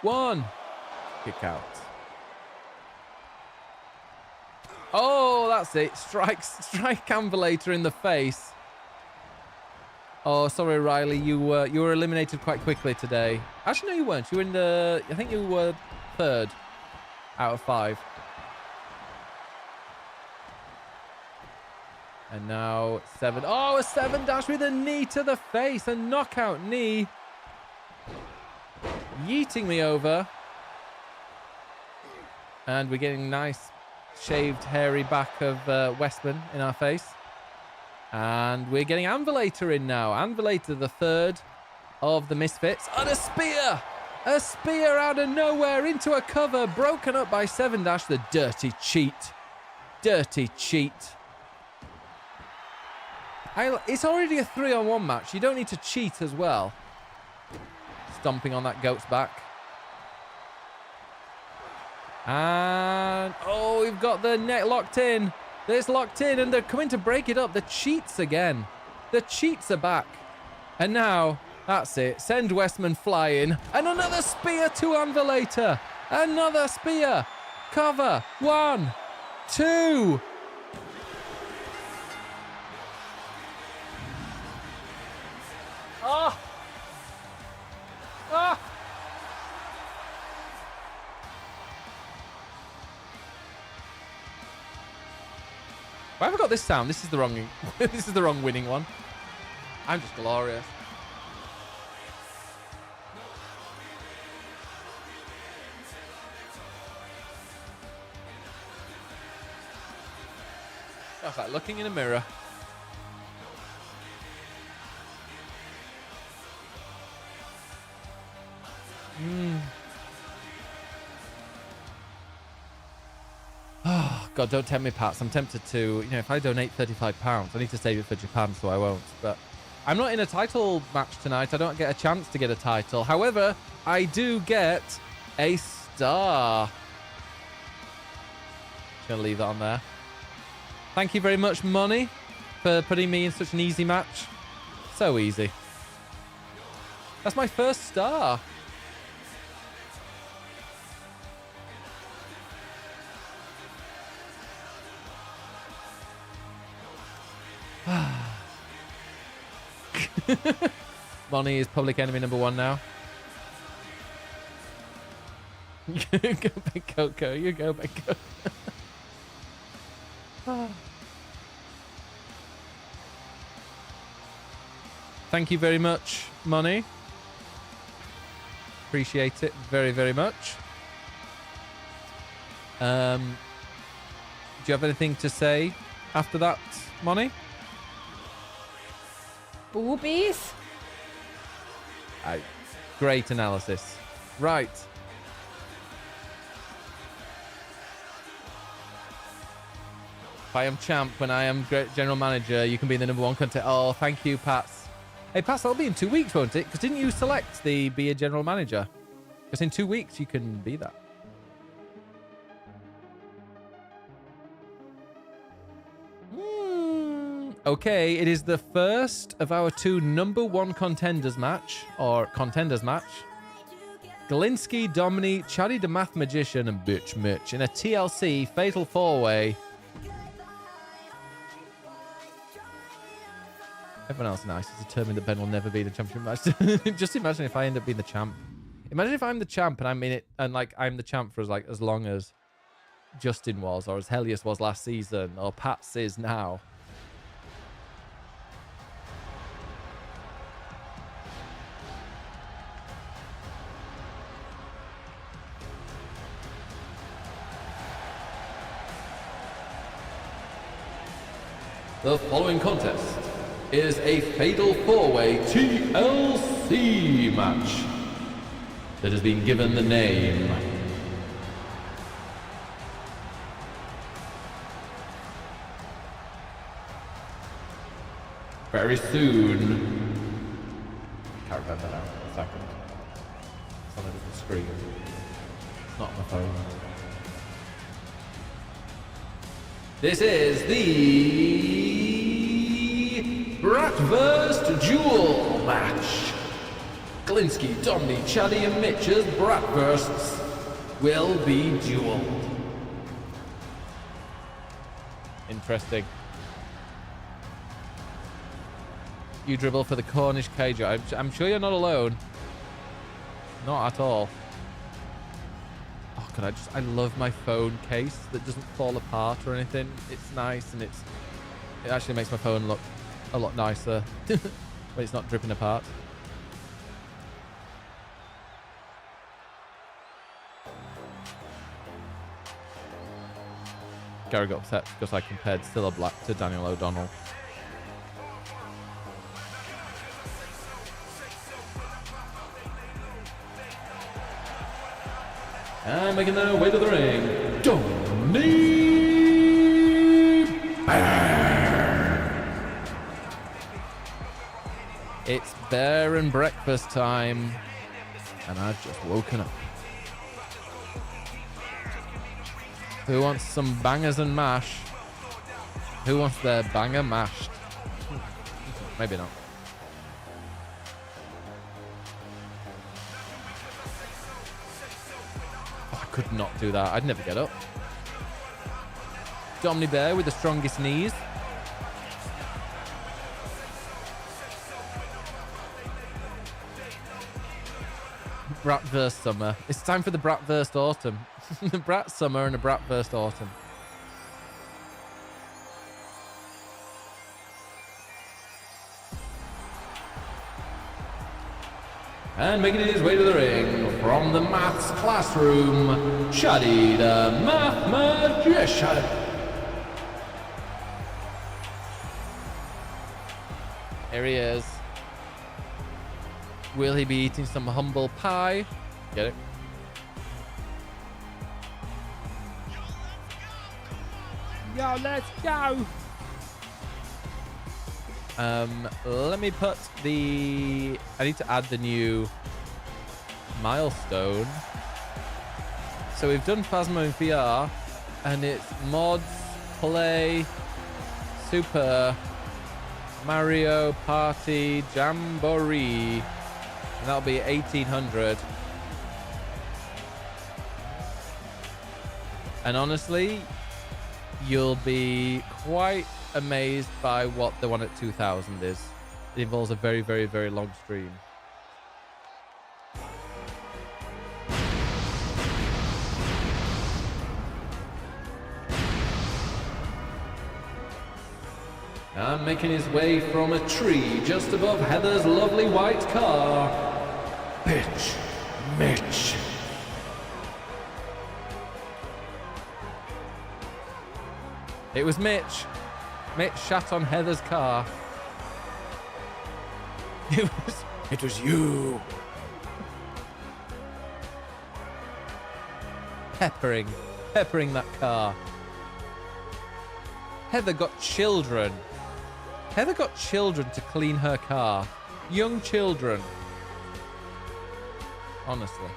Speaker 11: 1. Kick out. Oh, that's it. Strike Ambulator in the face. Oh, sorry, Riley. You were eliminated quite quickly today. Actually, no, you weren't. You were in the... I think you were 3rd out of 5. And now 7. Oh, a 7 with a knee to the face. A knockout knee. Yeeting me over. And we're getting nice shaved, hairy back of Westman in our face. And we're getting Ambulator in now. Ambulator, the 3rd of the Misfits. And a spear! A spear out of nowhere into a cover. Broken up by 7 the dirty cheat. Dirty cheat. It's already a 3-on-1 match. You don't need to cheat as well. Stomping on that goat's back. And... oh, we've got the neck locked in. It's locked in and they're coming to break it up. The cheats again. The cheats are back. And now, that's it. Send Westman flying. And another spear to Ambulator. Another spear. Cover. 1, 2. Oh. Ah. Why have I got this sound? This is the wrong. This is the wrong winning one. I'm just glorious. That's like looking in a mirror. Oh, God, don't tempt me, Pats. I'm tempted to, if I donate £35, I need to save it for Japan, so I won't. But I'm not in a title match tonight. I don't get a chance to get a title. However, I do get a star. Just going to leave that on there. Thank you very much, Money, for putting me in such an easy match. So easy. That's my first star. Bonnie is public enemy number 1 now. You go Big Coco. You go Big Coco. Thank you very much, Money. Appreciate it very, very much. Do you have anything to say after that, Money?
Speaker 14: Boobies.
Speaker 11: Great analysis. Right. If I am champ when I am general manager, you can be the number 1 contender. Oh, thank you, Pats. Hey, Pats, that'll be in 2 weeks, won't it? Because didn't you select the be a general manager? Because in 2 weeks, you can be that. Okay, it is the first of our 2 number 1 contenders match, or contenders match. Galinsky, Domini, Chaddy the Math Magician, and Bitch Mitch in a TLC Fatal 4-Way. Everyone else nice is determined that Ben will never be in a championship match. Just imagine if I end up being the champ. Imagine if I'm the champ and I'm in it, and like I'm the champ for as long as Justin was, or as Helios was last season, or Pats is now. The following contest is a Fatal 4-Way TLC match that has been given the name Very Soon. Can't remember now. A second. It's on a different screen. It's not on my phone. This is the Bratwurst Duel match. Glinsky, Domney, Chaddy and Mitch's Bratwursts will be duelled. Interesting. You dribble for the Cornish cage. I'm sure you're not alone. Not at all. Oh, I love my phone case that doesn't fall apart or anything. It's nice and it actually makes my phone look a lot nicer when it's not dripping apart. Gary got upset because I compared Cilla Black to Daniel O'Donnell. And making their way to the ring, Domney Bear. It's bear and breakfast time, and I've just woken up. Who wants some bangers and mash? Who wants their banger mashed? Maybe not. Could not do that. I'd never get up. Domney Bear with the strongest knees. Bratwurst summer. It's time for the Bratwurst autumn. The Brat summer and the Bratwurst autumn. And making his way to the ring from the maths classroom, Chaddy the Math Magician. Here he is. Will he be eating some humble pie? Get it? Yo, let's go! Let me put I need to add the new milestone. So we've done Phasmo in VR, and it's mods, play, Super Mario Party Jamboree, and that'll be 1800. And honestly, you'll be quite amazed by what the one at 2000 is. It involves a very, very, very long stream. And making his way from a tree just above Heather's lovely white car, Bitch Mitch. It was Mitch. Mitch shat on Heather's car. It was you. Peppering that car. Heather got children. Heather got children to clean her car. Young children. Honestly.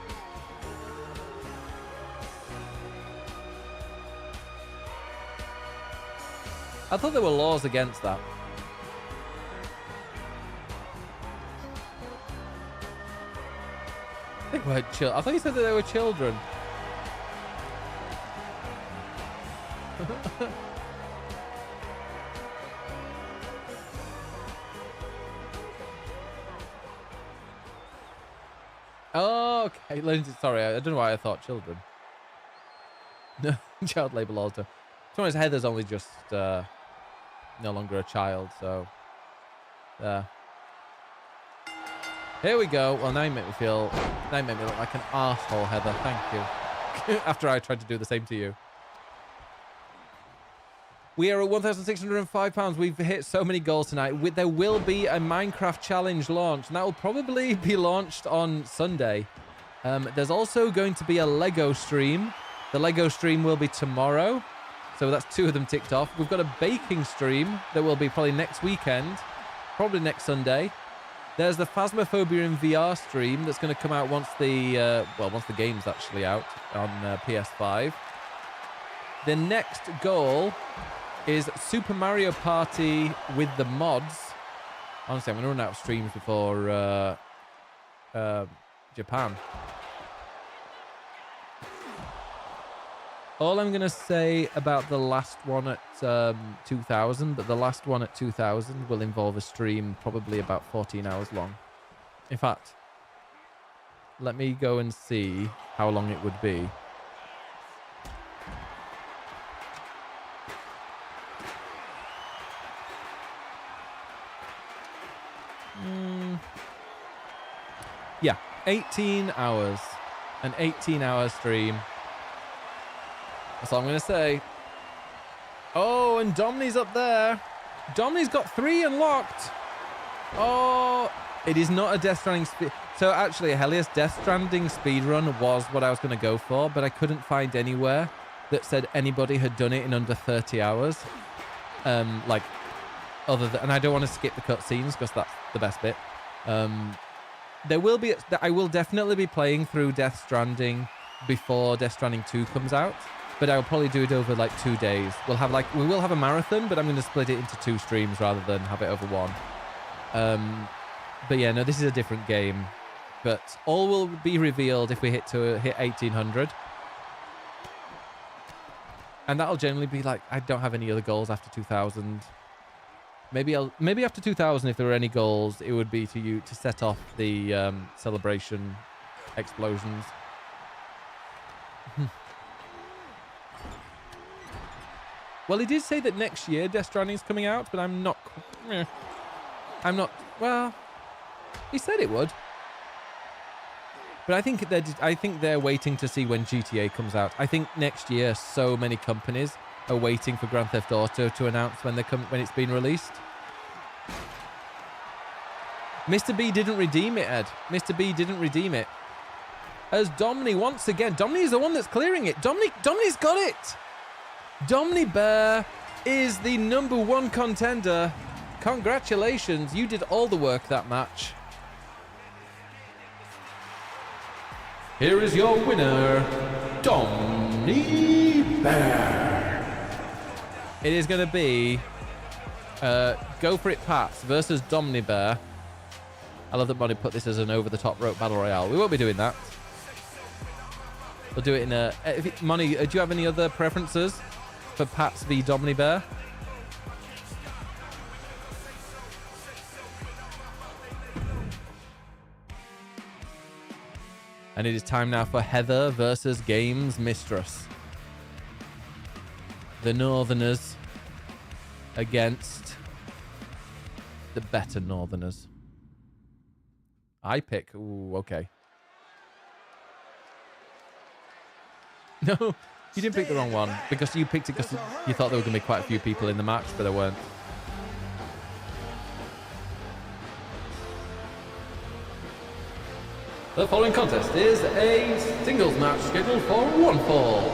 Speaker 11: I thought there were laws against that. They weren't I thought you said that they were children. Oh, okay. Sorry, I don't know why I thought children. No, child labour laws. To be honest, Heather's only just no longer a child, so there. Here we go. Well, now you make me look like an arsehole, Heather. Thank you. After I tried to do the same to you. We are at £1,605. We've hit so many goals tonight. There will be a Minecraft challenge launch, and that will probably be launched on Sunday. There's also going to be a Lego stream. The Lego stream will be tomorrow. So that's 2 of them ticked off. We've got a baking stream that will be probably next weekend, probably next Sunday. There's the Phasmophobia in VR stream that's going to come out once the game's actually out on PS5. The next goal is Super Mario Party with the mods. Honestly, I'm going to run out of streams before Japan. All I'm going to say about the last one at 2000, but the last one at 2000 will involve a stream probably about 14 hours long. In fact, let me go and see how long it would be. Yeah, 18 hours. An 18-hour stream. That's all I'm going to say. Oh, and Domini's up there. Domini's got 3 unlocked. Oh, it is not a Death Stranding speed. So actually, Helios, Death Stranding speedrun was what I was going to go for, but I couldn't find anywhere that said anybody had done it in under 30 hours. Like, other than, and I don't want to skip the cutscenes because that's the best bit. There will be, I will definitely be playing through Death Stranding before Death Stranding 2 comes out. But I'll probably do it over like 2 days. We will have a marathon, but I'm going to split it into 2 streams rather than have it over 1. But yeah, no, this is a different game. But all will be revealed if we hit 1800. And that'll generally be like, I don't have any other goals after 2000. Maybe after 2000, if there were any goals, it would be to set off the celebration explosions. Well, he did say that next year Death Stranding is coming out, but I'm not. Well, he said it would, but I think they're waiting to see when GTA comes out. I think next year, so many companies are waiting for Grand Theft Auto to announce when it's been released. Mr. B didn't redeem it, Ed. Mr. B didn't redeem it. As Domini once again, Domini is the one that's clearing it. Domini's got it. Domini Bear is the #1 contender. Congratulations, you did all the work that match. Here is your winner, Domini Bear. It is going to be Go For It Pats versus Domini Bear. I love that Bonnie put this as an over-the-top rope battle royale. We won't be doing that. We'll do it in a... Moni, do you have any other preferences for Pats v Domini Bear? And it is time now for Heather versus Games Mistress. The Northerners against the better Northerners. I pick... Ooh, okay. No, you didn't pick the wrong one. Because you picked it because you thought there were going to be quite a few people in the match, but there weren't. The following contest is a singles match scheduled for one fall.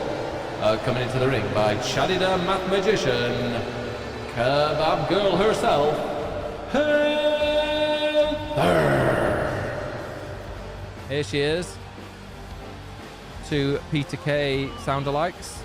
Speaker 11: Coming into the ring by Chadida Math Magician, Kebab Girl herself, Heather. Here she is. 2 Peter K sound-alikes.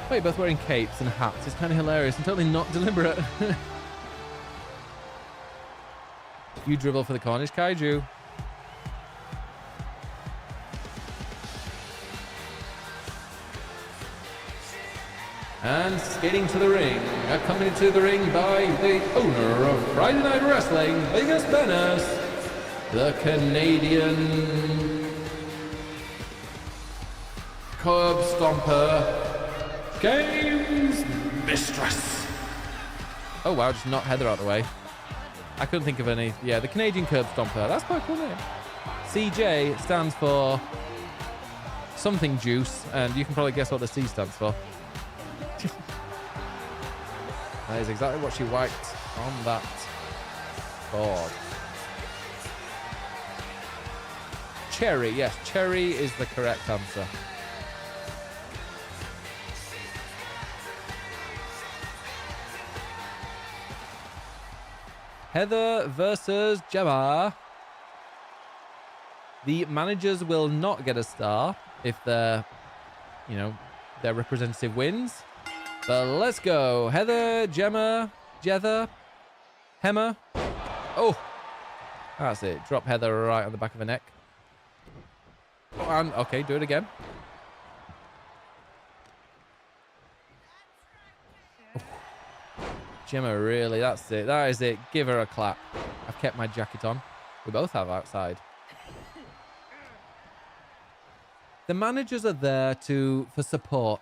Speaker 11: Wait, both wearing capes and hats. It's kind of hilarious and totally not deliberate. You dribble for the Cornish Kaiju. And skating to the ring, accompanied to the ring by the owner of Friday Night Wrestling, Vegas Venice, the Canadian Curb Stomper. Games Mistress. Oh, wow. Just knocked Heather out of the way. I couldn't think of any. Yeah, the Canadian Curb Stomper. That's quite a cool name. CJ stands for something juice, and you can probably guess what the C stands for. That is exactly what she wiped on that board. Cherry. Yes, cherry is the correct answer. Heather versus Gemma. The managers will not get a star if their representative wins. But let's go. Heather, Gemma, Jether, Hemmer. Oh, that's it. Drop Heather right on the back of her neck. Oh, and okay, do it again. Oh. Gemma, really, that's it. That is it. Give her a clap. I've kept my jacket on. We both have outside. The managers are there for support.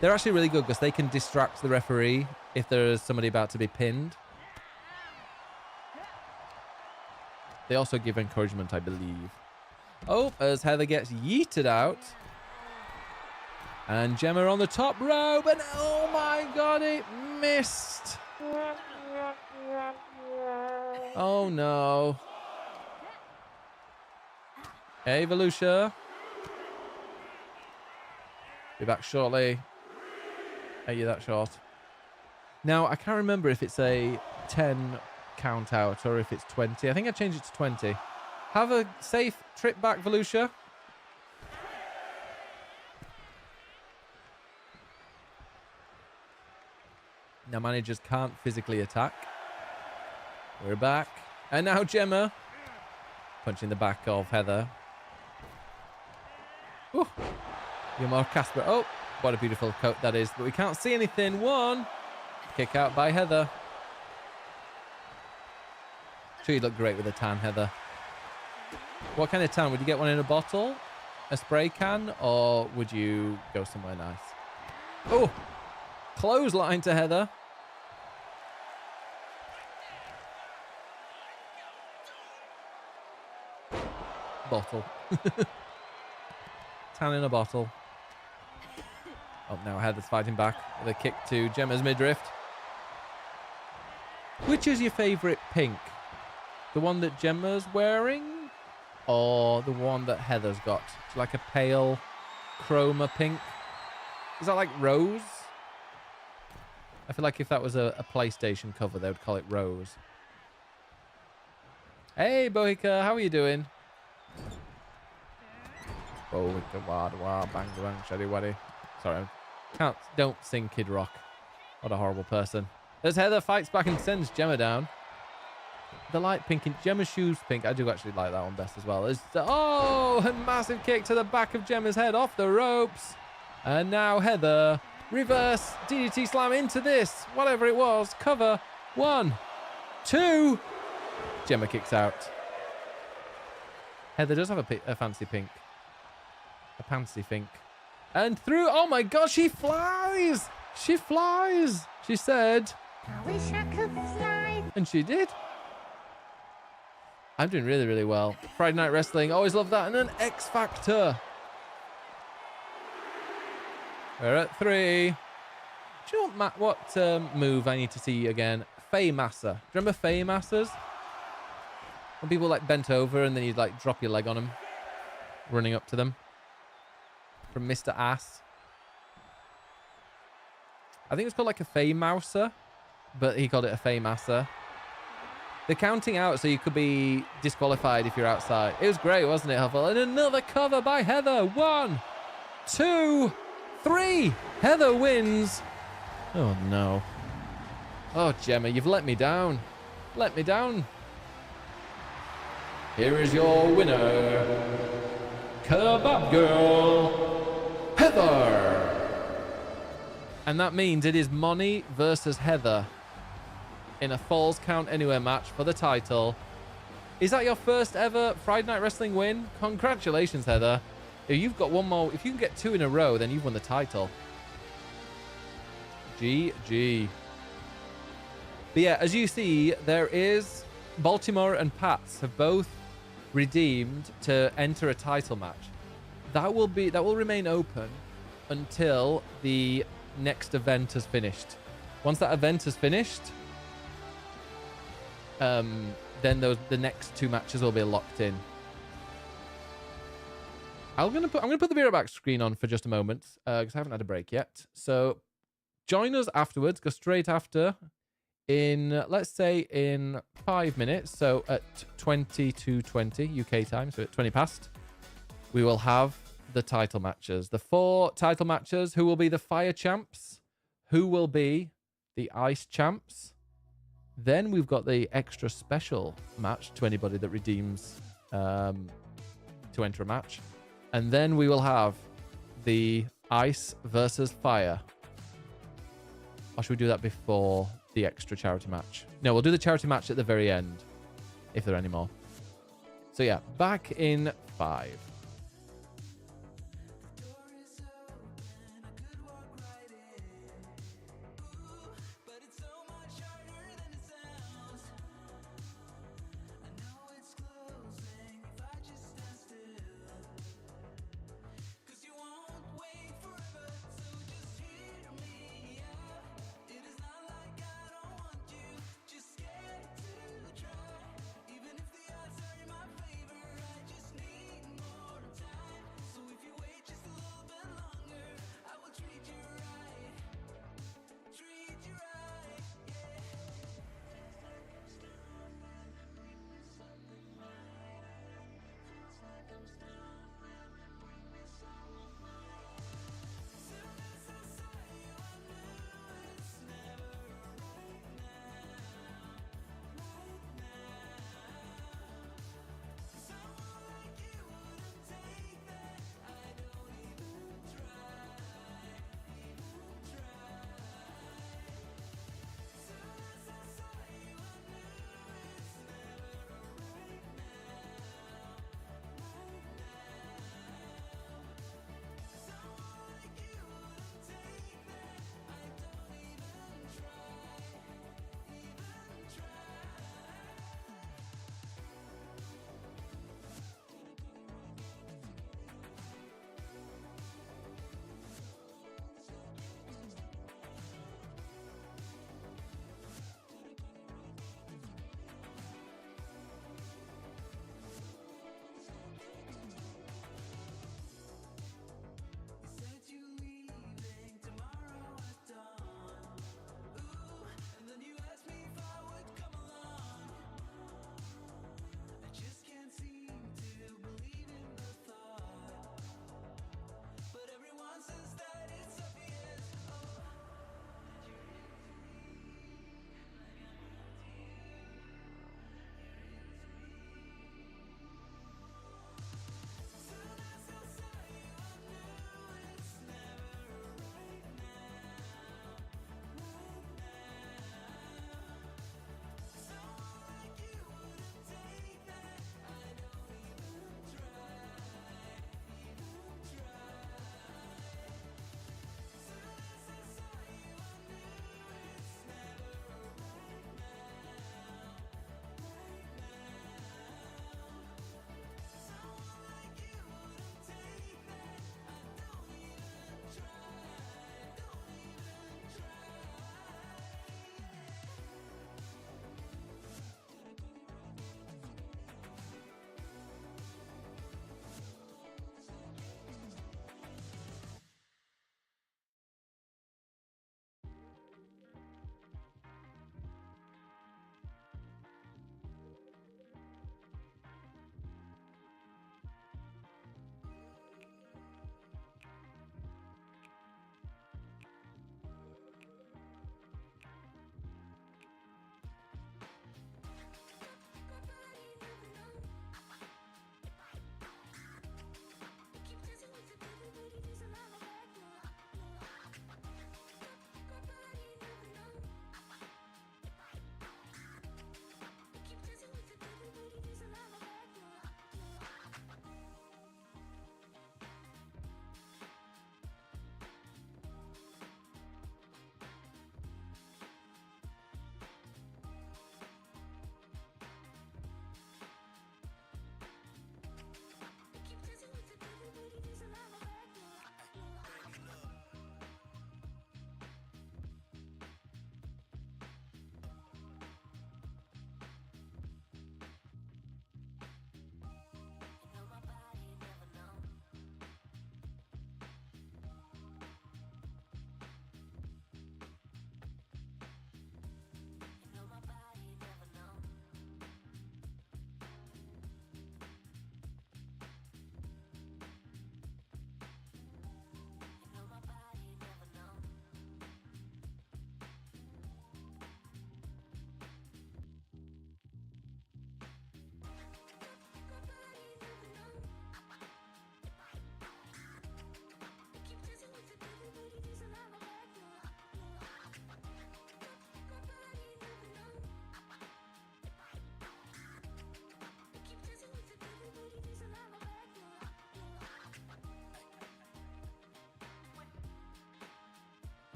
Speaker 11: They're actually really good because they can distract the referee if there's somebody about to be pinned. They also give encouragement, I believe. Oh, as Heather gets yeeted out. And Gemma on the top rope. And oh my God, it missed. Oh no. Hey, Volusia. Be back shortly. Are you that short? Now, I can't remember if it's a 10 count out or if it's 20. I think I changed it to 20. Have a safe trip back, Volusia. Now, managers can't physically attack. We're back. And now Gemma. Punching the back of Heather. Ooh. You're more Casper. Oh, what a beautiful coat that is. But we can't see anything. One. Kick out by Heather. Sure, you look great with a tan, Heather. What kind of tan? Would you get one in a bottle? A spray can? Or would you go somewhere nice? Oh, clothesline to Heather. Bottle. Tan in a bottle. Oh, now Heather's fighting back with a kick to Gemma's midriff. Which is your favourite pink? The one that Gemma's wearing? Or the one that Heather's got? It's like a pale chroma pink. Is that like rose? I feel like if that was a PlayStation cover, they would call it rose. Hey, Bohica, how are you doing? Bohica, wad, wad, bang, bang, shaddy, waddy. Sorry, don't sing Kid Rock. What a horrible person. As Heather fights back and sends Gemma down. The light pink in Gemma's shoes pink. I do actually like that one best as well. Oh, a massive kick to the back of Gemma's head off the ropes. And now Heather. Reverse DDT slam into this. Whatever it was. Cover. 1, 2. Gemma kicks out. Heather does have a fancy pink. A pantsy pink. And through. Oh my God, she flies. She flies. She said.
Speaker 9: I wish I could fly.
Speaker 11: And she did. I'm doing really, really well. Friday Night Wrestling. Always love that. And an X Factor. We're at 3. Do you know what move I need to see again? Fey Massa. Do you remember Fey Massas? When people like bent over and then you'd like drop your leg on them. Running up to them. From Mr. Ass. I think it's called like a Fey Mouser. But he called it a Fey Massa. They're counting out so you could be disqualified if you're outside. It was great, wasn't it, Huffle? And another cover by Heather. 1, 2, 3. Heather wins. Oh, no. Oh, Gemma, you've let me down. Let me down. Here is your winner. Kebab Girl, Heather. And that means it is Moni versus Heather in a Falls Count Anywhere match for the title. Is that your first ever Friday Night Wrestling win? Congratulations, Heather. If you've got one more, if you can get 2 in a row, then you've won the title. GG. But yeah, as you see, there is Baltimore and Pats have both redeemed to enter a title match. That will remain open until the next event has finished. Once that event is finished, then the next 2 matches will be locked in. I'm gonna put the Beer Back screen on for just a moment because I haven't had a break yet. So join us afterwards. Go straight after in, let's say, in 5 minutes. So at 22:20 UK time, so at 20 past, we will have the title matches. The 4 title matches. Who will be the Fire champs? Who will be the Ice champs? Then we've got the extra special match to anybody that redeems to enter a match. And then we will have the Ice versus Fire. Or should we do that before the extra charity match? No, we'll do the charity match at the very end, if there are any more. So yeah, back in 5.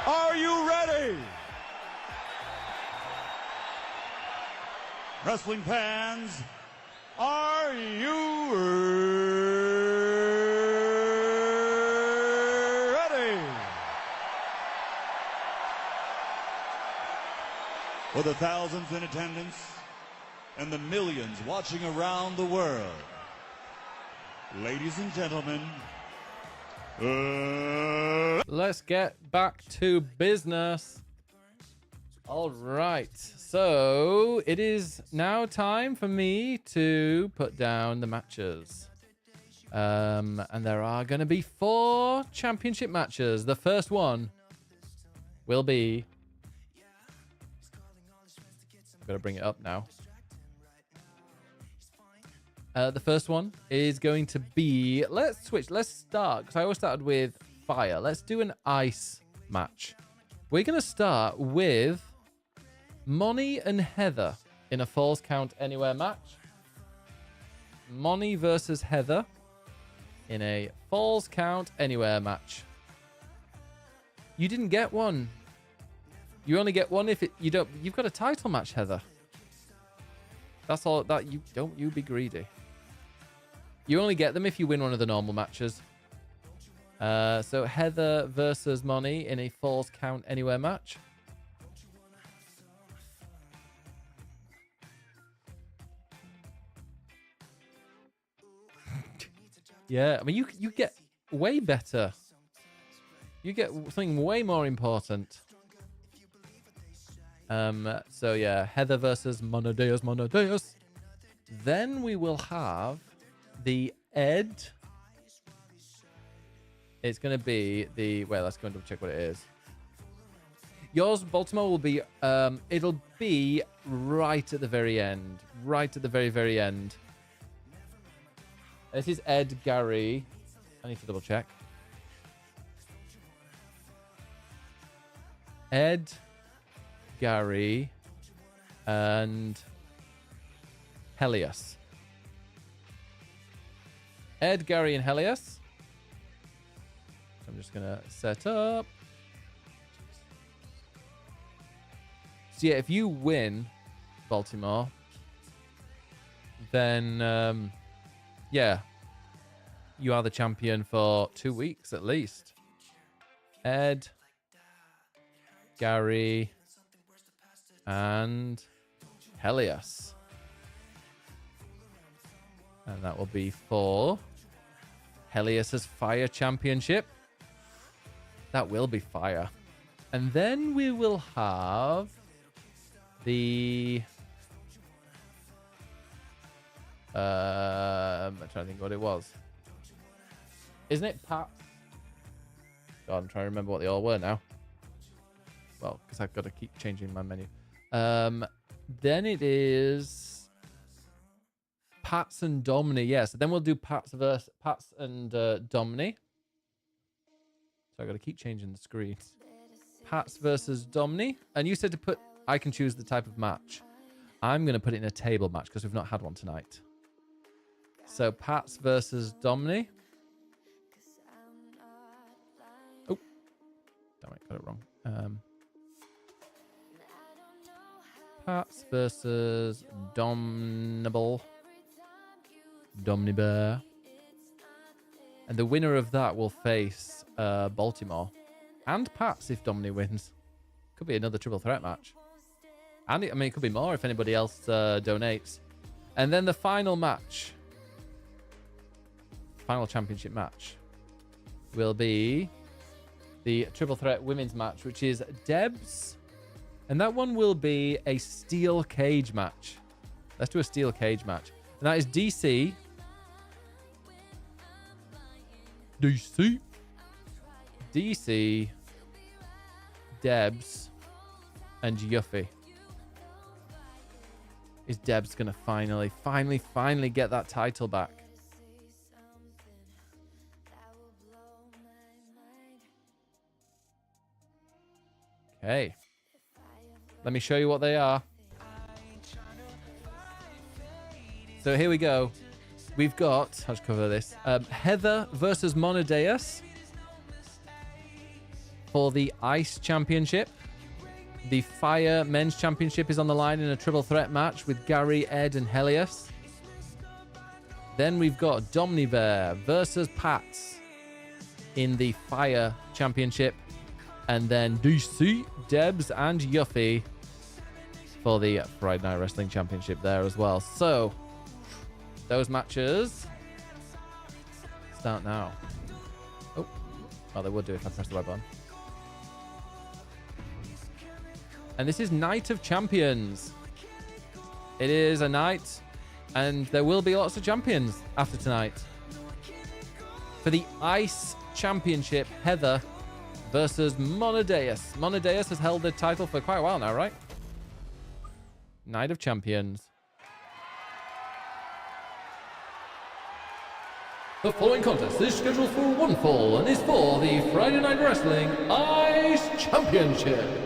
Speaker 6: Are you ready? Wrestling fans, are you ready? For the thousands in attendance and the millions watching around the world, ladies and gentlemen,
Speaker 11: let's get back to business. All right, so it is now time for me to put down the matches. And there are going to be 4 championship matches. The first one will be... I've got to bring it up now. The first one is going to be... Let's switch. Let's start, because I always started with fire. Let's do an ice match. We're going to start with Moni and Heather in a Falls Count Anywhere match. Moni versus Heather in a Falls Count Anywhere match. You didn't get one. You only get one if you don't. You've got a title match, Heather. That's all. That you don't. You be greedy. You only get them if you win one of the normal matches. So Heather versus Moni in a Falls Count Anywhere match. Yeah, I mean, you get way better. You get something way more important. So yeah, Heather versus Monodeus. Then we will have the Ed. It's going to be the... Wait, let's go and double check what it is. Yours, Baltimore, will be... it'll be right at the very end. Right at the very, very end. This is Ed, Gary. I need to double check. Ed, Gary, and Helios. Ed, Gary, and Helios. So I'm just going to set up. So yeah, if you win Baltimore, then... yeah, you are the champion for 2 weeks at least. Ed, Gary, and Helios. And that will be for Helios's Fire Championship. That will be fire. And then we will have the... I'm trying to think what it was. Isn't it Pat? God, I'm trying to remember what they all were now. Well, because I've got to keep changing my menu. Then it is Pats and Domini. Yeah, so then we'll do Pats and Domini. So I've got to keep changing the screens. Pats versus Domini. And you said to put... I can choose the type of match. I'm going to put it in a table match because we've not had one tonight. So Pats versus Domini. Oh, damn it, got it wrong. Pats versus Domnibble. Domnibear. And the winner of that will face Baltimore. And Pats if Domini wins. Could be another triple threat match. And I mean, it could be more if anybody else donates. And then the final match. Final championship match will be the triple threat women's match, which is Debs. And that one will be a steel cage match. Let's do a steel cage match. And that is DC. DC. Debs. And Yuffie. Is Debs going to finally get that title back? Okay. Let me show you what they are. So here we go. We've got... I'll just cover this. Heather versus Monodeus. for the Ice Championship. The Fire Men's Championship is on the line in a triple threat match with Gary, Ed, and Helios. Then we've got Domniver versus Pats in the Fire Championship. And then DC, Debs, and Yuffie for the Friday Night Wrestling Championship there as well. So, those matches start now. Oh, they would do if I press the right button. And this is Night of Champions. It is a night, and there will be lots of champions after tonight. For the Ice Championship, Heather versus Monodeus. Monodeus has held the title for quite a while now, right? Night of Champions. The following contest is scheduled for one fall and is for the Friday Night Wrestling Ice Championship.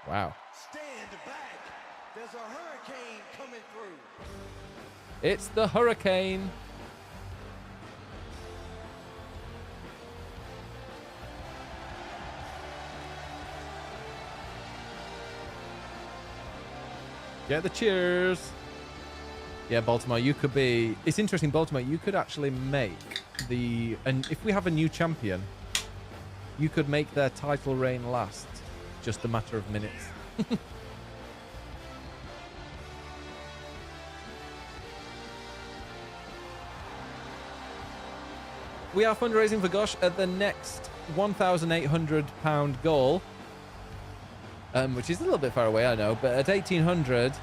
Speaker 11: Wow.
Speaker 17: Stand back. There's a hurricane coming through.
Speaker 11: It's the Hurricane. Get the cheers. Yeah, Baltimore, you could be... It's interesting, Baltimore, you could actually make the... And if we have a new champion, you could make their title reign last just a matter of minutes. We are fundraising for Gosh at the next £1,800 goal. Which is a little bit far away, I know, but at 1,800,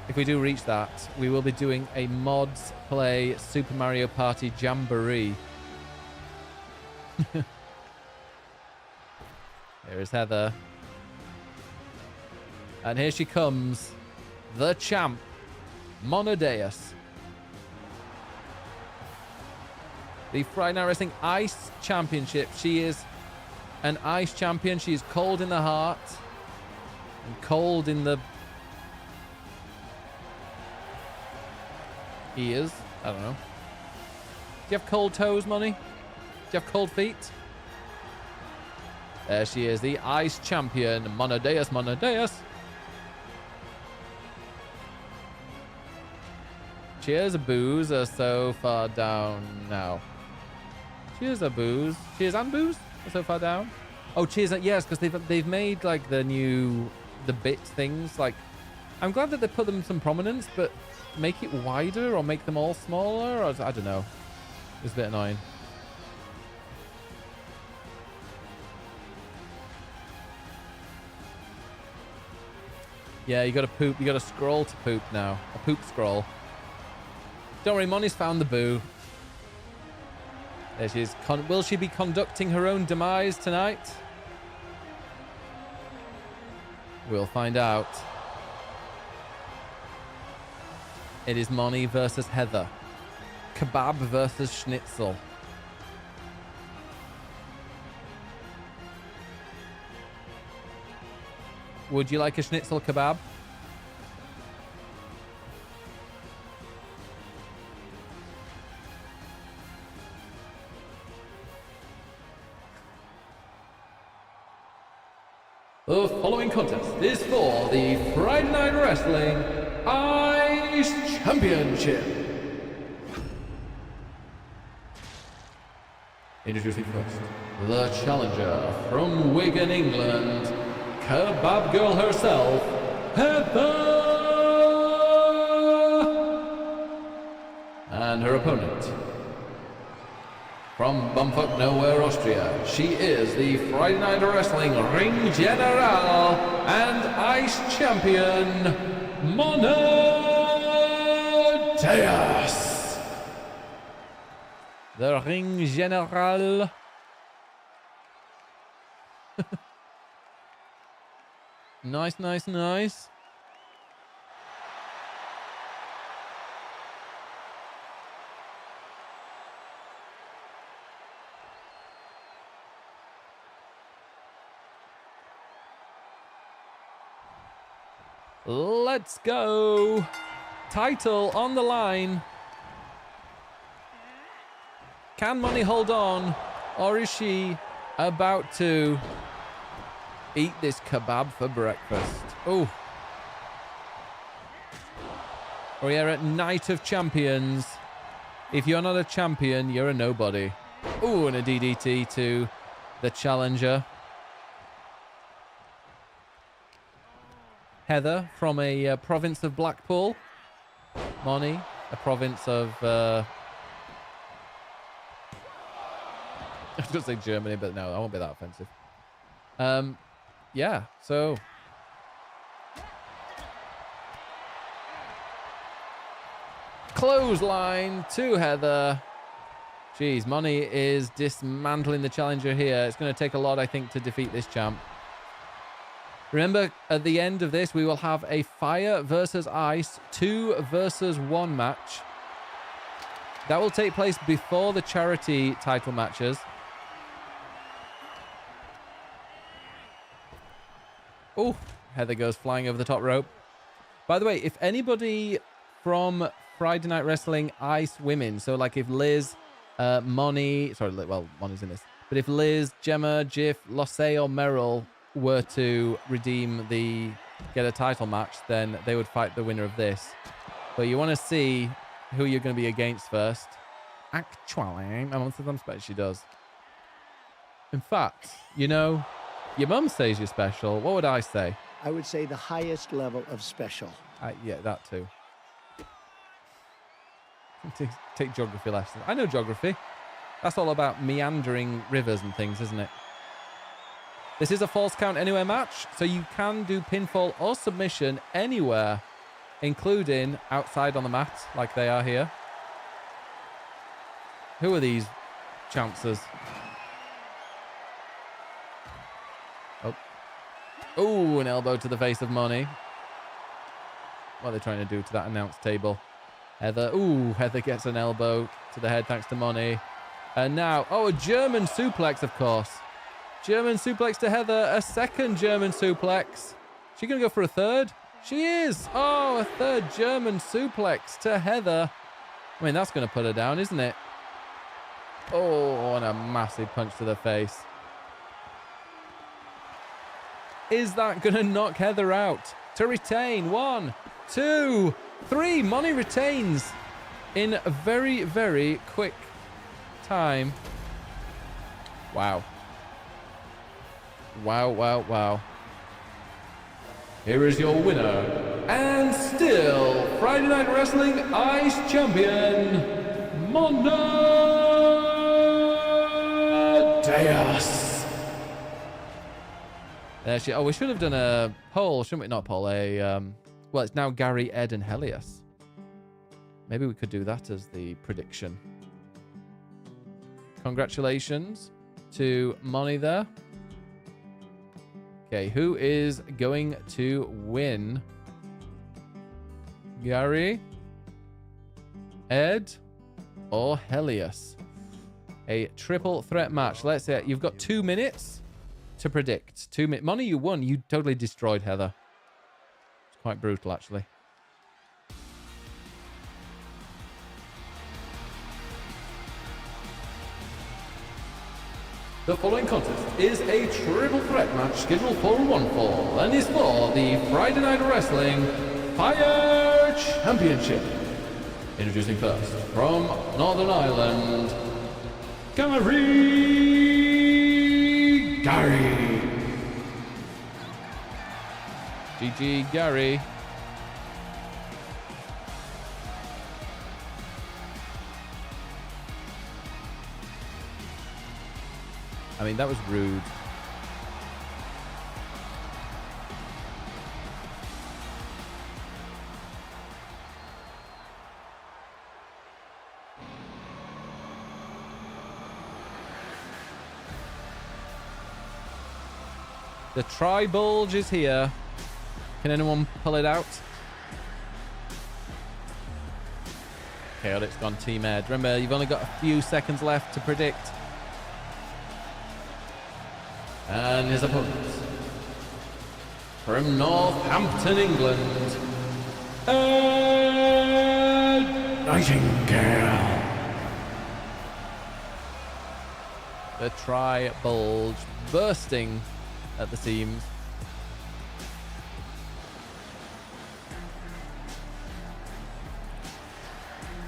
Speaker 11: if we do reach that, we will be doing a mods play Super Mario Party Jamboree. Here is Heather. And here she comes, the champ, Monodeus. The Friday Night Wrestling Ice Championship. She is an Ice Champion. She is cold in the heart. And cold in the ears. I don't know. Do you have cold toes, Money? Do you have cold feet? There she is, the Ice Champion, Monodeus, Monodeus. Cheers, booze are so far down now. Cheers, booze. Cheers and booze are so far down. Oh, cheers, yes, because they've made like the bit things. Like, I'm glad that they put them in some prominence, but make it wider or make them all smaller. Or, I don't know. It's a bit annoying. Yeah, you got to poop. You got to scroll to poop now. A poop scroll. Don't worry, Moni's found the boo. There she is. Will she be conducting her own demise tonight? We'll find out. It is Moni versus Heather. Kebab versus Schnitzel. Would you like a Schnitzel kebab? The following contest is for the Friday Night Wrestling Ice Championship. Introducing first, the challenger from Wigan, England, Kebab Girl herself, Heather! And her opponent, from Bumfuck Nowhere, Austria, she is the Friday Night Wrestling Ring General and Ice Champion, Monodeus. The Ring General. Nice, nice, nice. Let's go. Title on the line. Can Money hold on? Or is she about to eat this kebab for breakfast? Oh. We are at Night of Champions. If you're not a champion, you're a nobody. Oh, and a DDT to the challenger. Heather from a province of Blackpool. Moni, a province of... I was going to say Germany, but no, I won't be that offensive. Yeah, so... Clothesline to Heather. Jeez, Moni is dismantling the challenger here. It's going to take a lot, I think, to defeat this champ. Remember, at the end of this, we will have a fire versus ice 2 versus 1 match. That will take place before the charity title matches. Oh, Heather goes flying over the top rope. By the way, if anybody from Friday Night Wrestling Ice Women, so like if Liz, Moni, sorry, well, Moni's in this, but if Liz, Gemma, Jiff, Losay, or Merrill were to redeem get a title match, then they would fight the winner of this. But you want to see who you're going to be against first. Actually, my mum says I'm special. She does. In fact, you know, your mum says you're special. What would I say?
Speaker 18: I would say the highest level of special.
Speaker 11: Yeah, that too. Take geography lessons. I know geography. That's all about meandering rivers and things, isn't it? This is a false count anywhere match, so you can do pinfall or submission anywhere, including outside on the mat, like they are here. Who are these chancers? Oh. Oh, an elbow to the face of Moni. What are they trying to do to that announce table? Heather. Ooh, Heather gets an elbow to the head thanks to Moni. And now, oh, a German suplex, of course. German suplex to Heather. A second German suplex. She going to go for a third? She is. Oh, a third German suplex to Heather. I mean, that's going to put her down, isn't it? Oh, and a massive punch to the face. Is that going to knock Heather out? To retain. 1, 2, 3. Moni retains in a very, very quick time. Wow. Wow, wow, wow. Here is your winner, and still Friday Night Wrestling Ice Champion, Mona Diaz. Oh, we should have done a poll, shouldn't we? Not a poll, well, it's now Gary, Ed, and Helios. Maybe we could do that as the prediction. Congratulations to Moni there. Okay, who is going to win? Gary, Ed, or Helios? A triple threat match. Let's say you've got 2 minutes to predict. 2 minutes. Moni, you won. You totally destroyed Heather. It's quite brutal, actually. The following contest is a triple threat match scheduled for one fall and is for the Friday Night Wrestling Fire Championship. Introducing first, from Northern Ireland, Gary. GG, Gary. I mean, that was rude. The tri-bulge is here. Can anyone pull it out? Chaotic's gone Team Ed. Remember, you've only got a few seconds left to predict. And his opponent, from Northampton, England, Ed Nightingale. The tri-bulge bursting at the seams.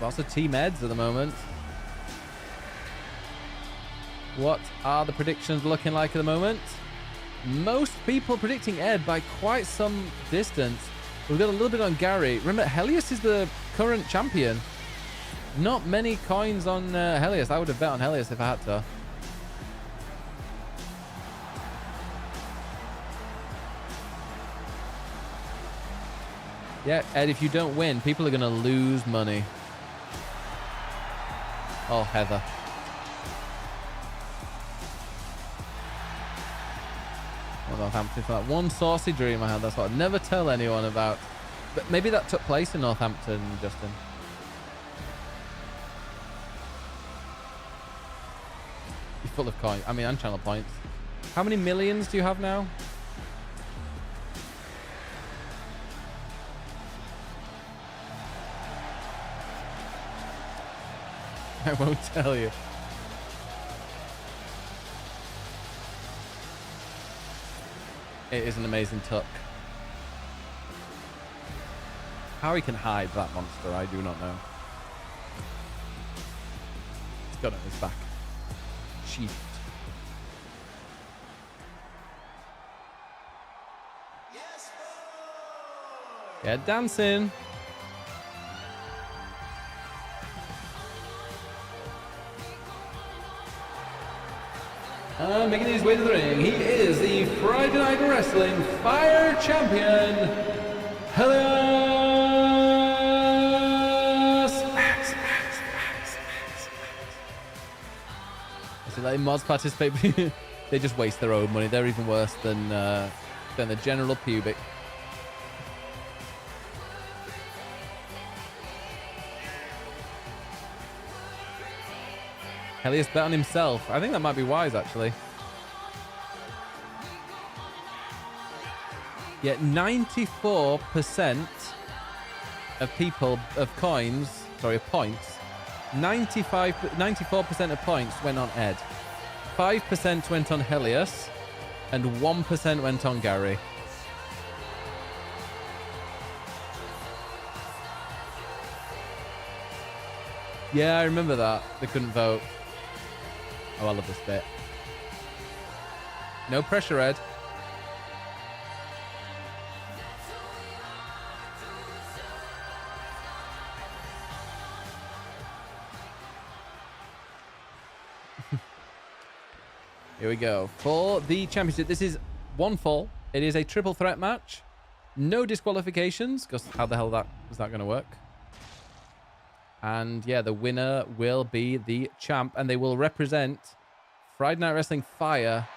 Speaker 11: Lots of Team Eds at the moment. What are the predictions looking like at the moment? Most people predicting Ed by quite some distance. We've got a little bit on Gary. Remember, Helios is the current champion. Not many coins on Helios. I would have bet on Helios if I had to. Yeah, Ed, if you don't win, people are going to lose money. Oh, Heather. Northampton for that one saucy dream I had. That's what I'd never tell anyone about. But maybe that took place in Northampton, Justin. You're full of coins. I mean, and channel points. How many millions do you have now? I won't tell you. It is an amazing tuck. How he can hide that monster, I do not know. It's got it on his back. Sheathed. Get dancing. And making his way to the ring, he is the Friday Night Wrestling Fire Champion, Helios. I see letting mods participate. They just waste their own money. They're even worse than the general pubic. Helios bet on himself. I think that might be wise, actually. Yeah, 94% of people, of coins, sorry, of points, 94% of points went on Ed. 5% went on Helios, and 1% went on Gary. Yeah, I remember that. They couldn't vote. Oh, I love this bit. No pressure, Ed. Here we go. For the championship, this is one fall. It is a triple threat match. No disqualifications, because how the hell is that going to work? And yeah, the winner will be the champ, and they will represent Friday Night Wrestling Fire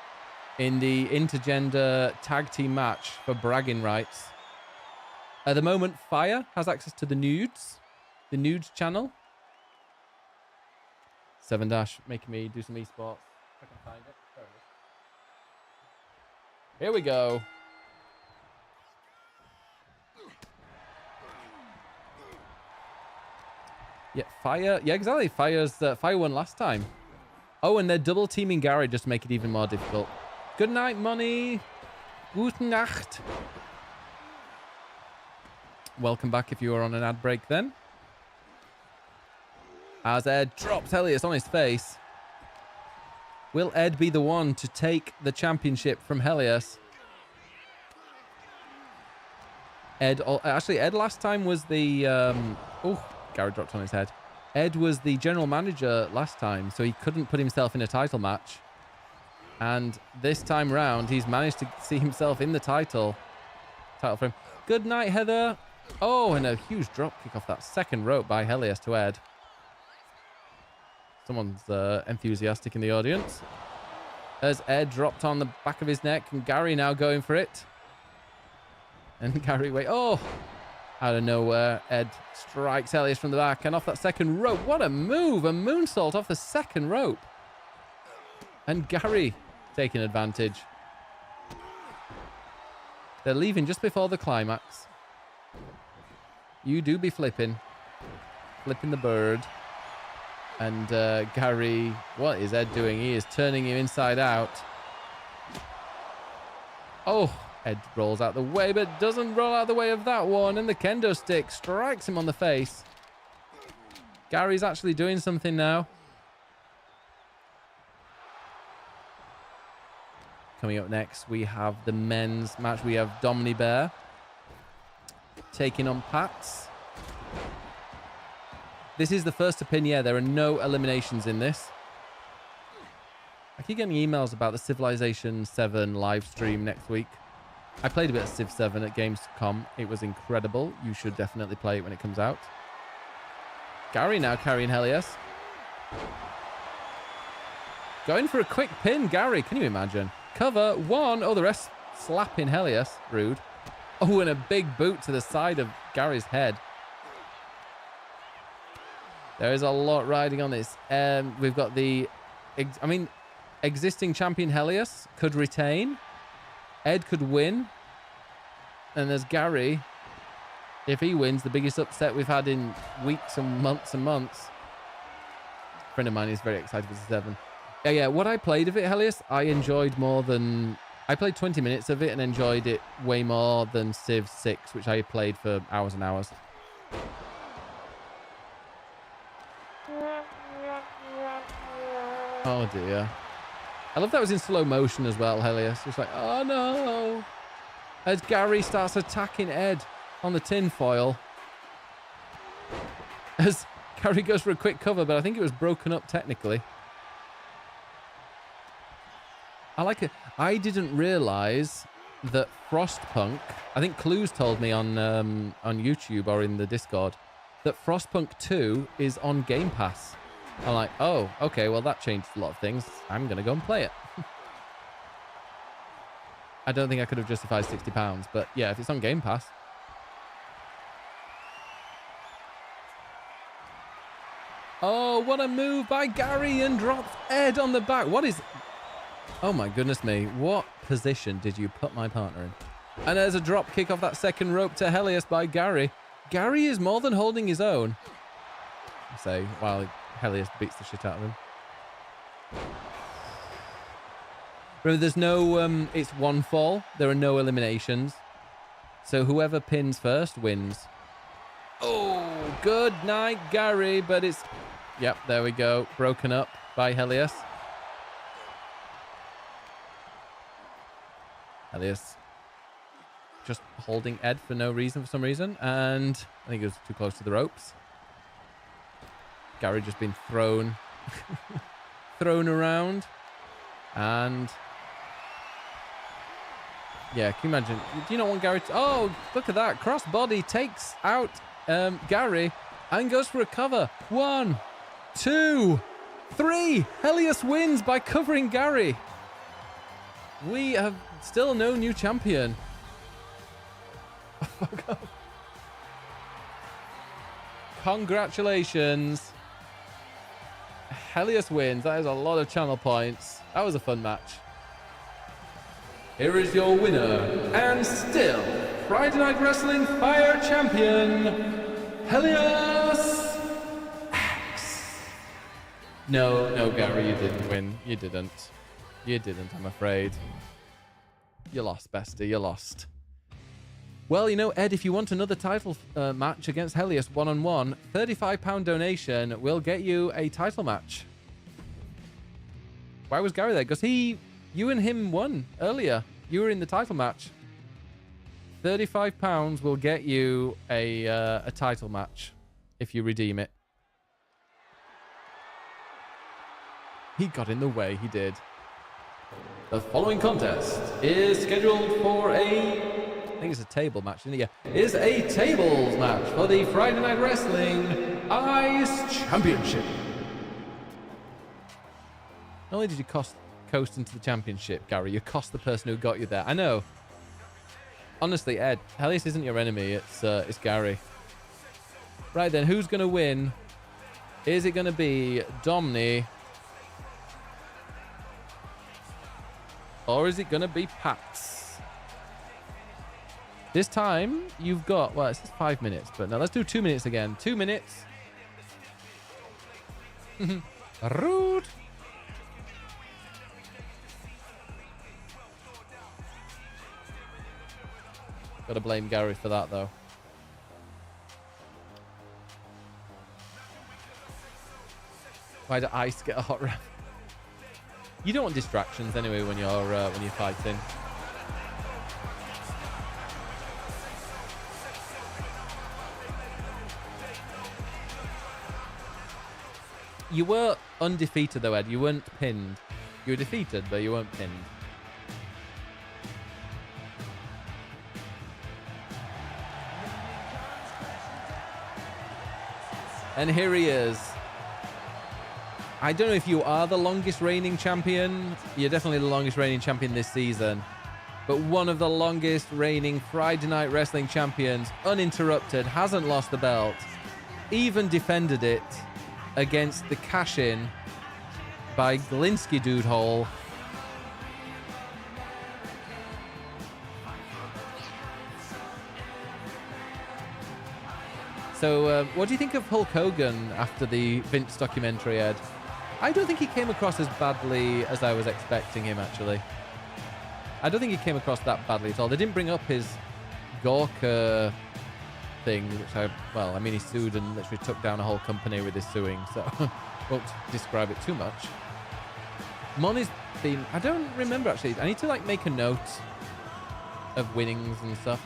Speaker 11: in the intergender tag team match for bragging rights. At the moment, Fire has access to the nudes channel. 7- making me do some esports. If I can find it. There it is. Here we go. Yeah, Fire. Yeah, exactly. Fire won last time. Oh, and they're double teaming Gary just to make it even more difficult. Good night, Money. Gute Nacht. Welcome back if you were on an ad break then. As Ed drops Helios on his face. Will Ed be the one to take the championship from Helios? Ed last time was the... oh, Gary dropped on his head. Ed was the general manager last time, so he couldn't put himself in a title match. And this time round, he's managed to see himself in the title frame. Good night, Heather. Oh, and a huge drop kick off that second rope by Helios to Ed. Someone's enthusiastic in the audience. As Ed dropped on the back of his neck, and Gary now going for it. And Gary, wait, oh! Out of nowhere, Ed strikes Helios from the back and off that second rope. What a move! A moonsault off the second rope. And Gary taking advantage. They're leaving just before the climax. You do be flipping. Flipping the bird. And Gary, what is Ed doing? He is turning him inside out. Oh, Ed rolls out the way, but doesn't roll out the way of that one. And the kendo stick strikes him on the face. Gary's actually doing something now. Coming up next, we have the men's match. We have Domini Bear taking on Pats. This is the first opinion. Yeah, there are no eliminations in this. I keep getting emails about the Civilization 7 live stream next week. I played a bit of Civ 7 at Gamescom. It was incredible. You should definitely play it when it comes out. Gary now carrying Helios. Going for a quick pin, Gary. Can you imagine? Cover one. Oh, the rest slapping Helios. Rude. Oh, and a big boot to the side of Gary's head. There is a lot riding on this. We've got the... existing champion Helios could retain. Ed could win. And there's Gary. If he wins, the biggest upset we've had in weeks and months and months. A friend of mine is very excited for the 7. Yeah, what I played of it, Helios, I enjoyed more than... I played 20 minutes of it and enjoyed it way more than Civ 6, which I played for hours and hours. Oh dear. I love that was in slow motion as well, Helios. It's like, oh no. As Gary starts attacking Ed on the tin foil. As Gary goes for a quick cover, but I think it was broken up technically. I like it. I didn't realize that Frostpunk, I think Clues told me on YouTube or in the Discord, that Frostpunk 2 is on Game Pass. I'm like, oh, okay, well, that changed a lot of things. I'm going to go and play it. I don't think I could have justified £60, but yeah, if it's on Game Pass. Oh, what a move by Gary, and drops Ed on the back. What is... Oh my goodness me. What position did you put my partner in? And there's a drop kick off that second rope to Helios by Gary. Gary is more than holding his own. I say, while Helios beats the shit out of him. Remember, there's no, it's one fall. There are no eliminations. So whoever pins first wins. Oh, good night, Gary. But it's, yep, there we go. Broken up by Helios. Helios just holding Ed for no reason, for some reason. And I think it was too close to the ropes. Gary just been thrown around. And yeah, can you imagine? Do you not want Gary to... Oh, look at that. Crossbody takes out Gary and goes for a cover. 1, 2, 3. Helios wins by covering Gary. We have still no new champion. Oh, God. Congratulations. Helios wins. That is a lot of channel points. That was a fun match. Here is your winner, and still Friday Night Wrestling Fire Champion, Helios X. No, Gary, you didn't win. You didn't, I'm afraid. You lost, bestie, you lost. Well, you know, Ed, if you want another title match against Helios one-on-one, £35 donation will get you a title match. Why was Gary there? Because you and him won earlier. You were in the title match. £35 will get you a title match if you redeem it. He got in the way, he did. The following contest is scheduled for I think it's a table match, isn't it? Yeah. Is a tables match for the Friday Night Wrestling Ice Championship. Not only did you coast into the championship, Gary, you cost the person who got you there. I know. Honestly, Ed, Helios isn't your enemy. It's Gary. Right then, who's going to win? Is it going to be Domini? Or is it going to be Pats? This time, you've got... Well, it's 5 minutes, but now let's do 2 minutes again. 2 minutes. Rude. Gotta blame Gary for that, though. Why did Ice get a hot ref? You don't want distractions anyway when you're fighting. You were undefeated though, Ed. You weren't pinned. You were defeated, but you weren't pinned. And here he is. I don't know if you are the longest reigning champion. You're definitely the longest reigning champion this season. But one of the longest reigning Friday Night Wrestling champions, uninterrupted, hasn't lost the belt. Even defended it against the cash-in by Glinsky Dude Hole. So, what do you think of Hulk Hogan after the Vince documentary, Ed? I don't think he came across as badly as I was expecting him, actually. I don't think he came across that badly at all. They didn't bring up his Gawker thing, which I mean, he sued and literally took down a whole company with his suing, so won't describe it too much. Money's been, I don't remember, actually. I need to, like, make a note of winnings and stuff.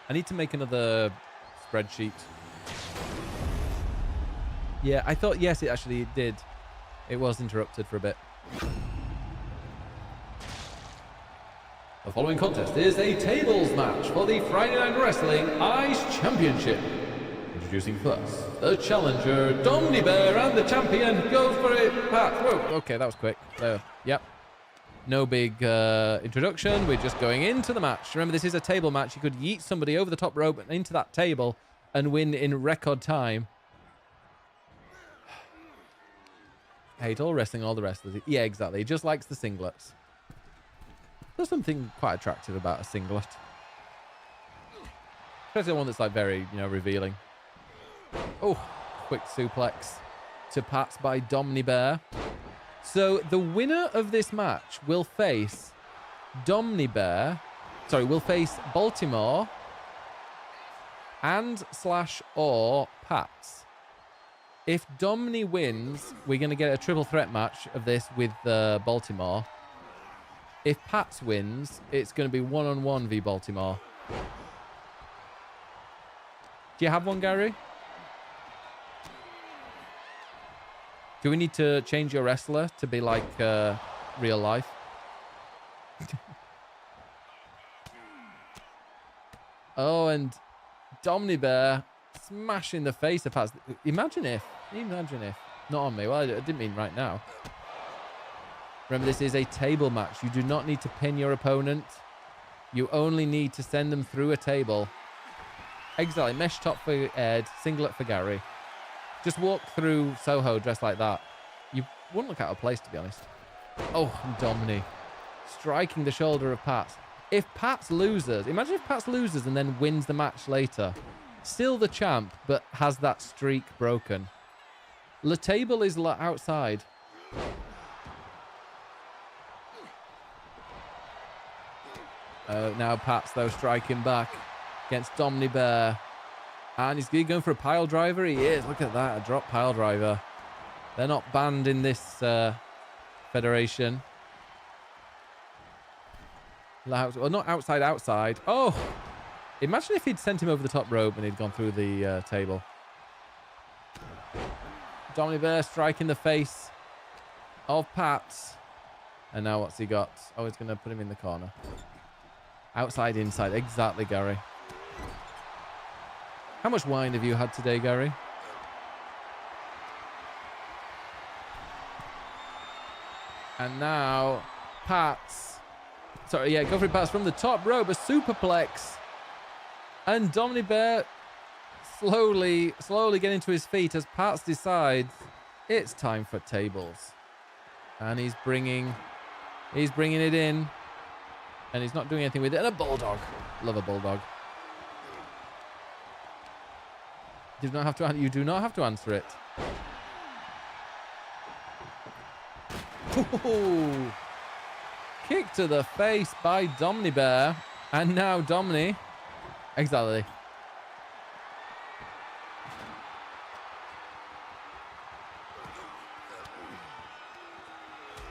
Speaker 11: I need to make another spreadsheet. Yeah, I thought, yes, it actually did. It was interrupted for a bit. The following contest is a tables match for the Friday Night Wrestling Ice Championship. Introducing first, the challenger, Domny Bear, and the champion, go for it, Pat. Whoa, okay, that was quick. Yep. No big introduction. We're just going into the match. Remember, this is a table match. You could yeet somebody over the top rope and into that table and win in record time. Hate all wrestling, all the wrestlers. Yeah, exactly. He just likes the singlets. There's something quite attractive about a singlet. Especially one that's like very, revealing. Oh, quick suplex to Pats by Domny Bear. So the winner of this match will face Domny Bear. Sorry, will face Baltimore and /or Pats. If Domny wins, we're going to get a triple threat match of this with Baltimore. If Pats wins, it's going to be one-on-one v Baltimore. Do you have one, Gary? Do we need to change your wrestler to be like real life? Oh, and Domny Bear smashing the face of Pats. Imagine if. Not on me. Well, I didn't mean right now. Remember, this is a table match. You do not need to pin your opponent. You only need to send them through a table. Exactly. Mesh top for Ed. Singlet for Gary. Just walk through Soho dressed like that. You wouldn't look out of place, to be honest. Oh, Domny. Striking the shoulder of Pats. If Pats loses, imagine if Pats loses and then wins the match later. Still the champ, but has that streak broken. The table is outside. Now Pats, though, striking back against Domny Bear. And he's going for a pile driver. He is. Look at that. A drop pile driver. They're not banned in this federation. Well, not outside. Oh! Imagine if he'd sent him over the top rope and he'd gone through the table. Domny Bear striking the face of Pats. And now what's he got? Oh, he's going to put him in the corner. Outside, inside. Exactly, Gary. How much wine have you had today, Gary? And now, Pats. Sorry, yeah, go for it, Pats from the top rope. A superplex. And Domny Bear slowly getting to his feet as Pats decides it's time for tables. And he's bringing it in. And he's not doing anything with it. And a bulldog. Love a bulldog. You do not have to answer it. Ooh. Kick to the face by Domini Bear. And now Domini. Exactly.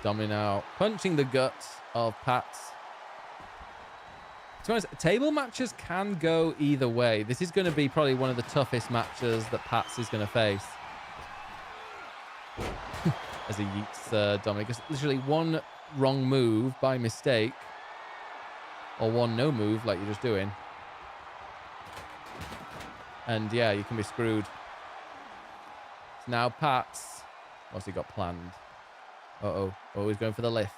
Speaker 11: Domini now punching the guts of Pats. To be honest, table matches can go either way. This is going to be probably one of the toughest matches that Pats is going to face. As he yeets Domini. Because literally one wrong move by mistake, or one no move like you're just doing, and yeah, you can be screwed. So now Pats, what's he got planned? Oh, he's going for the lift.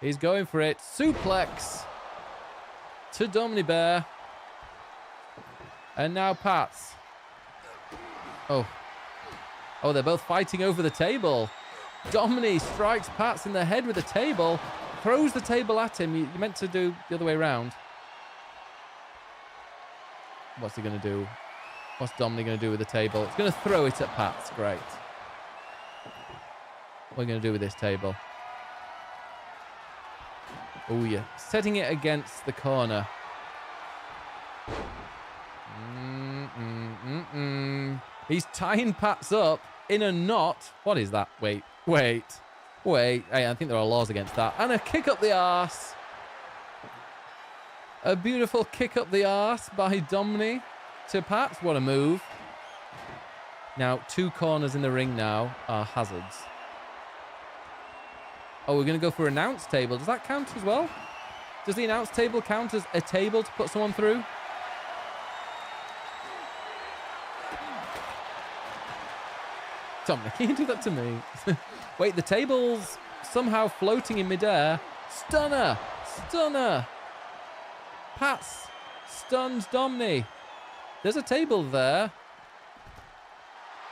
Speaker 11: He's going for it. Suplex to Domini Bear. And now Pats. Oh, they're both fighting over the table. Domini strikes Pats in the head with the table. Throws the table at him. You meant to do the other way around. What's he going to do? What's Domini going to do with the table? He's going to throw it at Pats. Great. What are we going to do with this table? Oh, yeah. Setting it against the corner. He's tying Pats up in a knot. What is that? Wait. Hey, I think there are laws against that. And a kick up the arse. A beautiful kick up the arse by Domini to Pats. What a move. Now, 2 corners in the ring now are hazards. Oh, we're going to go for announce table. Does that count as well? Does the announce table count as a table to put someone through? Dominic, can you do that to me? Wait, the table's somehow floating in midair. Stunner! Pats stuns Domini. There's a table there.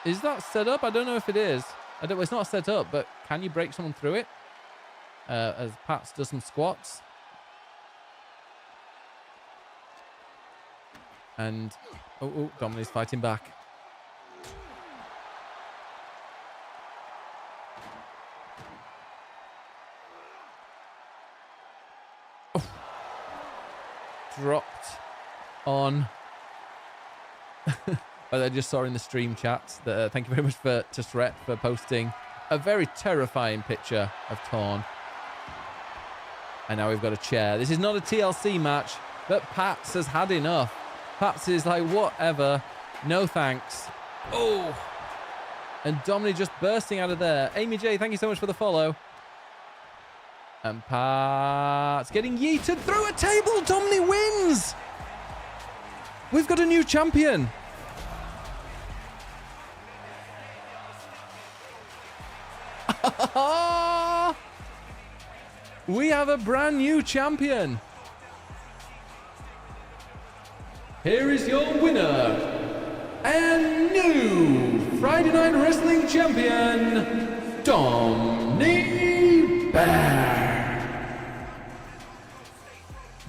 Speaker 11: Is that set up? I don't know if it is. It's not set up, but can you break someone through it? As Pats does some squats. And, Domini's fighting back. Dropped on. But I just saw in the stream chat that thank you very much to Sret for posting a very terrifying picture of Torn. And now we've got a chair. This is not a TLC match, but Pats has had enough. Pats is like, whatever, no thanks. Oh, and Dominic just bursting out of there. Amy J, thank you so much for the follow. And Pats getting yeeted through a table. Dominic wins. We've got a new champion. We have a brand new champion. Here is your winner and new Friday Night Wrestling champion, Domini Bear.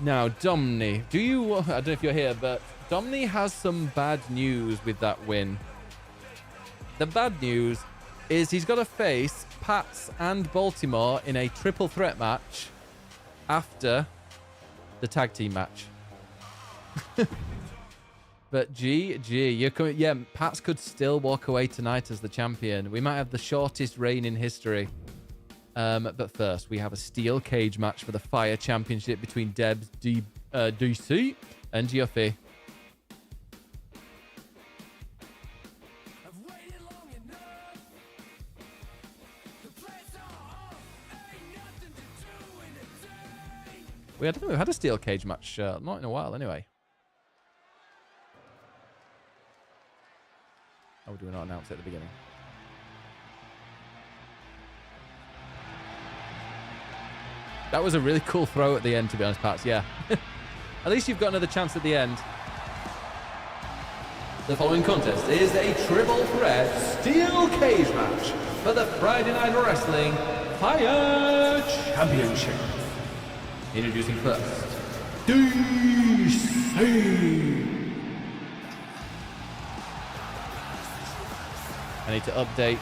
Speaker 11: Now, Domini, I don't know if you're here, but Domini has some bad news with that win. The bad news is he's got to face Pats and Baltimore in a triple threat match after the tag team match. But you're coming. Yeah, Pats could still walk away tonight as the champion. We might have the shortest reign in history. But first, we have a steel cage match for the Fire Championship between Debs, DC, and Giuffre. I don't think we've had a steel cage match, not in a while anyway. Oh, do we not announce it at the beginning? That was a really cool throw at the end, to be honest, Pats. Yeah. At least you've got another chance at the end. The following contest is a triple threat steel cage match for the Friday Night Wrestling Fire Championship. Introducing first, DC. I need to update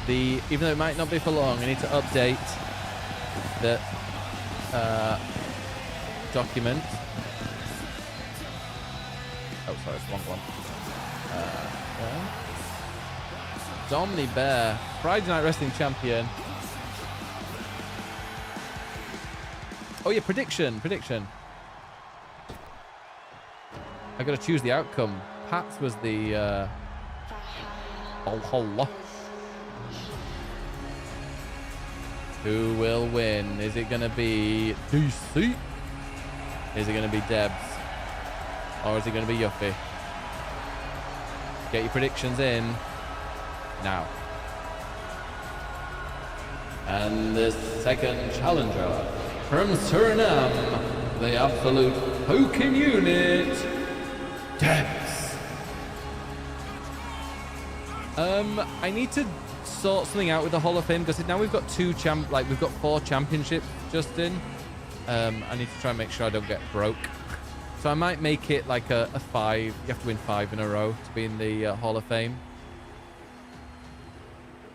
Speaker 11: the, even though it might not be for long, I need to update the document. Oh, sorry, it's the wrong one. Domini Bear, Friday Night Wrestling champion. Oh yeah, prediction. I gotta choose the outcome. Pat's was the Valhalla. Who will win? Is it gonna be DC? Is it gonna be Debs? Or is it gonna be Yuffie? Get your predictions in now. And the second challenger from Suriname, the absolute poking unit, Debs. I need to sort something out with the Hall of Fame because now we've got we've got 4 championships, Justin. I need to try and make sure I don't get broke. So I might make it like a 5. You have to win 5 in a row to be in the Hall of Fame.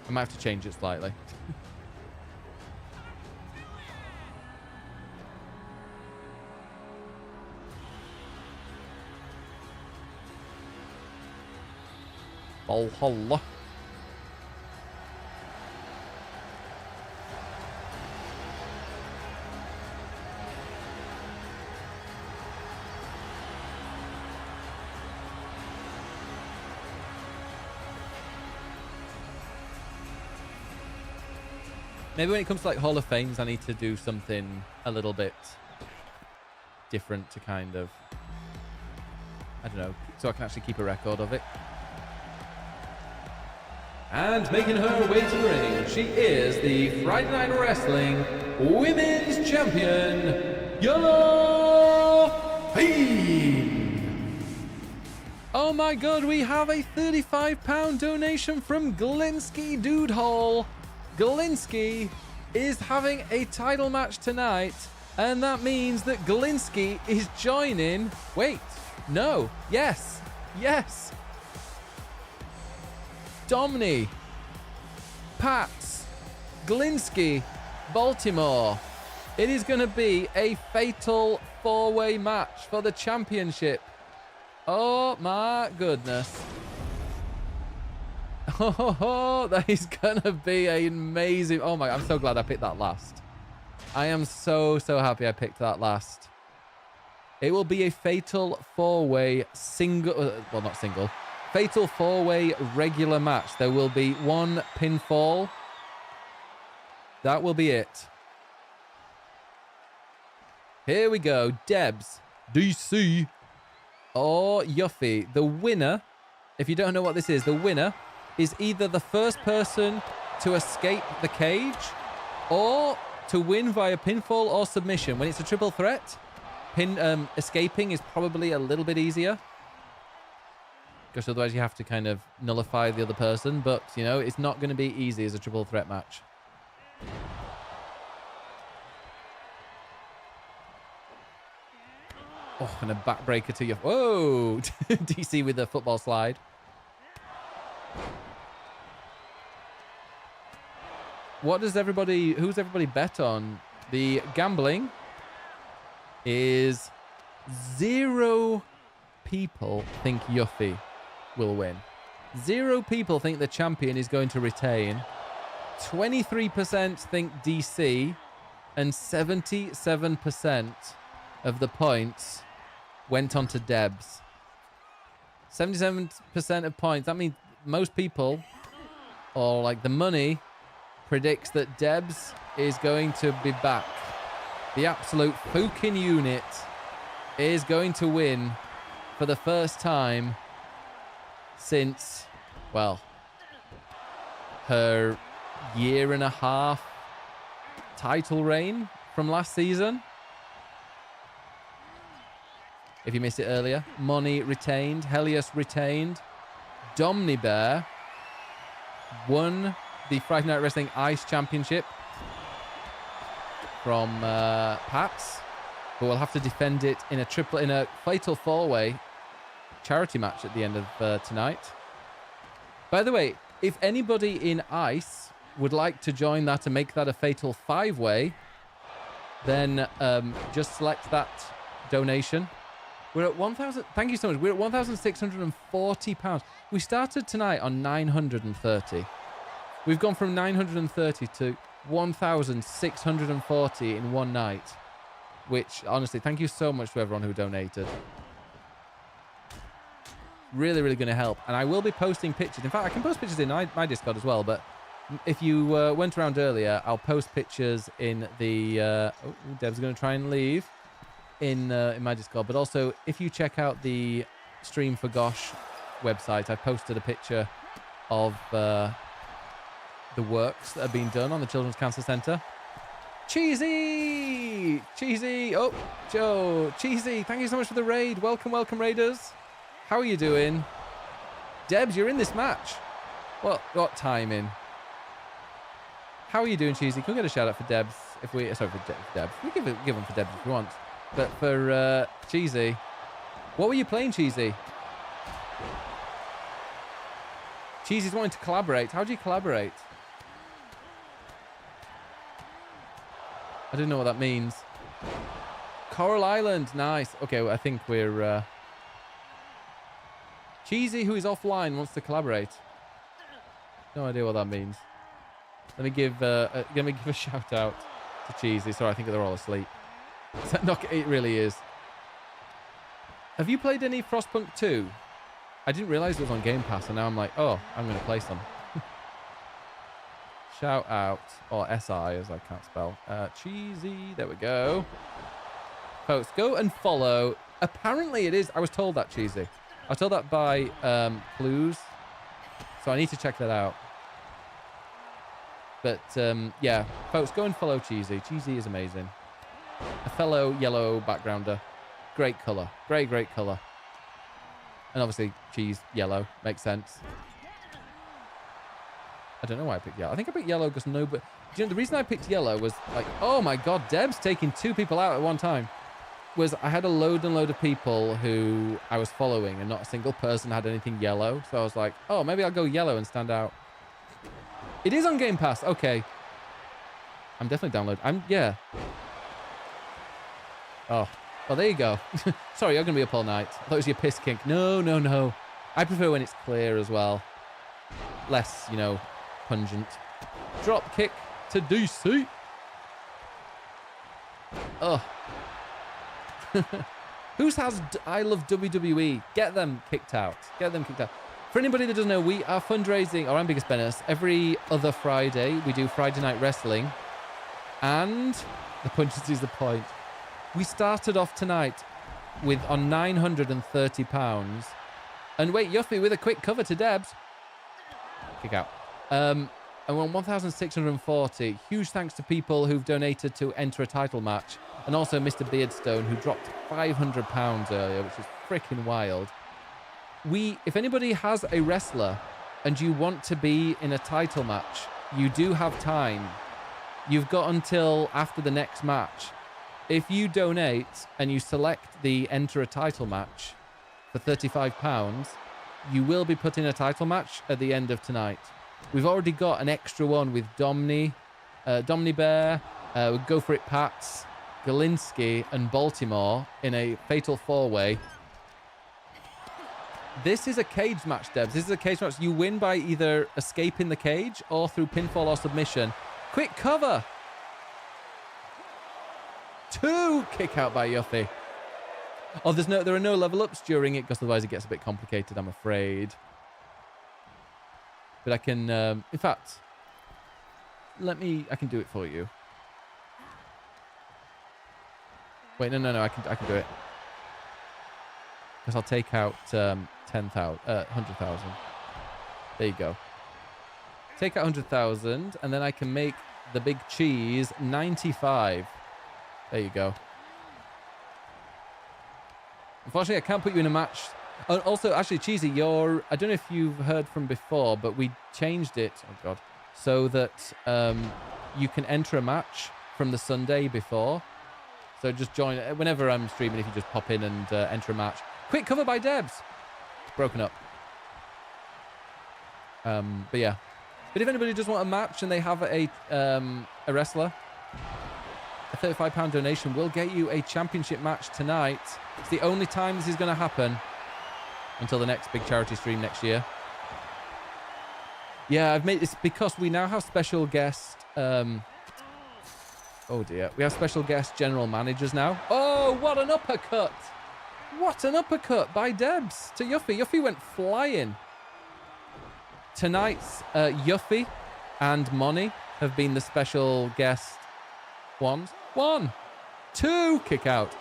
Speaker 11: I might have to change it slightly. Valhalla. Maybe when it comes to like Hall of Fames, I need to do something a little bit different to kind of, I don't know, so I can actually keep a record of it. And making her way to the ring, she is the Friday Night Wrestling Women's Champion, Yuffie. Oh my god, we have a £35 donation from Glinsky Dude Hall. Glinsky is having a title match tonight, and that means that Glinsky is joining. Wait, no, yes. Domini, Pats, Glinsky, Baltimore. It is going to be a fatal 4-way match for the championship. Oh my goodness. Oh, that is gonna be an amazing. Oh my, I'm so glad I picked that last. I am so happy I picked that last. It will be a fatal 4-way single, well, not single, fatal 4-way regular match. There will be 1 pinfall. That will be it. Here we go. Debs, DC, or Yuffie. The winner, if you don't know what this is, the winner is either the first person to escape the cage or to win via pinfall or submission. When it's a triple threat, escaping is probably a little bit easier because otherwise you have to kind of nullify the other person. But, you know, it's not going to be easy as a triple threat match. Oh, and a backbreaker to your... Whoa! DC with the football slide. What does everybody... Who's everybody bet on? The gambling is 0 people think Yuffie will win. 0 people think the champion is going to retain. 23% think DC. And 77% of the points went on to Debs. 77% of points. That means most people, or like the money, predicts that Debs is going to be back. The absolute fucking unit is going to win for the first time since, well, her 1.5-year title reign from last season. If you missed it earlier, Moni retained, Helios retained, Domini Bear won the Friday Night Wrestling Ice Championship. from Pats, but we'll have to defend it in a fatal four-way charity match at the end of tonight. By the way, if anybody in ICE would like to join that and make that a fatal five-way, then just select that donation. We're at 1,000. Thank you so much. We're at £1,640. We started tonight on 930. We've gone from 930 to 1,640 in one night. Which, honestly, thank you so much to everyone who donated. Really, really going to help. And I will be posting pictures. In fact, I can post pictures in my Discord as well. But if you went around earlier, I'll post pictures in the... Deb's going to try and leave. In my Discord, but also if you check out the Stream for Gosh website, I posted a picture of the works that are being done on the Children's Cancer Centre. Cheesy! Oh, Joe, Cheesy, thank you so much for the raid. Welcome, Raiders. How are you doing? Debs, you're in this match. What timing? How are you doing, Cheesy? Can we get a shout out for Debs? For Debs. We give him for Debs if we want. But for Cheesy, what were you playing, Cheesy? Cheesy's wanting to collaborate. How do you collaborate? I don't know what that means. Coral Island, nice. Okay, well, I think we're... Cheesy, who is offline, wants to collaborate. No idea what that means. Let me give a shout out to Cheesy. Sorry, I think they're all asleep. It really is. Have you played any Frostpunk 2? I didn't realize it was on Game Pass, and now I'm like, oh, I'm going to play some. Shout out, or SI as I can't spell. Cheesy, there we go. Folks, go and follow. Apparently it is. I was told that, Cheesy. I was told that by Clues, so I need to check that out. But yeah, folks, go and follow Cheesy. Cheesy is amazing. A fellow yellow backgrounder. Great colour. Great colour. And obviously, cheese, yellow. Makes sense. I don't know why I picked yellow. I think I picked yellow because the reason I picked yellow was like, oh my god, Deb's taking two people out at one time. Was I had a load of people who I was following and not a single person had anything yellow. So I was like, oh, maybe I'll go yellow and stand out. It is on Game Pass. Okay. I'm definitely downloading. Yeah. Oh, well, there you go. Sorry, you're going to be up all night. I thought it was your piss kink. No. I prefer when it's clear as well. Less, pungent. Drop kick to DC. Oh. Who's has I Love WWE? Get them kicked out. For anybody that doesn't know, we are fundraising, or I'm Biggest Bennis, every other Friday. We do Friday Night Wrestling. And the punches is the point. We started off tonight on £930. And wait, Yuffie with a quick cover to Debs. Kick out. And we're on 1,640. Huge thanks to people who've donated to enter a title match. And also Mr. Beardstone, who dropped £500 earlier, which is freaking wild. If anybody has a wrestler and you want to be in a title match, you do have time. You've got until after the next match. If you donate and you select the enter a title match for £35, you will be put in a title match at the end of tonight. We've already got an extra one with Domni Bear, Go For It Pats, Galinsky and Baltimore in a fatal four-way. This is a cage match, Debs. This is a cage match. You win by either escaping the cage or through pinfall or submission. Quick cover. 2 kick out by Yuffie. Oh, there are no level ups during it because otherwise it gets a bit complicated, I'm afraid. But I can, in fact, I can do it for you. Wait, no, I can do it. Because I'll take out 100,000. There you go. Take out 100,000, and then I can make the big cheese 95. There you go. Unfortunately, I can't put you in a match. Also, actually, Cheesy, I don't know if you've heard from before, but we changed it, oh God, so that you can enter a match from the Sunday before. So just join whenever I'm streaming. If you just pop in and enter a match. Quick cover by Debs. Broken up. But yeah. But if anybody does want a match and they have a wrestler, a £35 donation will get you a championship match tonight. It's the only time this is going to happen until the next big charity stream next year. Yeah, I've made this because we now have special guest. Oh dear, we have special guest general managers now. Oh, what an uppercut! What an uppercut by Debs to Yuffie. Yuffie went flying. Tonight's Yuffie and Moni have been the special guest ones. 1, 2, kick out.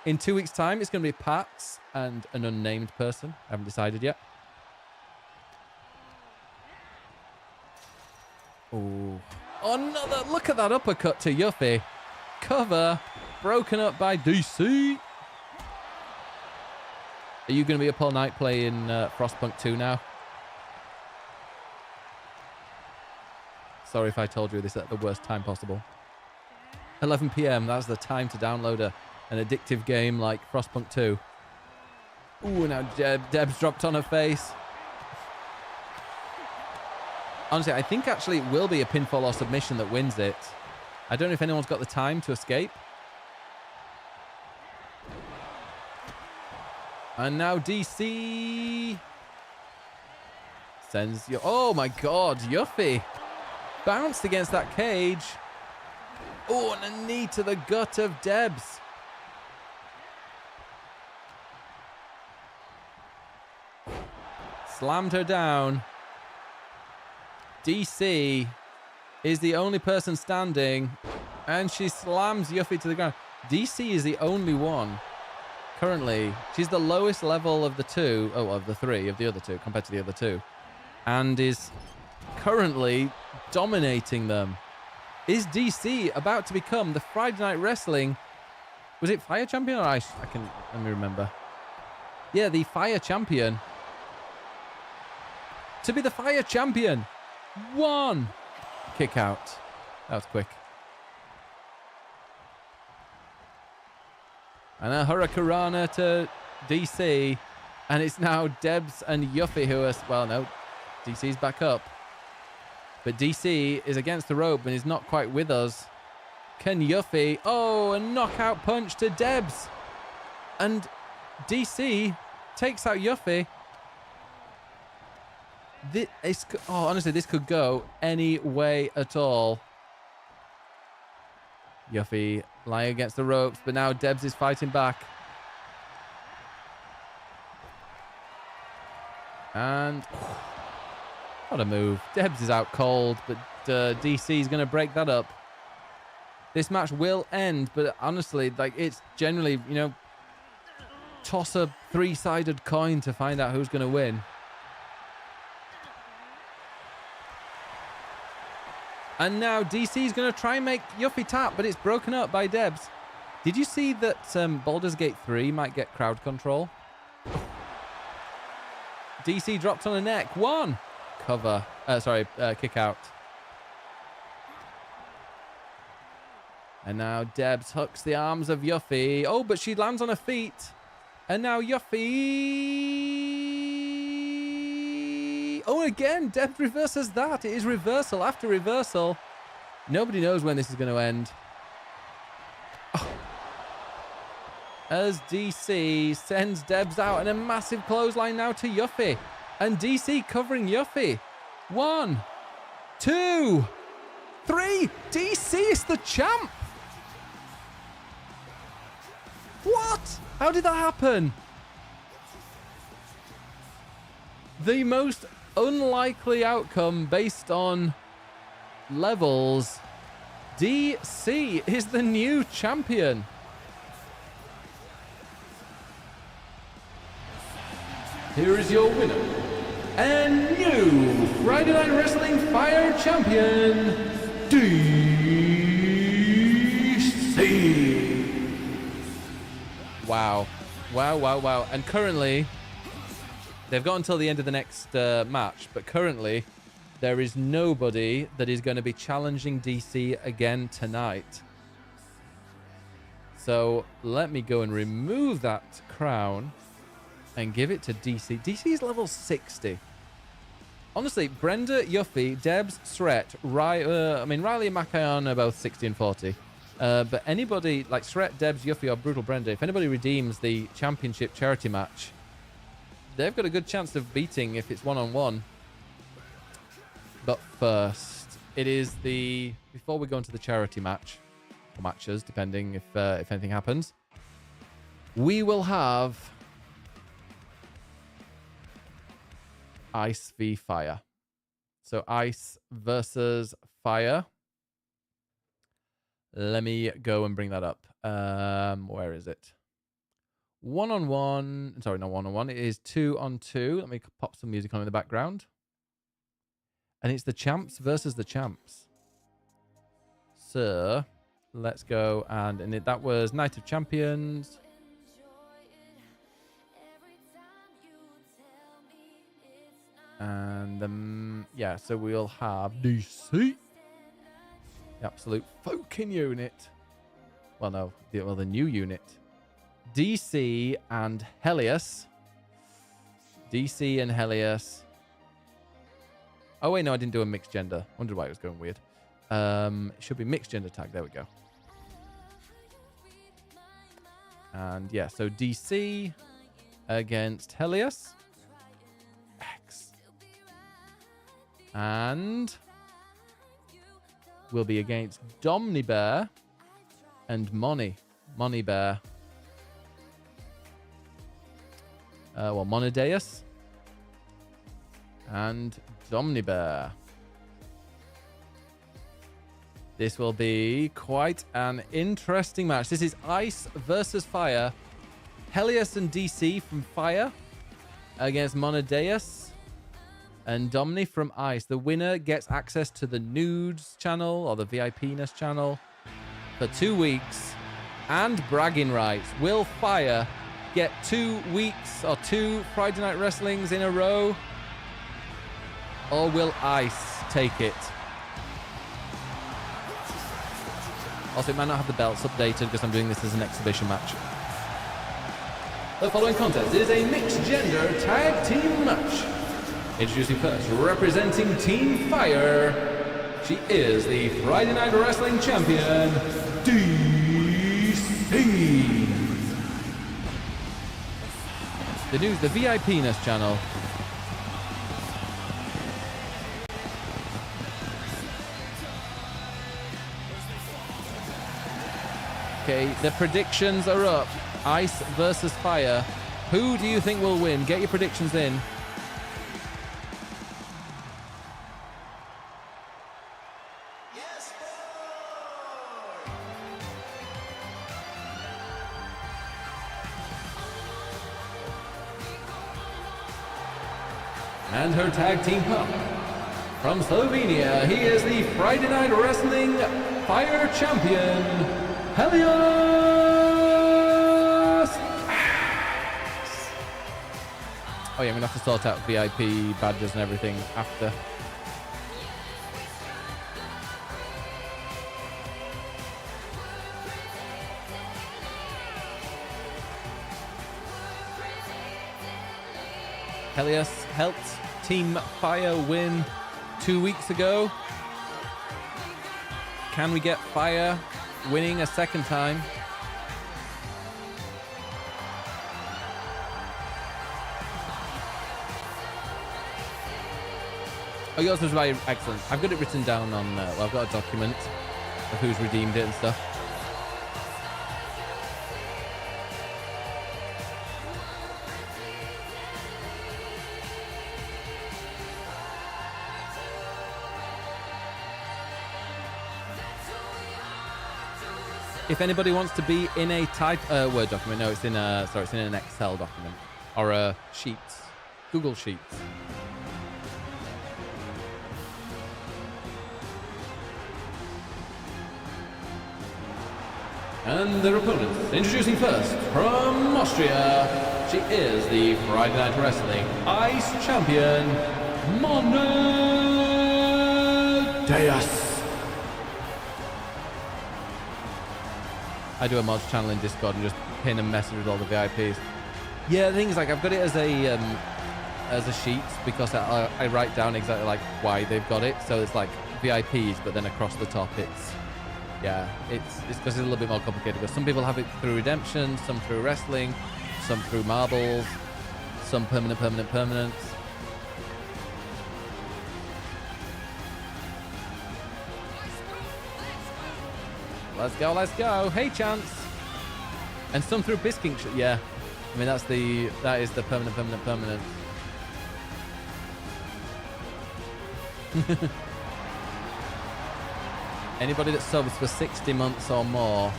Speaker 11: In 2 weeks' time, it's going to be Pax and an unnamed person. I haven't decided yet. Oh, another look at that uppercut to Yuffie. Cover broken up by DC. Are you going to be up all night playing Frostpunk 2 now? Sorry if I told you this at the worst time possible. 11 p.m. That's the time to download an addictive game like Frostpunk 2. Ooh, now Deb's dropped on her face. Honestly, I think actually it will be a pinfall or submission that wins it. I don't know if anyone's got the time to escape. And now DC sends you. Oh my God, Yuffie bounced against that cage. Oh, and a knee to the gut of Debs. Slammed her down. DC is the only person standing, and she slams Yuffie to the ground. DC is the only one currently. She's the lowest level of the two, of the three, of the other two, compared to the other two, and is currently dominating them. Is DC about to become the Friday Night Wrestling? Was it Fire Champion or Ice? Let me remember. Yeah, the Fire Champion. To be the Fire Champion. 1 kick out. That was quick. And a Hurricanrana to DC. And it's now Debs and Yuffie who are... Well, no. DC's back up. But DC is against the rope and is not quite with us. Can Yuffie... Oh, a knockout punch to Debs. And DC takes out Yuffie. Honestly, this could go any way at all. Yuffie lying against the ropes, but now Debs is fighting back. And what a move. Debs is out cold, but DC is going to break that up. This match will end, but honestly, like, it's generally, you know, toss a 3-sided coin to find out who's going to win. And now DC is going to try and make Yuffie tap, but it's broken up by Debs. Did you see that Baldur's Gate 3 might get crowd control? DC dropped on the neck. 1 cover. Kick out. And now Debs hooks the arms of Yuffie. Oh, but she lands on her feet. And now Yuffie... Oh, again, Debs reverses that. It is reversal after reversal. Nobody knows when this is going to end. Oh. As DC sends Debs out and a massive clothesline now to Yuffie. And DC covering Yuffie. 1, 2, 3. DC is the champ. What? How did that happen? The most unlikely outcome based on levels. DC is the new champion. Here is your winner and new Friday Night Wrestling Fire Champion, DC. Wow. Wow, wow, wow. And currently, they've got until the end of the next match, but currently, there is nobody that is going to be challenging DC again tonight. So let me go and remove that crown and give it to DC. DC is level 60. Honestly, Brenda, Yuffie, Debs, Sret, Riley and Makayan are both 60 and 40. But anybody like Sret, Debs, Yuffie, or Brutal Brenda, if anybody redeems the championship charity match, they've got a good chance of beating if it's one-on-one. But first, it is the... Before we go into the charity match, or matches, depending if anything happens, we will have Ice v Fire. So Ice versus Fire. Let me go and bring that up. Where is it? One-on-one. Sorry, not one-on-one. It is 2-on-2. Let me pop some music on in the background. And it's the champs versus the champs. So, let's go. And that was Night of Champions. And, yeah, so we'll have DC. The absolute fucking unit. Well, no. The new unit. DC and Helios. DC and Helios. Oh, wait, no, I didn't do a mixed gender. Wondered why it was going weird. It should be mixed gender tag. There we go. And, yeah, so DC against Helios. X. And will be against Domni Bear and Moni Bear. Well, Monodeus and Domni Bear. This will be quite an interesting match. This is Ice versus Fire. Helios and DC from Fire against Monodeus and Domni from Ice. The winner gets access to the Nudes channel or the VIPness channel for 2 weeks and bragging rights. Will Fire get 2 weeks or 2 Friday Night Wrestlings in a row? Or will Ice take it? Also, it might not have the belts updated because I'm doing this as an exhibition match. The following contest is a mixed gender tag team match. Introducing first, representing Team Fire, she is the Friday Night Wrestling Champion, DC. The VIPness channel. Okay, the predictions are up. Ice versus Fire. Who do you think will win? Get your predictions in. And her tag team pup from Slovenia, he is the Friday Night Wrestling Fire Champion, Helios. Oh yeah, I'm gonna have to sort out VIP badges and everything after. Helios helped Team Fire win 2 weeks ago. Can we get Fire winning a second time? Oh, yours was very excellent. I've got it written down on, well, I've got a document of who's redeemed it and stuff. If anybody wants to be in a Word document, no, it's in a, sorry, it's in an Excel document or a Sheets, Google Sheets. And their opponents, introducing first from Austria, she is the Friday Night Wrestling Ice Champion, Mono.
Speaker 1: Deus.
Speaker 11: I do a mods channel in Discord and just pin a message with all the VIPs. Yeah, the thing is, like, I've got it as a sheet because I write down exactly like why they've got it. So it's like VIPs, but then across the top it's because it's a little bit more complicated. But some people have it through redemption, some through wrestling, some through marbles, some permanents. Let's go. Hey, Chance. And some through Bisking. Yeah. I mean, that is the permanent. Anybody that subs for 60 months or more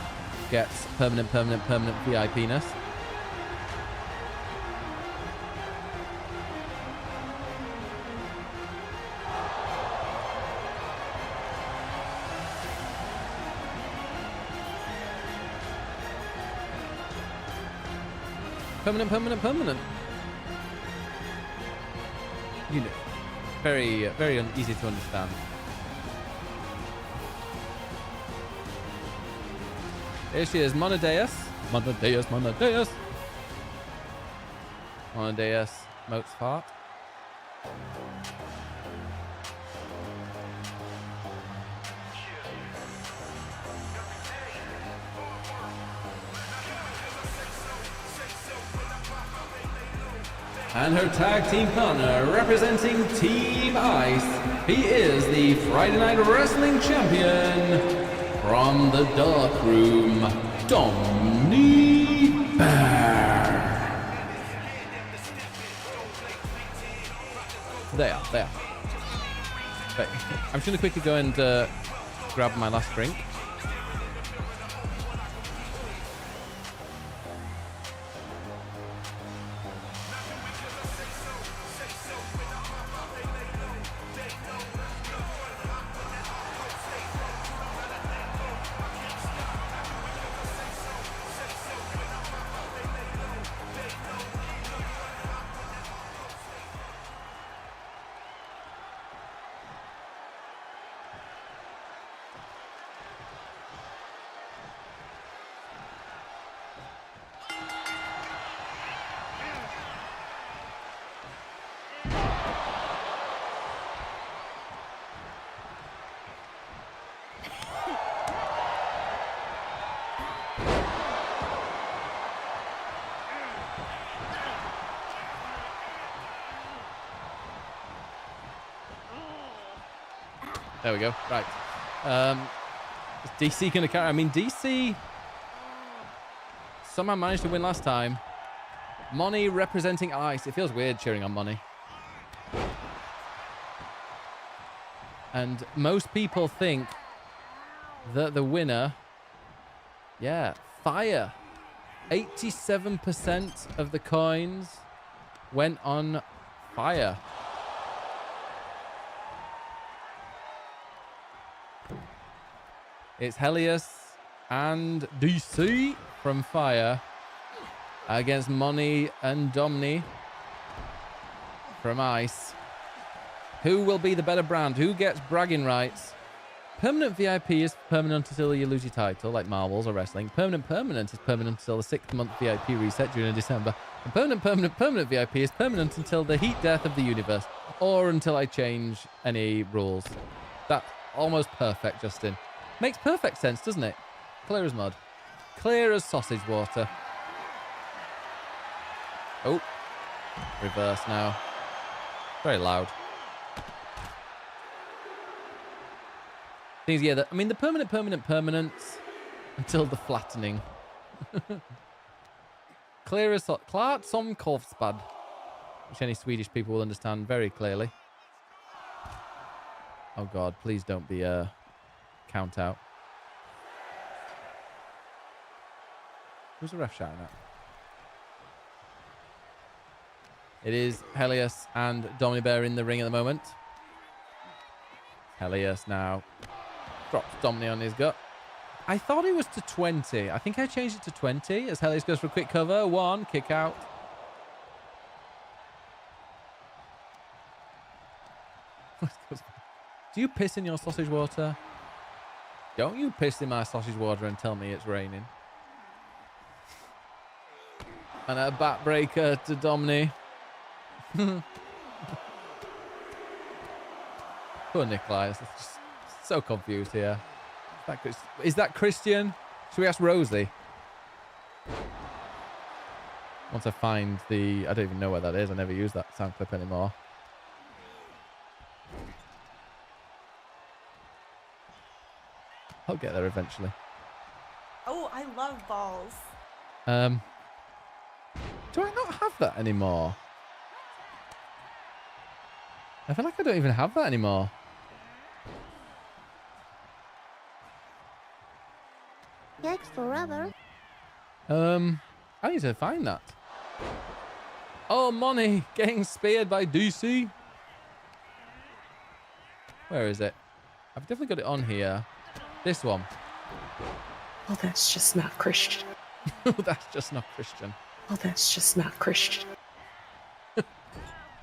Speaker 11: gets permanent VIP-ness. Permanent. You know, very easy to understand. Here she is, Monadeus. Monadeus. Moats fart. And her tag team partner, representing Team Ice, he is the Friday Night Wrestling Champion from the Dark Room, Dominique Bear. There. Right. I'm just going to quickly go and grab my last drink. There we go. Right. Is DC going to carry? I mean, DC somehow managed to win last time. Money representing Ice. It feels weird cheering on Money. And most people think that the winner, Fire. 87% of the coins went on Fire. It's Helios and DC from Fire against Money and Domini from Ice. Who will be the better brand? Who gets bragging rights? Permanent VIP is permanent until you lose your title, like marbles or wrestling. Permanent is permanent until the 6th-month VIP reset during December. And permanent VIP is permanent until the heat death of the universe, or until I change any rules. That's almost perfect, Justin. Makes perfect sense, doesn't it? Clear as mud. Clear as sausage water. Oh. Reverse now. Very loud. Things, yeah, I mean, the permanents until the flattening. Clear as klart som korvspad, which any Swedish people will understand very clearly. Oh God, please don't be a count out. Who's the ref shouting at? It is Helios and Domini Bear in the ring at the moment. Helios now drops Domini on his gut. I thought it was to 20. I think I changed it to 20 as Helios goes for a quick cover. 1, kick out. Do you piss in your sausage water? Don't you piss in my sausage water and tell me it's raining. And a backbreaker to Domini. Poor Nikolai. It's just so confused here. Is that Christian? Should we ask Rosie? Once I find the... I don't even know where that is. I never use that sound clip anymore. I'll get there eventually.
Speaker 3: Oh, I love balls.
Speaker 11: Do I not have that anymore? I feel like I don't even have that anymore.
Speaker 14: Takes forever.
Speaker 11: I need to find that. Oh, Money getting speared by DC. Where is it? I've definitely got it on here. This one.
Speaker 19: Oh, that's just not Christian.
Speaker 11: That's just not Christian.
Speaker 19: Oh, that's just not Christian.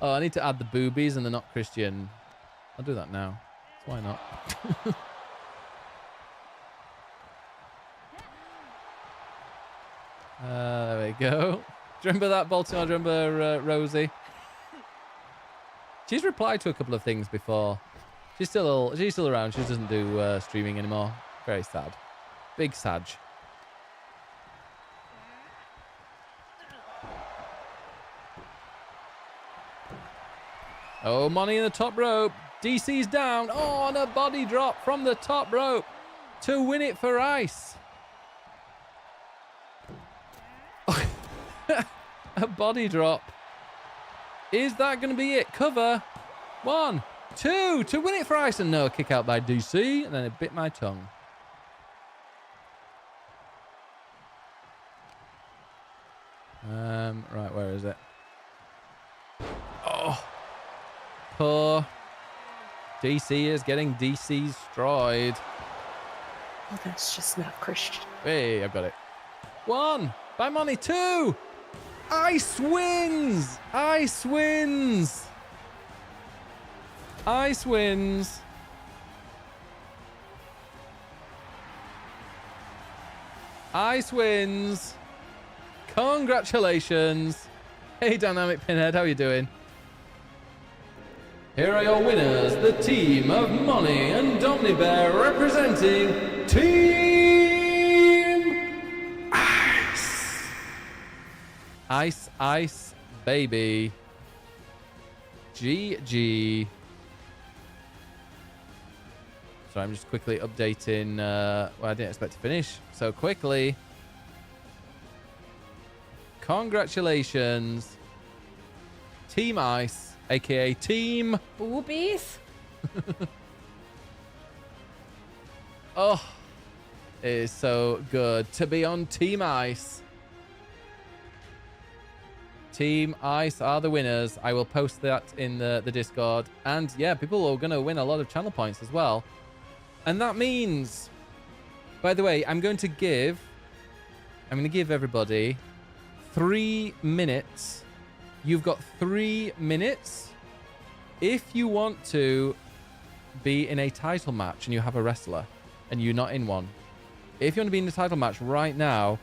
Speaker 11: Oh, I need to add the boobies and the not Christian. I'll do that now. Why not? There we go. Do you remember that, Baltimore? Do you remember Rosie? She's replied to a couple of things before. She's still around. She just doesn't do streaming anymore. Very sad. Big Sag. Oh, Money in the top rope. DC's down. Oh, and a body drop from the top rope to win it for Ice. A body drop. Is that going to be it? Cover. 1, 2 to win it for Ice. And no, kick out by DC. And then it bit my tongue. Right, where is it? Oh. Poor DC is getting DC-stroyed.
Speaker 19: Oh, that's just not Christian.
Speaker 11: Hey, I've got it. 1 by Money. 2. Ice wins. Ice wins. Ice wins. Ice wins. Congratulations. Hey, Dynamic Pinhead, how are you doing? Here are your winners, the team of Money and Domini Bear representing Team Ice. Ice, Ice, baby. GG. So I'm just quickly updating. Well, I didn't expect to finish so quickly. Congratulations. Team Ice, aka Team
Speaker 14: Boobies.
Speaker 11: Oh, it is so good to be on Team Ice. Team Ice are the winners. I will post that in the Discord. And yeah, people are going to win a lot of channel points as well. And that means, by the way, I'm going to give everybody 3 minutes. You've got 3 minutes. If you want to be in a title match and you have a wrestler and you're not in one, if you want to be in the title match right now,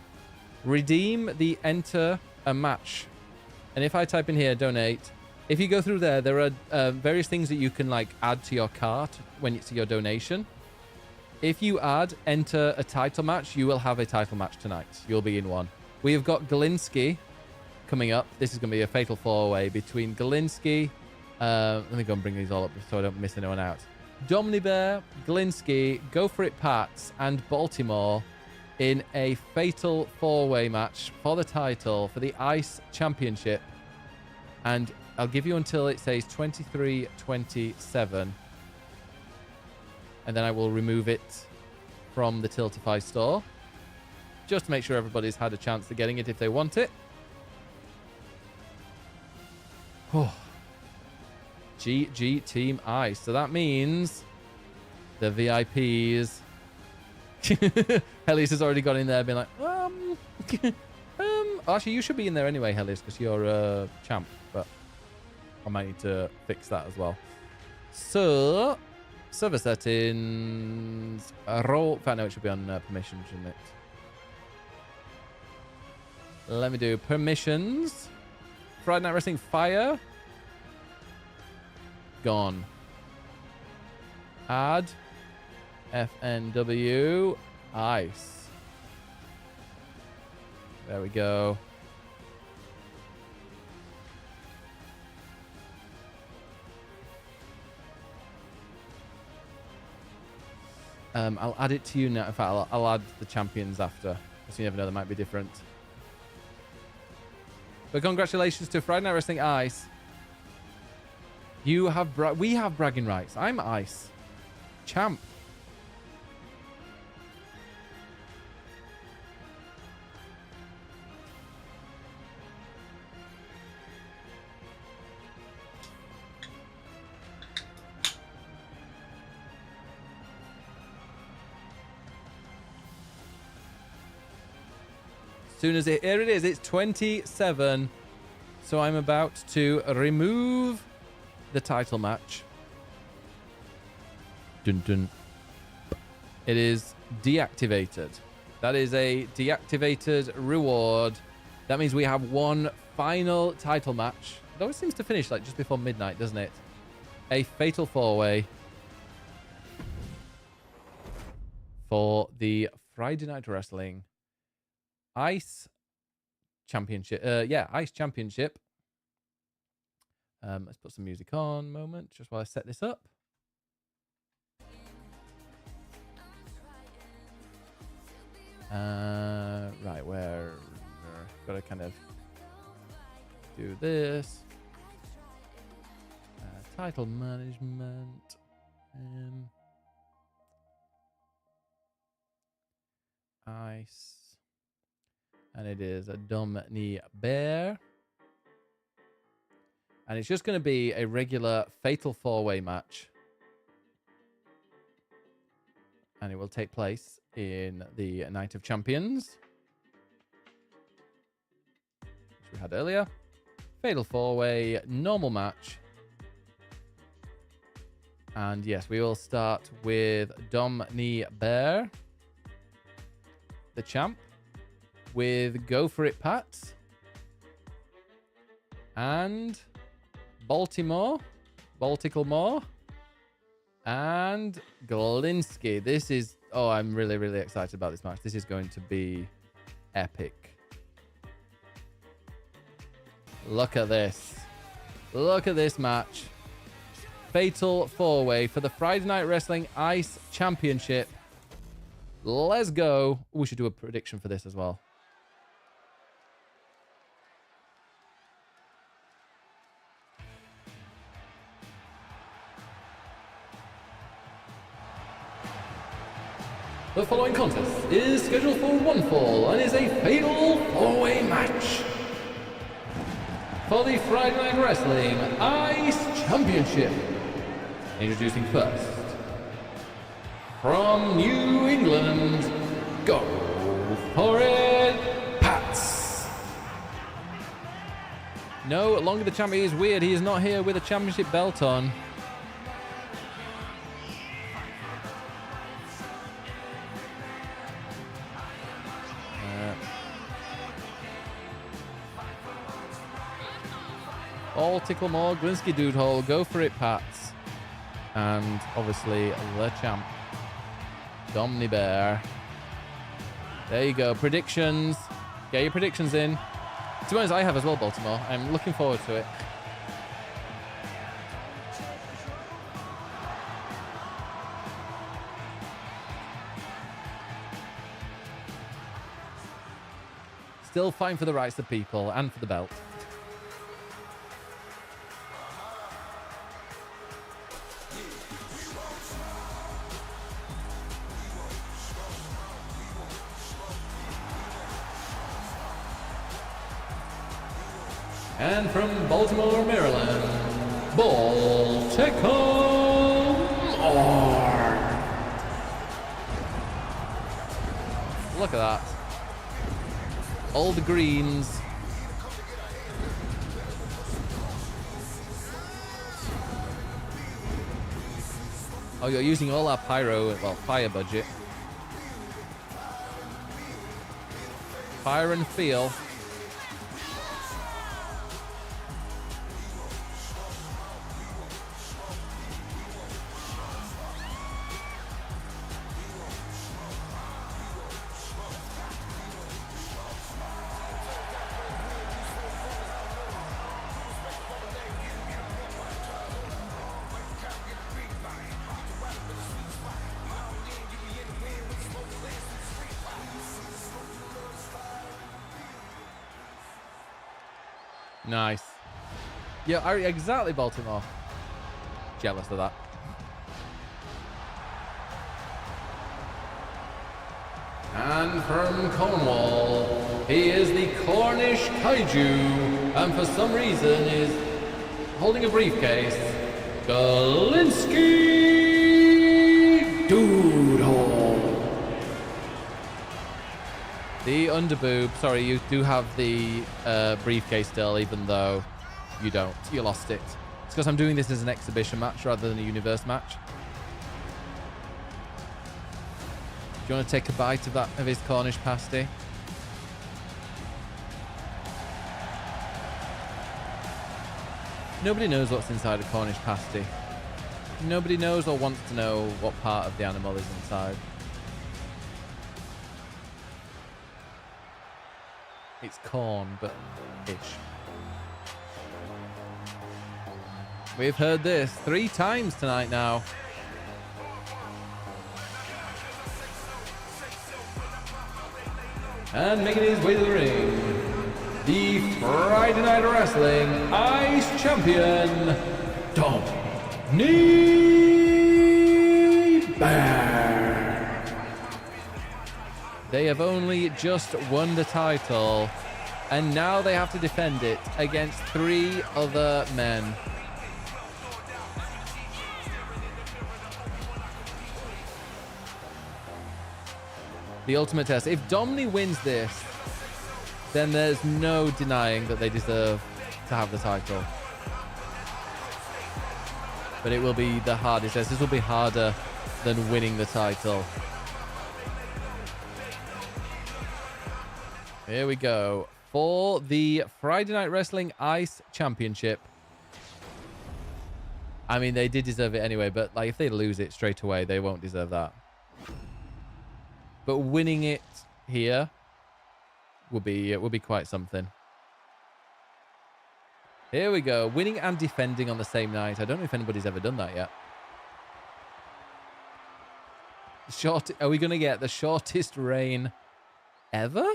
Speaker 11: redeem the enter a match. And if I type in here, donate, if you go through there, there are various things that you can like add to your cart when it's your donation. If you add enter a title match, you will have a title match tonight. You'll be in one. We have got Galinsky coming up. This is going to be a fatal four-way between Galinsky. Let me go and bring these all up so I don't miss anyone out. Domini Bear, Galinsky, Go For It Pats, and Baltimore in a fatal four-way match for the title for the Ice Championship. And I'll give you until it says 23-27. And then I will remove it from the Tiltify store. Just to make sure everybody's had a chance of getting it if they want it. Oh. GG Team Ice. So that means the VIPs. Hellis has already got in there being like, actually, you should be in there anyway, Hellis, because you're a champ. But I might need to fix that as well. So Server settings. Roll. In fact, no, it should be on permissions, shouldn't it? Let me do permissions. Friday Night Wrestling Fire. Gone. Add. FNW. Ice. There we go. I'll add it to you now. In fact, I'll add the champions after. Because you never know, they might be different. But congratulations to Friday Night Wrestling Ice. You have we have bragging rights. I'm Ice. Champ. Soon as here it is, it's 27. So I'm about to remove the title match. Dun dun. It is deactivated. That is a deactivated reward. That means we have one final title match. It always seems to finish like just before midnight, doesn't it? A fatal 4-way for the Friday Night Wrestling Ice Championship. Ice Championship. Let's put some music on. Moment, just while I set this up. Right, where got to kind of do this. Title management. Ice. And it is a Dominique Bear. And it's just going to be a regular fatal 4-way match. And it will take place in the Night of Champions, which we had earlier. Fatal 4-way, normal match. And yes, we will start with Dominique Bear, the champ, with Go For It Pat and Baltimore and Galinsky. This is, I'm really, really excited about this match. This is going to be epic. Look at this. Look at this match. Fatal 4-way for the Friday Night Wrestling Ice Championship. Let's go. We should do a prediction for this as well. The following contest is scheduled for one fall and is a fatal 4-way match for the Friday Night Wrestling Ice Championship. Introducing first, from New England, Go For It Pats. No longer the champion. Is weird. He is not here with a championship belt on. All Tickle More, Glinsky Dude Hole, Go For It Pats, and obviously the champ, Domni Bear. There you go. Predictions. Get your predictions in. To be honest, I have as well, Baltimore. I'm looking forward to it. Still fighting for the rights of people and for the belt. And from Baltimore, Maryland, Baltimore. Look at that. All the greens. Oh, you're using all our pyro, well, fire budget. Fire and feel. Nice. Yeah, exactly, Baltimore. Jealous of that. And from Cornwall, he is the Cornish Kaiju, and for some reason is holding a briefcase. Galinsky Doodle. The underboob. Sorry, you do have the briefcase still, even though you don't. You lost it. It's because I'm doing this as an exhibition match rather than a universe match. Do you want to take a bite of that, of his Cornish pasty? Nobody knows what's inside a Cornish pasty. Nobody knows or wants to know what part of the animal is inside. It's corn, but ish. We've heard this 3 times tonight now. And making his way to the ring, the Friday Night Wrestling Ice Champion, Dominique Bear. They have only just won the title, and now they have to defend it against 3 other men. The ultimate test. If Dominic wins this, then there's no denying that they deserve to have the title. But it will be the hardest test. This will be harder than winning the title. Here we go for the Friday Night Wrestling Ice Championship. I mean, they did deserve it anyway, but like if they lose it straight away, they won't deserve that. But winning it here will be quite something. Here we go, winning and defending on the same night. I don't know if anybody's ever done that yet. Are we going to get the shortest reign ever?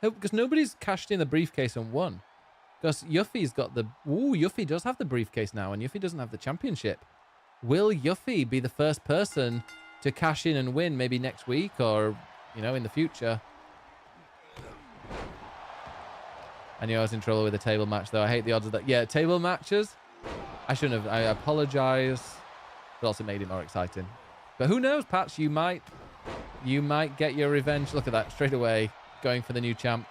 Speaker 11: Because nobody's cashed in the briefcase and won. Because Yuffie's got the... Ooh, Yuffie does have the briefcase now, and Yuffie doesn't have the championship. Will Yuffie be the first person to cash in and win maybe next week or, you know, in the future? I knew I was in trouble with a table match, though. I hate the odds of that. Yeah, table matches. I shouldn't have. I apologize. But also made it more exciting. But who knows, Patch? You might get your revenge. Look at that, straight away. Going for the new champ.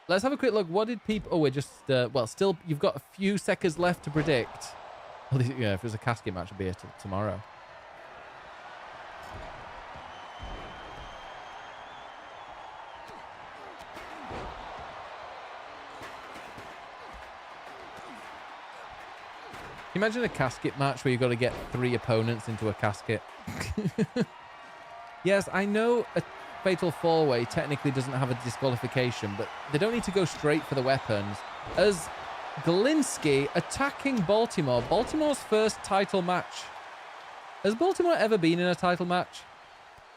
Speaker 11: Let's have a quick look. What did people... Oh, we're just... well, still, you've got a few seconds left to predict. Well, yeah, if it was a casket match, it'd be here tomorrow. Can you imagine a casket match where you've got to get 3 opponents into a casket? Yes, I know a fatal 4-way technically doesn't have a disqualification, but they don't need to go straight for the weapons. As Galinsky attacking Baltimore, Baltimore's first title match. Has Baltimore ever been in a title match?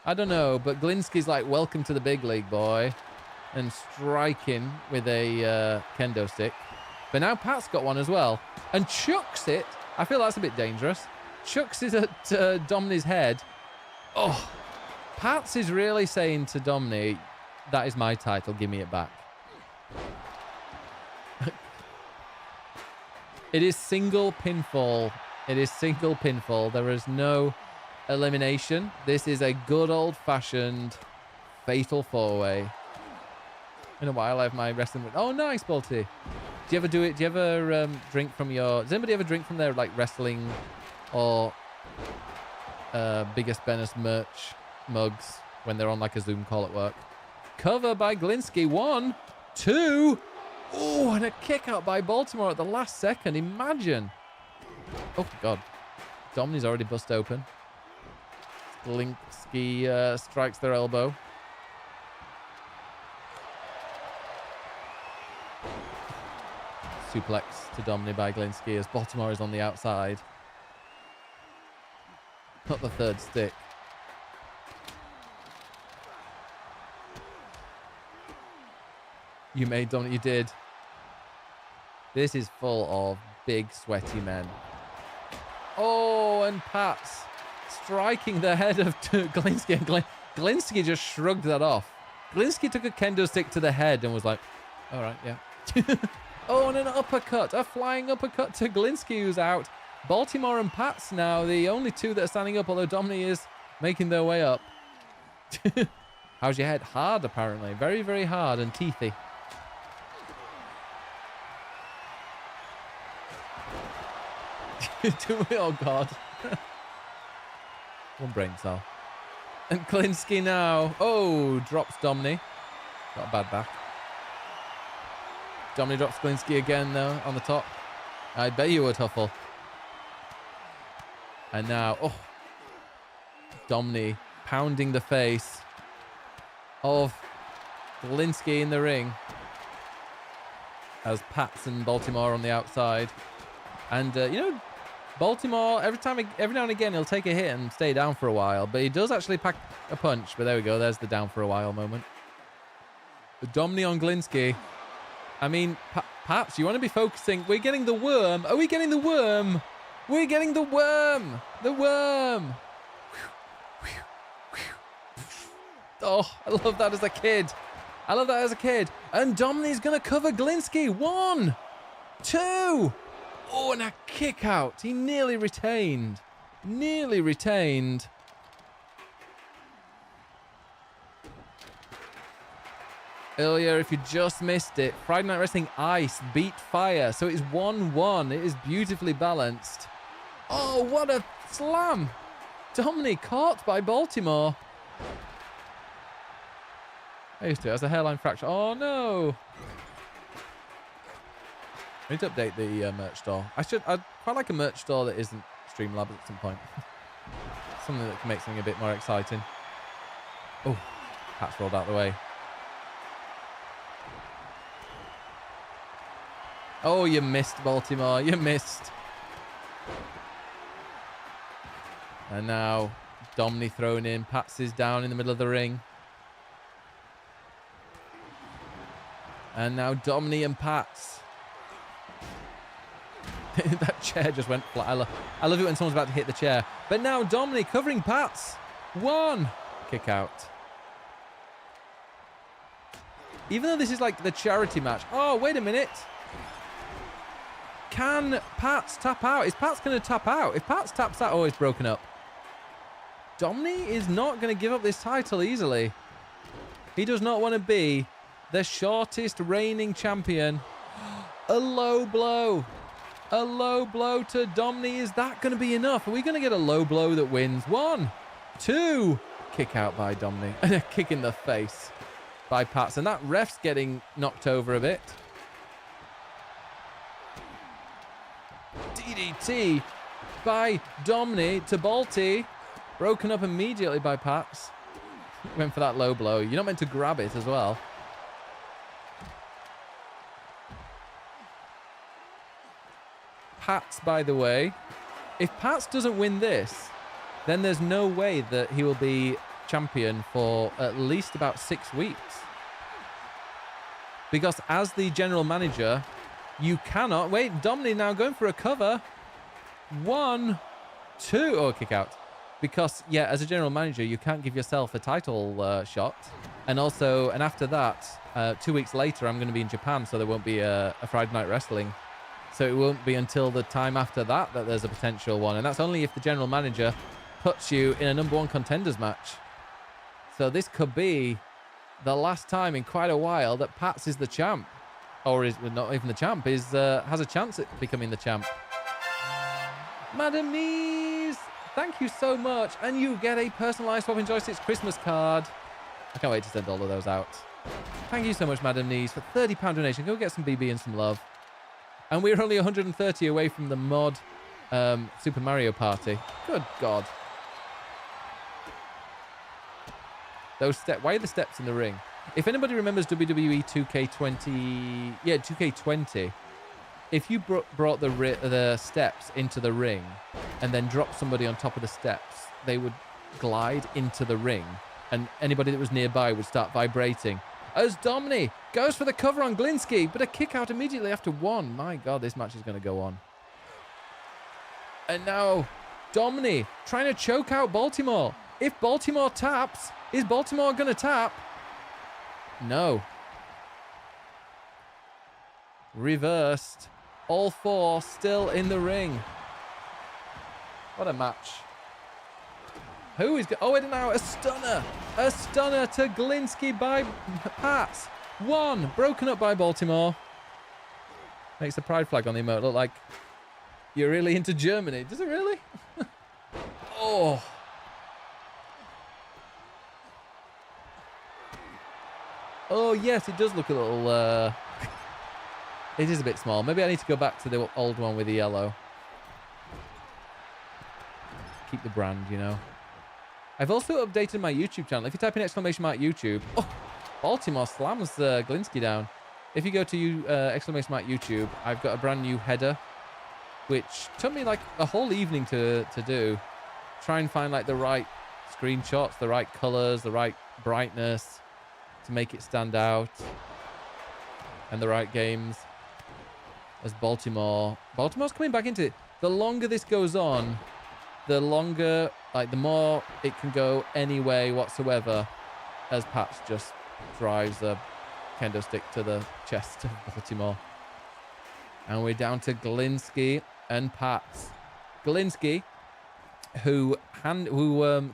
Speaker 11: I don't know, but Galinsky's like, welcome to the big league, boy. And striking with a kendo stick. But now Pat's got one as well. And chucks it. I feel that's a bit dangerous. Chucks it at Domini's head. Oh, Pat's is really saying to Domini, that is my title, give me it back. It is single pinfall. It is single pinfall. There is no elimination. This is a good old-fashioned fatal 4-way. In a while, I have my wrestling... Oh, nice, Balti. Do you ever do it? Do you ever drink from your... Does anybody ever drink from their, like, wrestling or Biggest Bennis merch mugs when they're on, like, a Zoom call at work? Cover by Glinsky. 1, 2. Oh, and a kick out by Baltimore at the last second. Imagine. Oh, God. Domini's already bust open. Glinsky strikes their elbow. Suplex to Domini by Glinsky as Baltimore is on the outside. Not the third stick. You made Dominic, you did. This is full of big, sweaty men. Oh, and Pat's striking the head of Glinsky. And Glinsky just shrugged that off. Glinsky took a kendo stick to the head and was like, all right, yeah. Oh, and an uppercut. A flying uppercut to Glinsky, who's out. Baltimore and Pat's now the only two that are standing up, although Dominic is making their way up. How's your head? Hard, apparently. Very, very hard and teethy. Oh, God. One brain cell. And Glinsky now. Oh, drops Domini. Got a bad back. Domini drops Glinsky again, though, on the top. I bet you would, Huffle. And now, oh, Domini pounding the face of Glinsky in the ring as Pats and Baltimore on the outside. And, you know, Baltimore, every now and again, he'll take a hit and stay down for a while, but he does actually pack a punch. But there we go. There's the down for a while moment. Domini on Glinsky. I mean, Pats, you want to be focusing. We're getting the worm. Are we getting the worm? We're getting the worm. The worm. Oh, I love that as a kid. I love that as a kid. And Domini's going to cover Glinsky. 1, 2. Oh, and a kick out. He nearly retained. Nearly retained. Earlier, if you just missed it, Friday Night Wrestling Ice beat Fire. So it's 1-1. It is beautifully balanced. Oh, what a slam. Dominic caught by Baltimore. I used to. It has a hairline fracture. Oh, no. I need to update the merch store. I'd quite like a merch store that isn't Streamlabs at some point. Something that can make something a bit more exciting. Oh, Pat's rolled out of the way. Oh, you missed, Baltimore. You missed. And now Domini thrown in. Pats is down in the middle of the ring. And now Domini and Pats. That chair just went flat. I love it when someone's about to hit the chair. But now Domini covering Pats. 1. Kick out. Even though this is like the charity match. Oh, wait a minute. Can Pats tap out? Is Pats going to tap out? If Pats taps out, oh, it's broken up. Domini is not going to give up this title easily. He does not want to be the shortest reigning champion. A low blow. A low blow to Domini. Is that going to be enough? Are we going to get a low blow that wins? 1, 2. Kick out by Domini. And a kick in the face by Pats. And that ref's getting knocked over a bit. DDT by Domini to Balti. Broken up immediately by Pats. Went for that low blow. You're not meant to grab it as well. Pats, by the way, if Pats doesn't win this, then there's no way that he will be champion for at least about 6 weeks. Because as the general manager, you cannot... Wait, Domini now going for a cover. 1, 2... Oh, kick out. Because, yeah, as a general manager, you can't give yourself a title shot. And also, and after that, 2 weeks later, I'm going to be in Japan, so there won't be a Friday Night Wrestling. So it won't be until the time after that that there's a potential one. And that's only if the general manager puts you in a #1 contenders match. So this could be the last time in quite a while that Pats is the champ. or is not even the champ, is has a chance at becoming the champ. Madam Knees, thank you so much. And you get a personalized Swapping Joysticks Christmas card. I can't wait to send all of those out. Thank you so much, Madam Knees, for £30 donation. Go get some BB and some love. And we're only 130 away from the mod Super Mario Party. Good God. Those why are the steps in the ring? If anybody remembers WWE 2K20, yeah, 2K20, if you brought the steps into the ring and then dropped somebody on top of the steps, they would glide into the ring, and anybody that was nearby would start vibrating. As Domini goes for the cover on Glinsky, but a kick out immediately after one. My God, this match is going to go on. And now Domini trying to choke out Baltimore. If Baltimore taps, is Baltimore going to tap? No. Reversed. All four still in the ring. What a match. Who is... Oh, wait, now a stunner. A stunner to Glinsky by Pat. One. Broken up by Baltimore. Makes the pride flag on the emote look like you're really into Germany. Does it really? Oh. Oh, yes, it does look a little... It is a bit small. Maybe I need to go back to the old one with the yellow. Keep the brand, you know. I've also updated my YouTube channel. If you type in !YouTube, oh, Baltimore slams Glinsky down. If you go to !YouTube, I've got a brand new header, which took me like a whole evening to do. Try and find like the right screenshots, the right colors, the right brightness to make it stand out, and the right games. As Baltimore's coming back into it. The longer this goes on, the longer, like the more it can go any way whatsoever, as Pats just drives a kendo stick to the chest of Baltimore. And we're down to Glinsky and Pats. Glinsky, who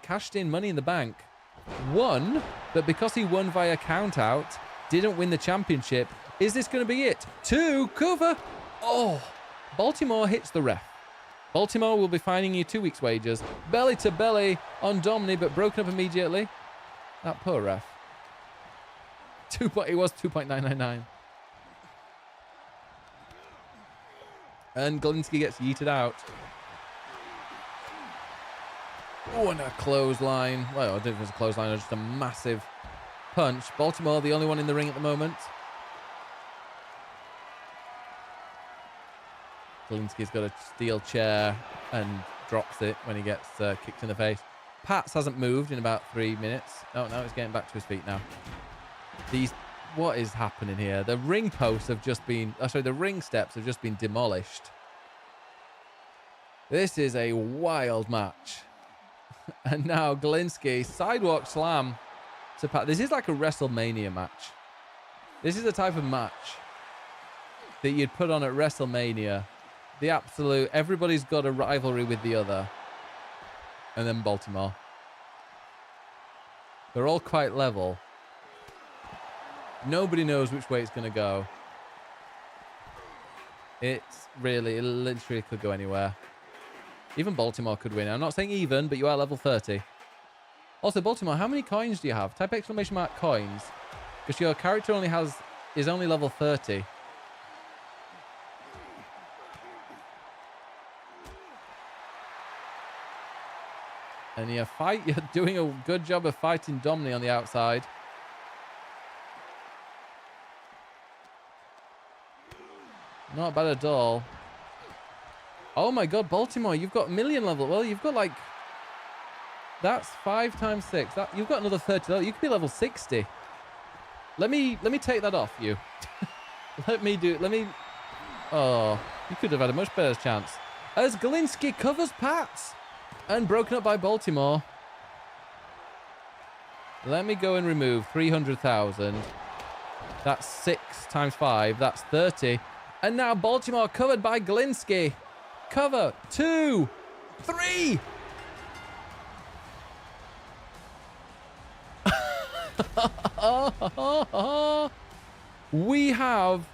Speaker 11: cashed in Money in the Bank, won, but because he won via count out, didn't win the championship. Is this going to be it? Two, cover. Oh, Baltimore hits the ref. Baltimore will be fining you 2 weeks' wages. Belly to belly on Domini, but broken up immediately. That poor ref. It was 2.999. And Glinsky gets yeeted out. Oh, and a clothesline. Well, I don't think it was a clothesline or just a massive punch. Baltimore, the only one in the ring at the moment. Glinsky's got a steel chair and drops it when he gets kicked in the face. Pats hasn't moved in about 3 minutes. Oh, no, he's getting back to his feet now. What is happening here? The ring posts have just been... Oh, sorry, the ring steps have just been demolished. This is a wild match. And now Glinsky, sidewalk slam to Pat. This is like a WrestleMania match. This is the type of match that you'd put on at WrestleMania. The absolute, everybody's got a rivalry with the other. And then Baltimore. They're all quite level. Nobody knows which way it's going to go. It literally could go anywhere. Even Baltimore could win. I'm not saying even, but you are level 30. Also, Baltimore, how many coins do you have? Type ! Coins. Because your character is only level 30. And you're doing a good job of fighting Domini on the outside. Not bad at all. Oh my God, Baltimore, you've got million level. Well, you've got like... That's 5 times 6. You've got another 30 level. You could be level 60. Let me take that off you. Oh, you could have had a much better chance. As Glinsky covers Pats. And broken up by Baltimore. Let me go and remove 300,000. That's 6 times 5. That's 30. And now Baltimore covered by Glinsky. Cover. 2. 3. We have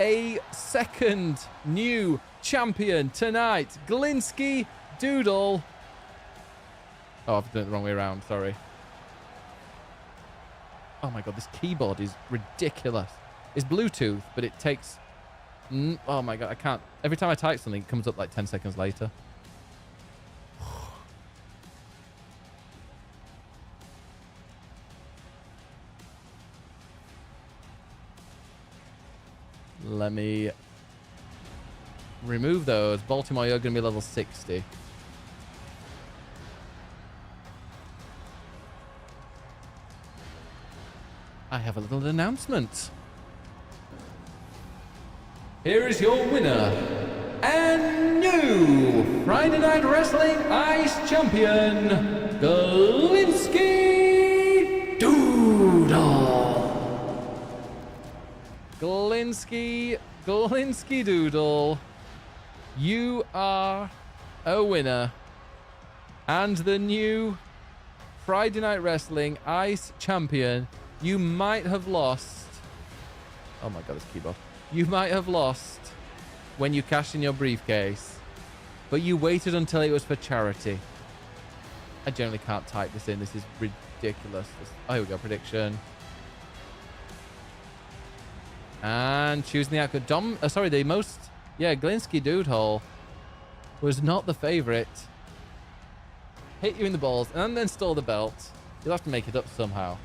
Speaker 11: a second new champion tonight. Glinsky Doodle. Oh, I've done it the wrong way around. Sorry. Oh my god, this keyboard is ridiculous. It's Bluetooth, but it takes... Oh my god, I can't... Every time I type something, it comes up like 10 seconds later. Let me remove those. Baltimore, you're going to be level 60. I have a little announcement. Here is your winner and new Friday Night Wrestling Ice Champion, Glinsky Doodle. Glinsky Doodle. You are a winner and the new Friday Night Wrestling Ice Champion. You might have lost. Oh my god, this keyboard. You might have lost when you cashed in your briefcase, but you waited until it was for charity. I generally can't type this in. This is ridiculous. Oh, here we go. Prediction. And choosing the outcome. The most... Yeah, Glinsky Doodle was not the favorite. Hit you in the balls and then stole the belt. You'll have to make it up somehow.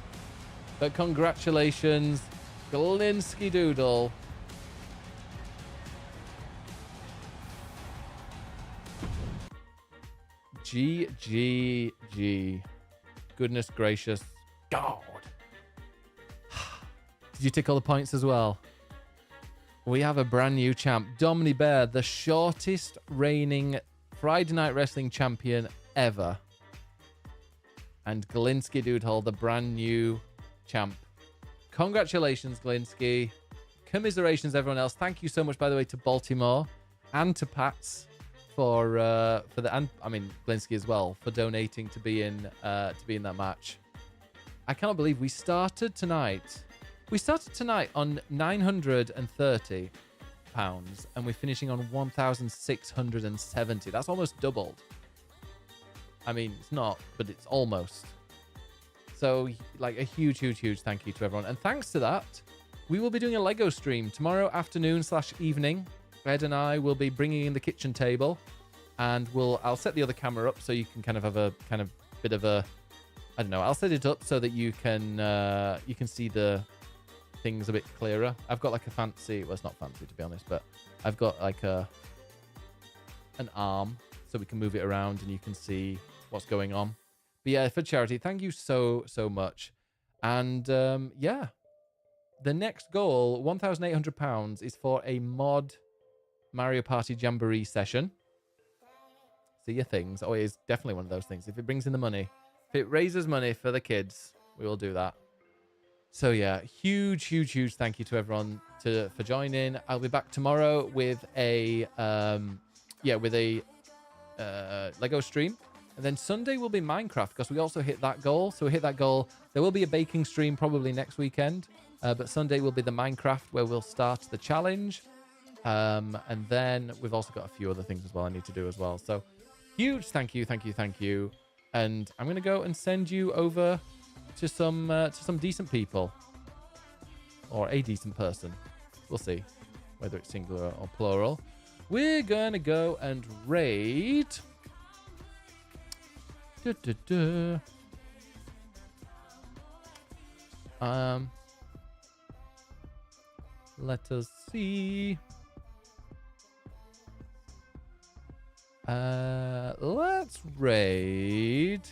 Speaker 11: But congratulations, Glinsky Doodle. G. Goodness gracious. God. Did you tick all the points as well? We have a brand new champ. Dominic Bear, the shortest reigning Friday Night Wrestling champion ever. And Glinsky Doodle, the brand new champ. Congratulations, Glinsky. Commiserations, everyone else. Thank you so much, by the way, to Baltimore and to Pats for the, and I mean Glinsky as well, for donating to be in that match. I cannot believe we started tonight. We started tonight on £930 and we're finishing on 1,670. That's almost doubled. I mean, it's not, but it's almost. So, like, a huge thank you to everyone. And thanks to that, we will be doing a Lego stream tomorrow afternoon/evening. Ed and I will be bringing in the kitchen table, and I'll set the other camera up so you can kind of have a kind of bit of a, I don't know, I'll set it up so that you can see the things a bit clearer. I've got like a fancy, well, it's not fancy to be honest, but I've got like an arm so we can move it around and you can see what's going on. But yeah, for charity, thank you so much. And yeah, the next goal, £1,800, is for a mod Mario Party Jamboree session. See your things. Oh, it is definitely one of those things. If it brings in the money, if it raises money for the kids, we will do that. So yeah, huge thank you to everyone for joining. I'll be back tomorrow with a Lego stream. And then Sunday will be Minecraft because we also hit that goal. So we hit that goal. There will be a baking stream probably next weekend. But Sunday will be the Minecraft where we'll start the challenge. And then we've also got a few other things as well I need to do as well. So huge thank you. And I'm going to go and send you over to some decent people. Or a decent person. We'll see whether it's singular or plural. We're going to go and raid... Let us see. Let's raid.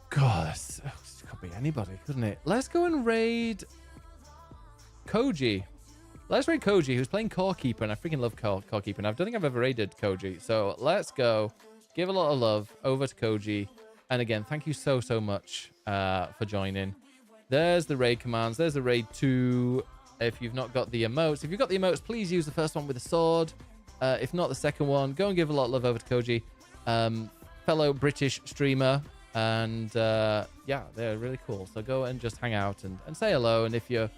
Speaker 11: God, this could be anybody, couldn't it? Let's go and raid Koji. Let's raid Koji, who's playing Core Keeper, and I freaking love Core Keeper, and I don't think I've ever raided Koji. So let's go. Give a lot of love over to Koji. And again, thank you so much for joining. There's the raid commands. There's the raid 2. If you've not got the emotes. If you've got the emotes, please use the first one with a sword. If not, the second one. Go and give a lot of love over to Koji. Fellow British streamer. And yeah, they're really cool. So go and just hang out and say hello. And if you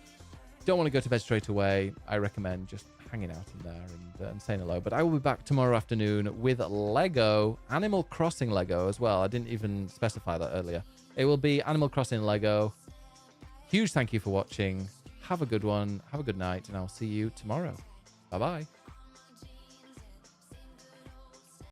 Speaker 11: don't want to go to bed straight away, I recommend just hanging out in there and saying hello. But I will be back tomorrow afternoon with Lego, Animal Crossing Lego as well. I didn't even specify that earlier. It will be Animal Crossing Lego. Huge thank you for watching. Have a good one. Have a good night. And I'll see you tomorrow. Bye-bye.